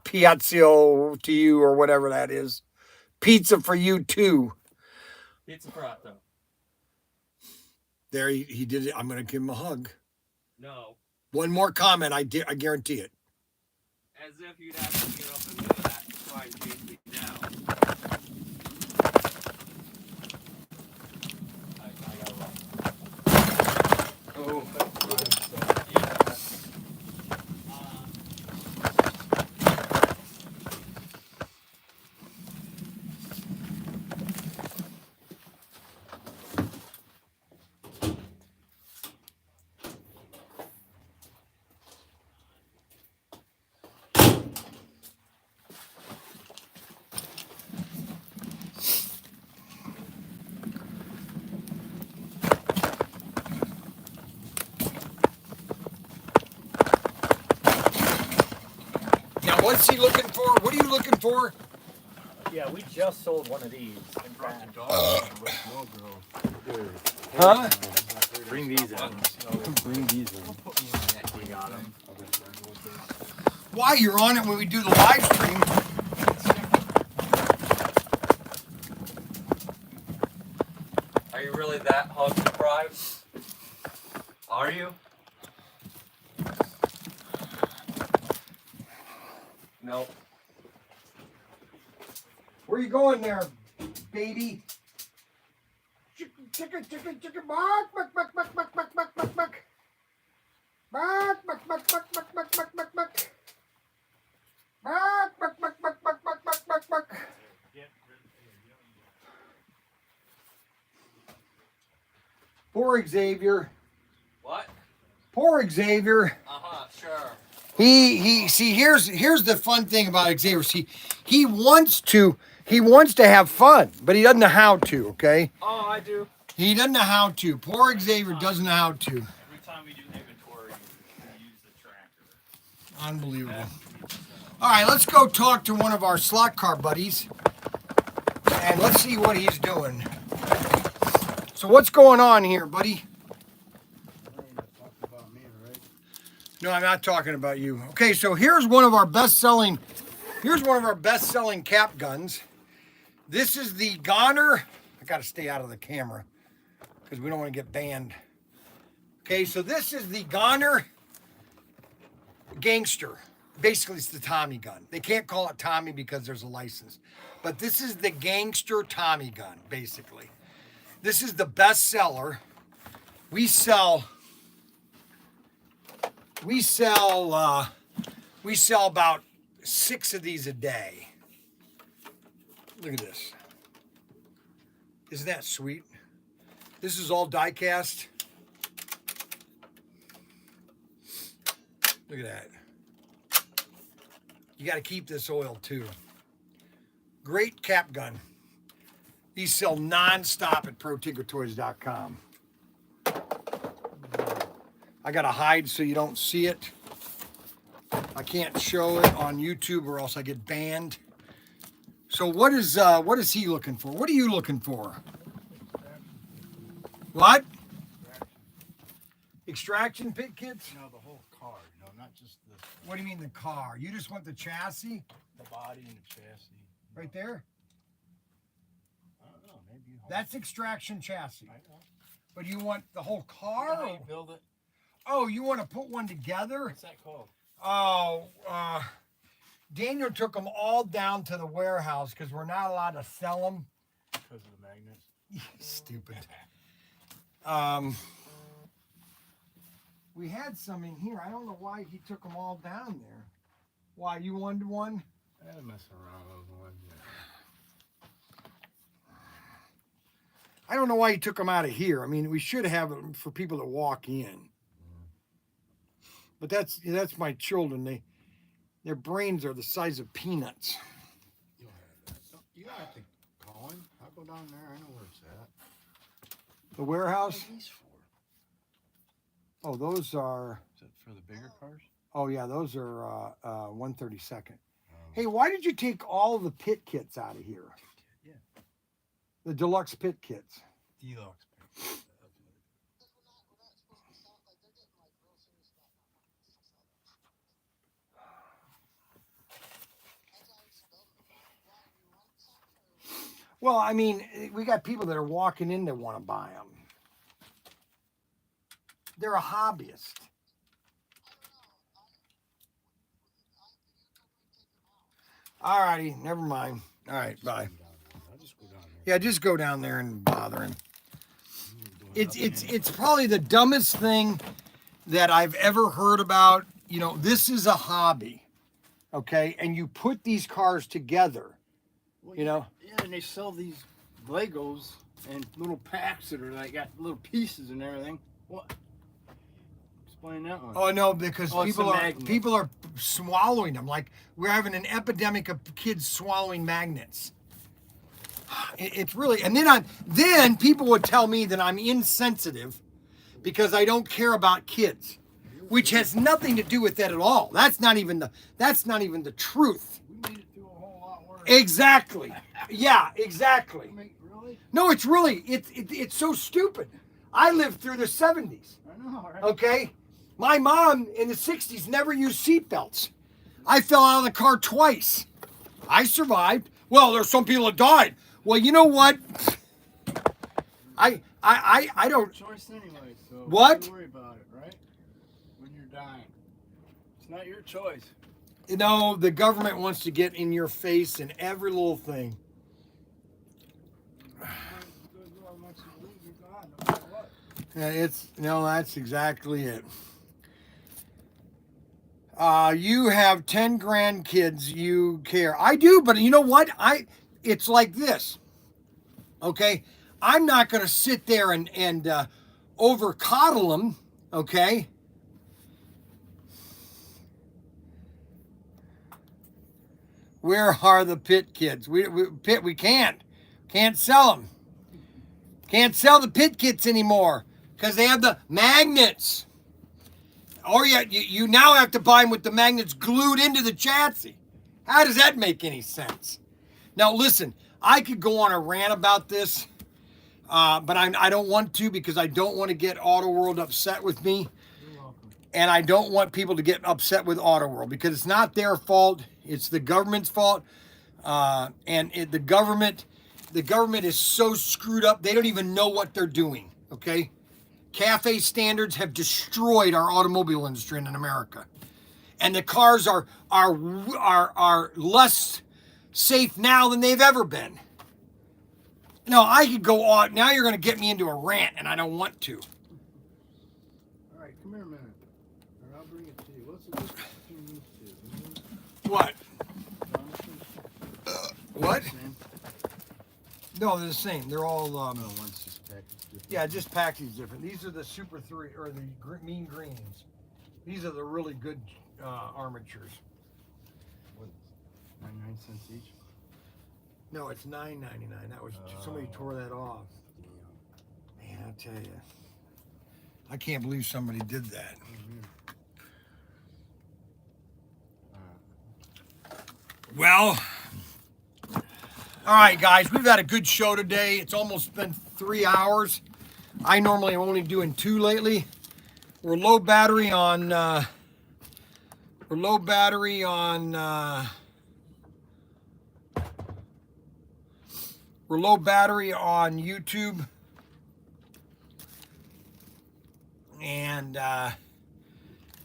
Piazio to you, or whatever that is. Pizza for you too. Pizza Prato. There, he did it. I'm going to give him a hug. No. One more comment, I guarantee it. As if you'd have to get up and do that to try and chase me down. I gotta run. Oh. What's he looking for? What are you looking for? Yeah, we just sold one of these. Huh? Bring these in. Bring these in. We got them. Why, you're on it when we do the live stream. Are you really that hug deprived? Are you? Nope. Where you going there, baby? Chicken, bark, bark, bark, bark, bark, bark, bark, bark, bark. Bark, bark, bark, bark, bark, bark, bark, bark, bark. Bark, bark, bark, bark, bark, bark, bark, bark, bark. Poor Xavier. What? Poor Xavier. Sure. See, here's the fun thing about Xavier. See, he wants to have fun, but he doesn't know how to, okay? Oh, I do. He doesn't know how to. Poor Xavier doesn't know how to. Every time we do inventory, we use the tracker. Unbelievable. All right, let's go talk to one of our slot car buddies, and let's see what he's doing. So what's going on here, buddy? No, I'm not talking about you. Okay, so here's one of our best-selling cap guns. This is the Goner. I got to stay out of the camera because we don't want to get banned. Okay, so this is the Goner Gangster. Basically, it's the Tommy gun. They can't call it Tommy because there's a license. But this is the Gangster Tommy gun, basically. This is the best seller. We sell about 6 of these a day. Look at this. Isn't that sweet? This is all die cast. Look at that. You got to keep this oil too. Great cap gun. These sell non-stop at ProTinkerToys.com. I got to hide so you don't see it. I can't show it on YouTube or else I get banned. So what is he looking for? What are you looking for? What? Extraction pit kits? No, the whole car, not just the What do you mean the car? You just want the chassis body and the chassis. right there? I don't know, maybe you That's extraction chassis. I know. But you want the whole You car? know how you build it? Oh, you want to put one together? What's that called? Oh, Daniel took them all down to the warehouse because we're not allowed to sell them. Because of the magnets. Stupid. We had some in here. I don't know why he took them all down there. Why, you wanted one? I had to mess around with one. I don't know why he took them out of here. I mean, we should have them for people to walk in. But that's my children. Their brains are the size of peanuts. You'll have that. You don't have to call him. I'll go down there. I know where it's at. The warehouse? What are these for? Oh, those are. Is that for the bigger cars? Oh yeah, those are 132nd. Hey, why did you take all the pit kits out of here? Yeah. The deluxe pit kits. Deluxe. Well, I mean, we got people that are walking in that want to buy them. They're a hobbyist. All righty, never mind. All right, bye. I'll just go down there. Yeah, just go down there and bother him. It's probably the dumbest thing that I've ever heard about. You know, this is a hobby, okay? And you put these cars together, Well, you know? Yeah, and they sell these Legos and little packs that are like got little pieces and everything. What? Explain that one. Oh no, because Oh, it's a magnet. people are swallowing them. Like we're having an epidemic of kids swallowing magnets. It's really, and then people would tell me that I'm insensitive because I don't care about kids, which has nothing to do with that at all. That's not even the truth. We made it through a whole lot worse. Exactly. Yeah, exactly. Really? No, it's really it's so stupid. I lived through the 70s. I know, right? Okay? My mom in the 60s never used seatbelts. I fell out of the car twice. I survived. Well, there's some people that died. Well, you know what? I don't. Choice anyway, so What? don't worry about it, right? When you're dying, it's not your choice. You know, the government wants to get in your face in every little thing. Yeah, that's exactly it. You have 10 grandkids, you care. I do, but you know what? It's like this. Okay? I'm not going to sit there and over coddle them, okay? Where are the pit kids? We can't sell them. Can't sell the pit kits anymore because they have the magnets. Or you now have to buy them with the magnets glued into the chassis. How does that make any sense? Now listen, I could go on a rant about this, but I don't want to because I don't want to get Auto World upset with me. You're welcome. And I don't want people to get upset with Auto World because it's not their fault. It's the government's fault. The government The government is so screwed up, they don't even know what they're doing, okay? CAFE standards have destroyed our automobile industry in America. And the cars are less safe now than they've ever been. No, I could go on. Now you're going to get me into a rant, and I don't want to. All right, come here a minute. Or I'll bring it to you. What's the difference between these two? What? Jonathan? What? Same? No, they're the same. They're all, No, one's just packaged different. yeah, just packaged different. These are the Super 3, or the mean greens. These are the really good armatures. What, 99 cents each? No, it's $9.99. That was, somebody tore that off. Man, I tell you. I can't believe somebody did that. Well, all right, guys, we've had a good show today. It's almost been 3 hours. I normally am only doing 2 lately. We're low battery on. We're low battery on. We're low battery on YouTube. And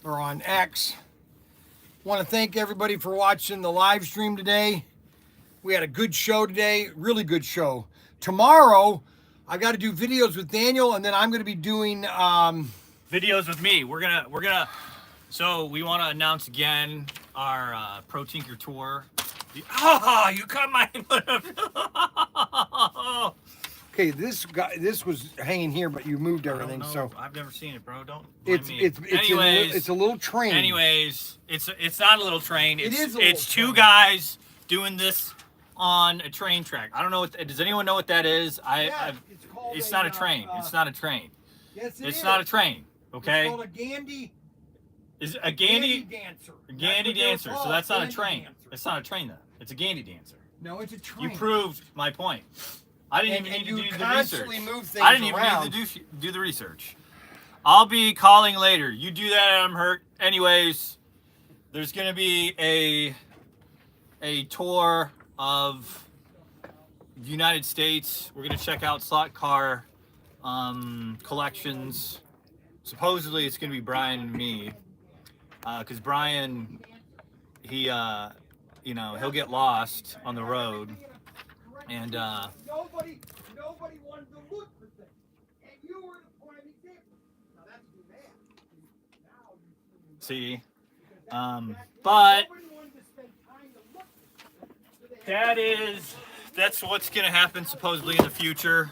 or on X. Want to thank everybody for watching the live stream today. We had a good show today, really good show. Tomorrow, I've got to do videos with Daniel, and then I'm going to be doing Videos with me. We're gonna. So we want to announce again our Pro Tinker Tour. You cut my. Okay, this was hanging here, but you moved everything, so I've never seen it, bro. Don't blame me. it's a little train. Anyways, it's not a little train. It's, It is a it's little two train. guys doing this on a train track. I don't know what. Does anyone know what that is? It's not a train. It's not a train. Yes, It's not a train. Okay. It's called a Gandy. Is it a Gandy? dancer. A Gandy dancer. So that's not a Gandy train. dancer. It's not a train then. It's a Gandy dancer. No, it's a train. You proved my point. I didn't even And need to you do the constantly research. move things I didn't even around. need to do the research. I'll be calling later. You do that, I'm hurt. Anyways, there's gonna be a tour of the United States. We're gonna check out slot car collections. Supposedly, it's gonna be Bryan and me, because Bryan, he'll get lost on the road. And Nobody wanted to look for things, and you were the prime example. Now that's too bad. see, but Nobody wanted to spend time to look for things. that's what's gonna happen supposedly in the future.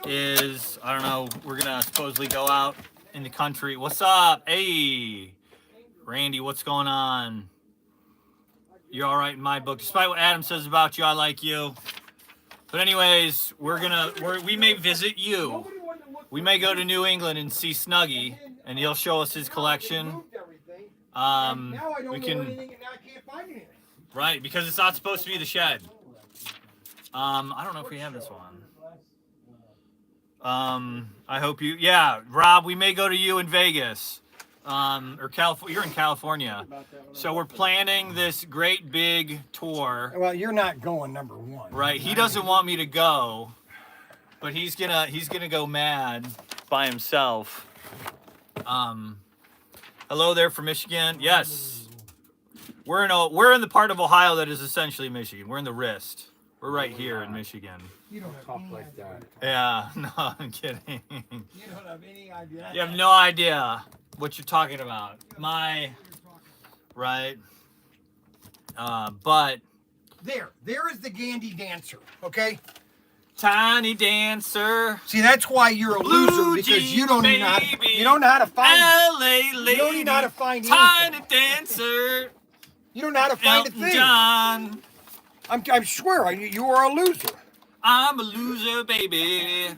Is I don't know. We're gonna supposedly go out in the country. What's up? Hey, Randy, what's going on? You're all right in my book. Despite what Adam says about you, I like you. But anyways, we may visit you. We may go to New England and see Snuggy, and he'll show us his collection. Now I don't We know can, anything, and now I can't find anything. right, because it's not supposed to be the shed. I don't know if we have this one. I hope you, yeah, Rob, we may go to you in Vegas. Or California. You're in California. So we're planning this great big tour. Well, you're not going number one. Right, he doesn't want me to go, but he's gonna go mad by himself. Hello there from Michigan. Yes, we're in the part of Ohio that is essentially Michigan. We're in the wrist. We're right here in Michigan. You don't have Talk any like idea. that. Yeah, no, I'm kidding. You don't have any idea. You have no idea what you're talking about. Right. But There is the Gandy dancer. Okay. Tiny dancer. See, that's why you're a loser, Blue because you don't jeans, know how baby. you don't know how to find. LA lady. You don't even know how to find Tiny anything. dancer. You don't know how to find a Elton thing. John. I swear, you are a loser. I'm a loser, baby.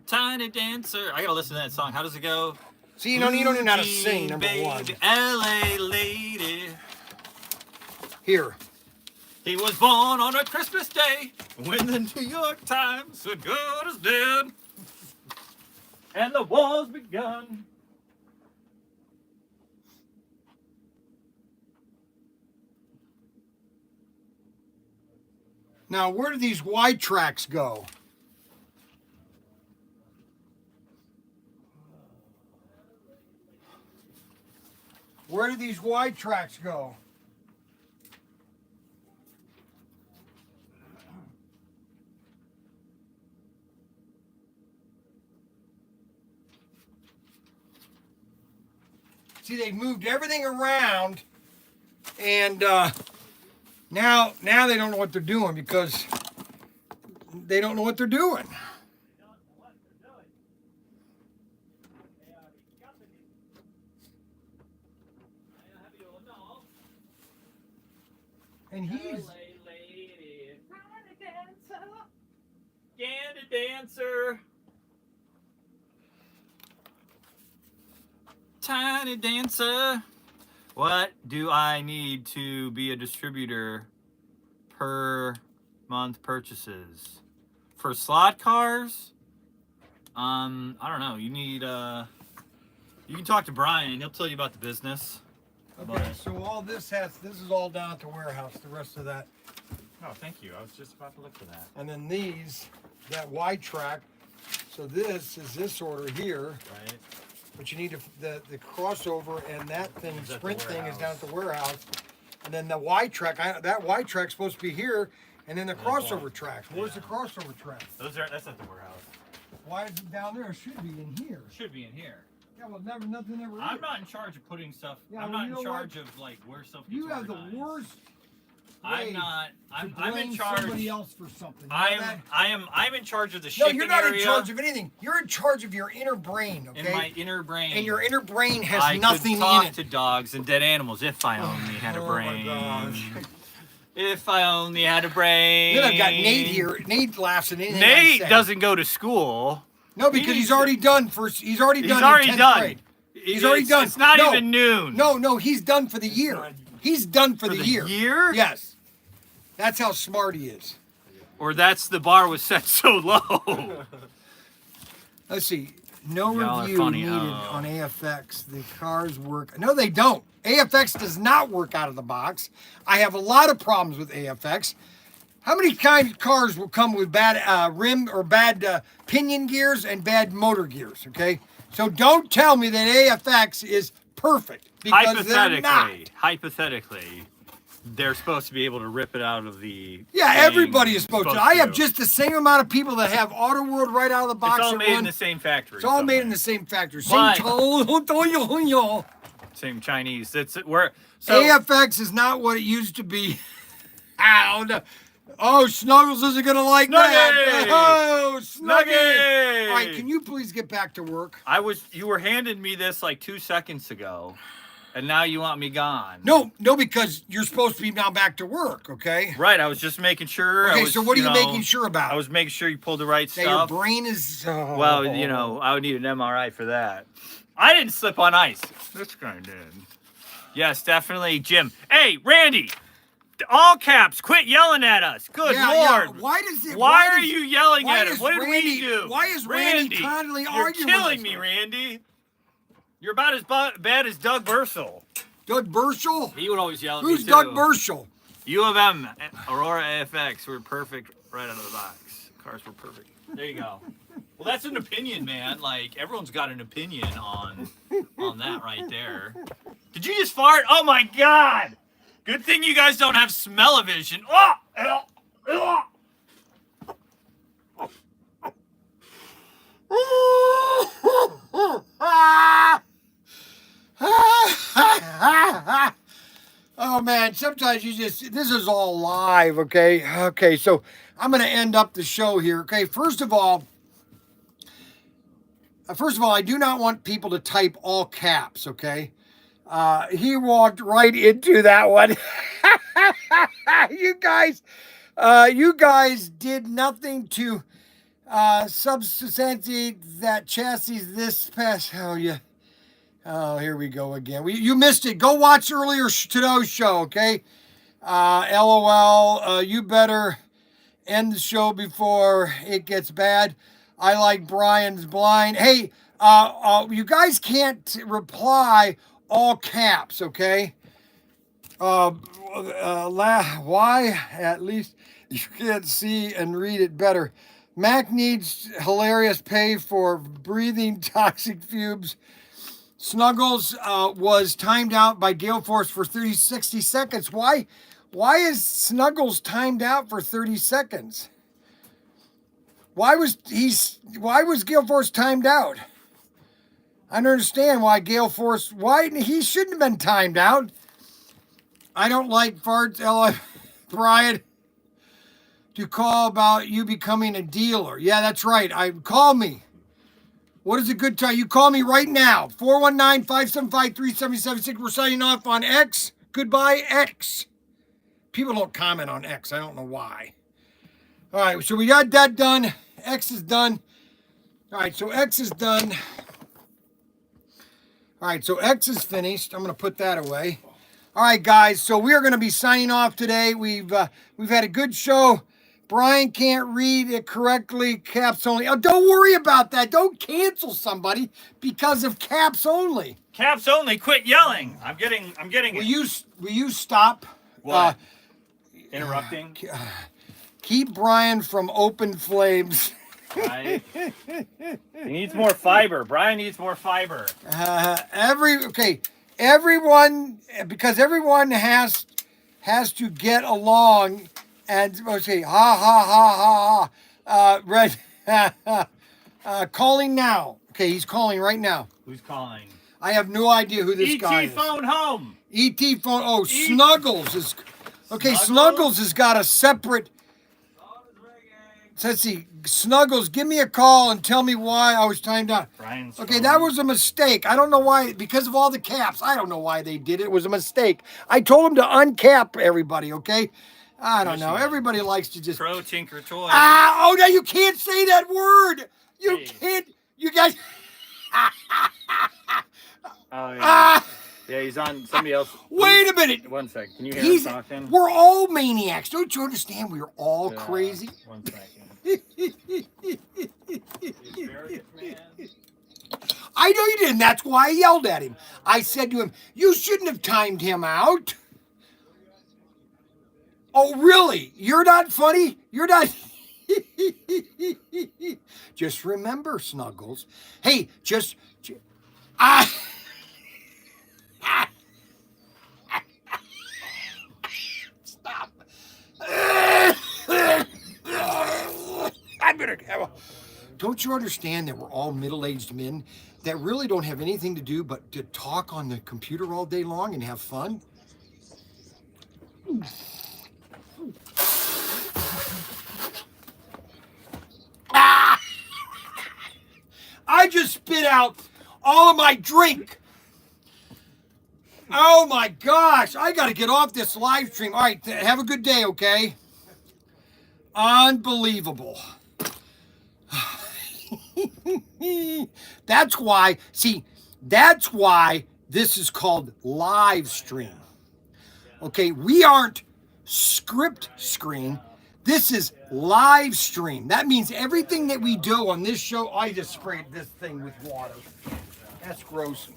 Tiny dancer. I gotta listen to that song. How does it go? See, you don't even know how to Blue sing. jean, Number one. baby, LA lady. Here. He was born on a Christmas day when the New York Times said God is dead and the war's begun. Now, where do these wide tracks go? Where do these wide tracks go? See, they moved everything around, and now they don't know what they're doing because they don't know what they're doing. And he's dancer. Tiny dancer. What do I need to be a distributor per month purchases? For slot cars? I don't know. You need you can talk to Bryan, he'll tell you about the business. okay. So all this is all down at the warehouse. The rest of that, Oh, thank you. I was just about to look for that. and then that wide track. So this is this order here. Right. But you need the crossover, and that thing, Is at the sprint thing, is down at warehouse. the warehouse. And then the wide track, that wide track's supposed to be here, and then the crossover track. Where's the crossover track? That's at the warehouse. Why is it down there? It should be in here. Should be in here. Yeah, well, nothing ever. I'm is. not in charge of putting stuff. Yeah, I'm well, not you in know charge of like where stuff gets You have the organized. worst. I'm way not. to I'm in blame charge. Somebody else for something. You know that? I'm in charge of the No, shipping you're not area in charge of anything. You're in charge of your inner brain. Okay. in my inner brain. and your inner brain has I nothing could talk in it. to dogs and dead animals if I only had a Oh, brain. my gosh. If I only had a brain. Then I've got Nate here. Nate laughs at anything I Nate say. doesn't go to school. No, because he's already done for. He's already done. He's already in 10th done. grade. He's already done. It's not No. even noon. No, he's done for the year. He's done for the year. Year? Yes. That's how smart he is. Or that's the bar was set so low. Let's see. No Y'all are review funny. needed Oh. on AFX. The cars work. No, they don't. AFX does not work out of the box. I have a lot of problems with AFX. How many kinds of cars will come with bad rim or bad pinion gears and bad motor gears? Okay, so don't tell me that AFX is perfect because they're not. Hypothetically, they're supposed to be able to rip it out of the. Yeah, thing. everybody is supposed to. I have just the same amount of people that have Auto World right out of the box. It's all that made in run. the same factory. It's all made in somewhere. the same factory. But- Same Same Chinese. That's where. So AFX is not what it used to be. I don't know. Oh, Snuggles isn't gonna like that. Snuggie! Oh, Snuggie! Snuggie! All right, can you please get back to work? you were handing me this like 2 seconds ago, and now you want me gone. No, because you're supposed to be now back to work. Okay. Right. I was just making sure. Okay. I was, So what are you know, making sure about? I was making sure you pulled the right that your stuff. brain is. Well, I would need an MRI for that. I didn't slip on ice. This guy did. Yes, definitely, Jim. Hey, Randy! All caps, quit yelling at us. Good Yeah, Lord. yeah. Why does it? Why are does- you yelling why at us? is What did Randy- we do? why is Randy constantly you're arguing with killing us? me, Randy. You're about as bad as Doug Burchell. Doug Burchell? He would always yell at Who's me, too. Doug Burchell? U of M, Aurora AFX were perfect right out of the box. Cars were perfect. There you go. Well, that's an opinion, man. Like, everyone's got an opinion on that right there. Did you just fart? Oh, my God. Good thing you guys don't have smell-o-vision. Oh man, sometimes this is all live, okay? Okay, so I'm gonna end up the show here. Okay, first of all, I do not want people to type all caps, okay? He walked right into that one. You guys did nothing to substantiate that chassis this past. Oh, here we go again. You missed it. Go watch earlier today's show, okay? LOL. You better end the show before it gets bad. I like Brian's blind. Hey, you guys can't reply all caps, okay? Why? At least You can't see and read it better. Mac needs hilarious pay for breathing toxic fumes. Snuggles was timed out by Gale Force for 60 seconds. Why is Snuggles timed out for 30 seconds? Why was Gale Force timed out? I don't understand why Gale Force, why he shouldn't have been timed out. I don't like farts, Bryan. To call about you becoming a dealer. Yeah, that's right. Call me. What is a good time? You call me right now. 419-575-3776. We're signing off on X. Goodbye, X. People don't comment on X. I don't know why. All right, so we got that done. X is done. All right, so X is done. All right, so X is finished. I'm going to put that away. All right, guys, so we are going to be signing off today. We've had a good show. Bryan can't read it correctly. Caps only. Oh, don't worry about that. Don't cancel somebody because of caps only. Caps only. Quit yelling. I'm getting Will it. you stop? What? Interrupting. Keep Bryan from open flames. Right. He needs more fiber. Bryan needs more fiber. Everyone, because everyone has to get along. And okay, ha. Red, calling now. Okay, he's calling right now. Who's calling? I have no idea who this guy is. ET phone home. ET phone. Oh, Snuggles is. Okay, Snuggles has got a separate. Let's see, Snuggles, give me a call and tell me why I was timed out. Bryan's okay, phone. that was a mistake. I don't know why, because of all the caps. I don't know why they did it. It was a mistake. I told them to uncap everybody, okay? I don't know. Everybody likes to just... ProTinkerToys. Oh, no, you can't say that word. You can't. You guys... Oh, yeah. Yeah, he's on somebody else. Wait a minute. 1 second. Can you hear him talking? We're all maniacs. Don't you understand? We're all crazy. 1 second. I know you didn't. That's why I yelled at him. I said to him, you shouldn't have timed him out. Oh, really? You're not funny? You're not... Just remember, Snuggles. Hey, Stop. I'm gonna have a... Don't you understand that we're all middle-aged men that really don't have anything to do but to talk on the computer all day long and have fun? I just spit out all of my drink. Oh my gosh, I got to get off this live stream. All right, have a good day, okay? Unbelievable. That's why this is called live stream. Okay, we aren't script screen. This is live stream. That means everything that we do on this show, I just sprayed this thing with water. That's gross.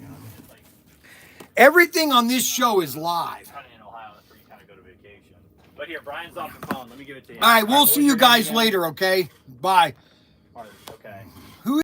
Everything on this show is live. Kind of in Ohio, that's where you kind of go to vacation. But here, Bryan's off the phone. Let me give it to you. All right, we'll see you guys later, okay? Bye. Okay.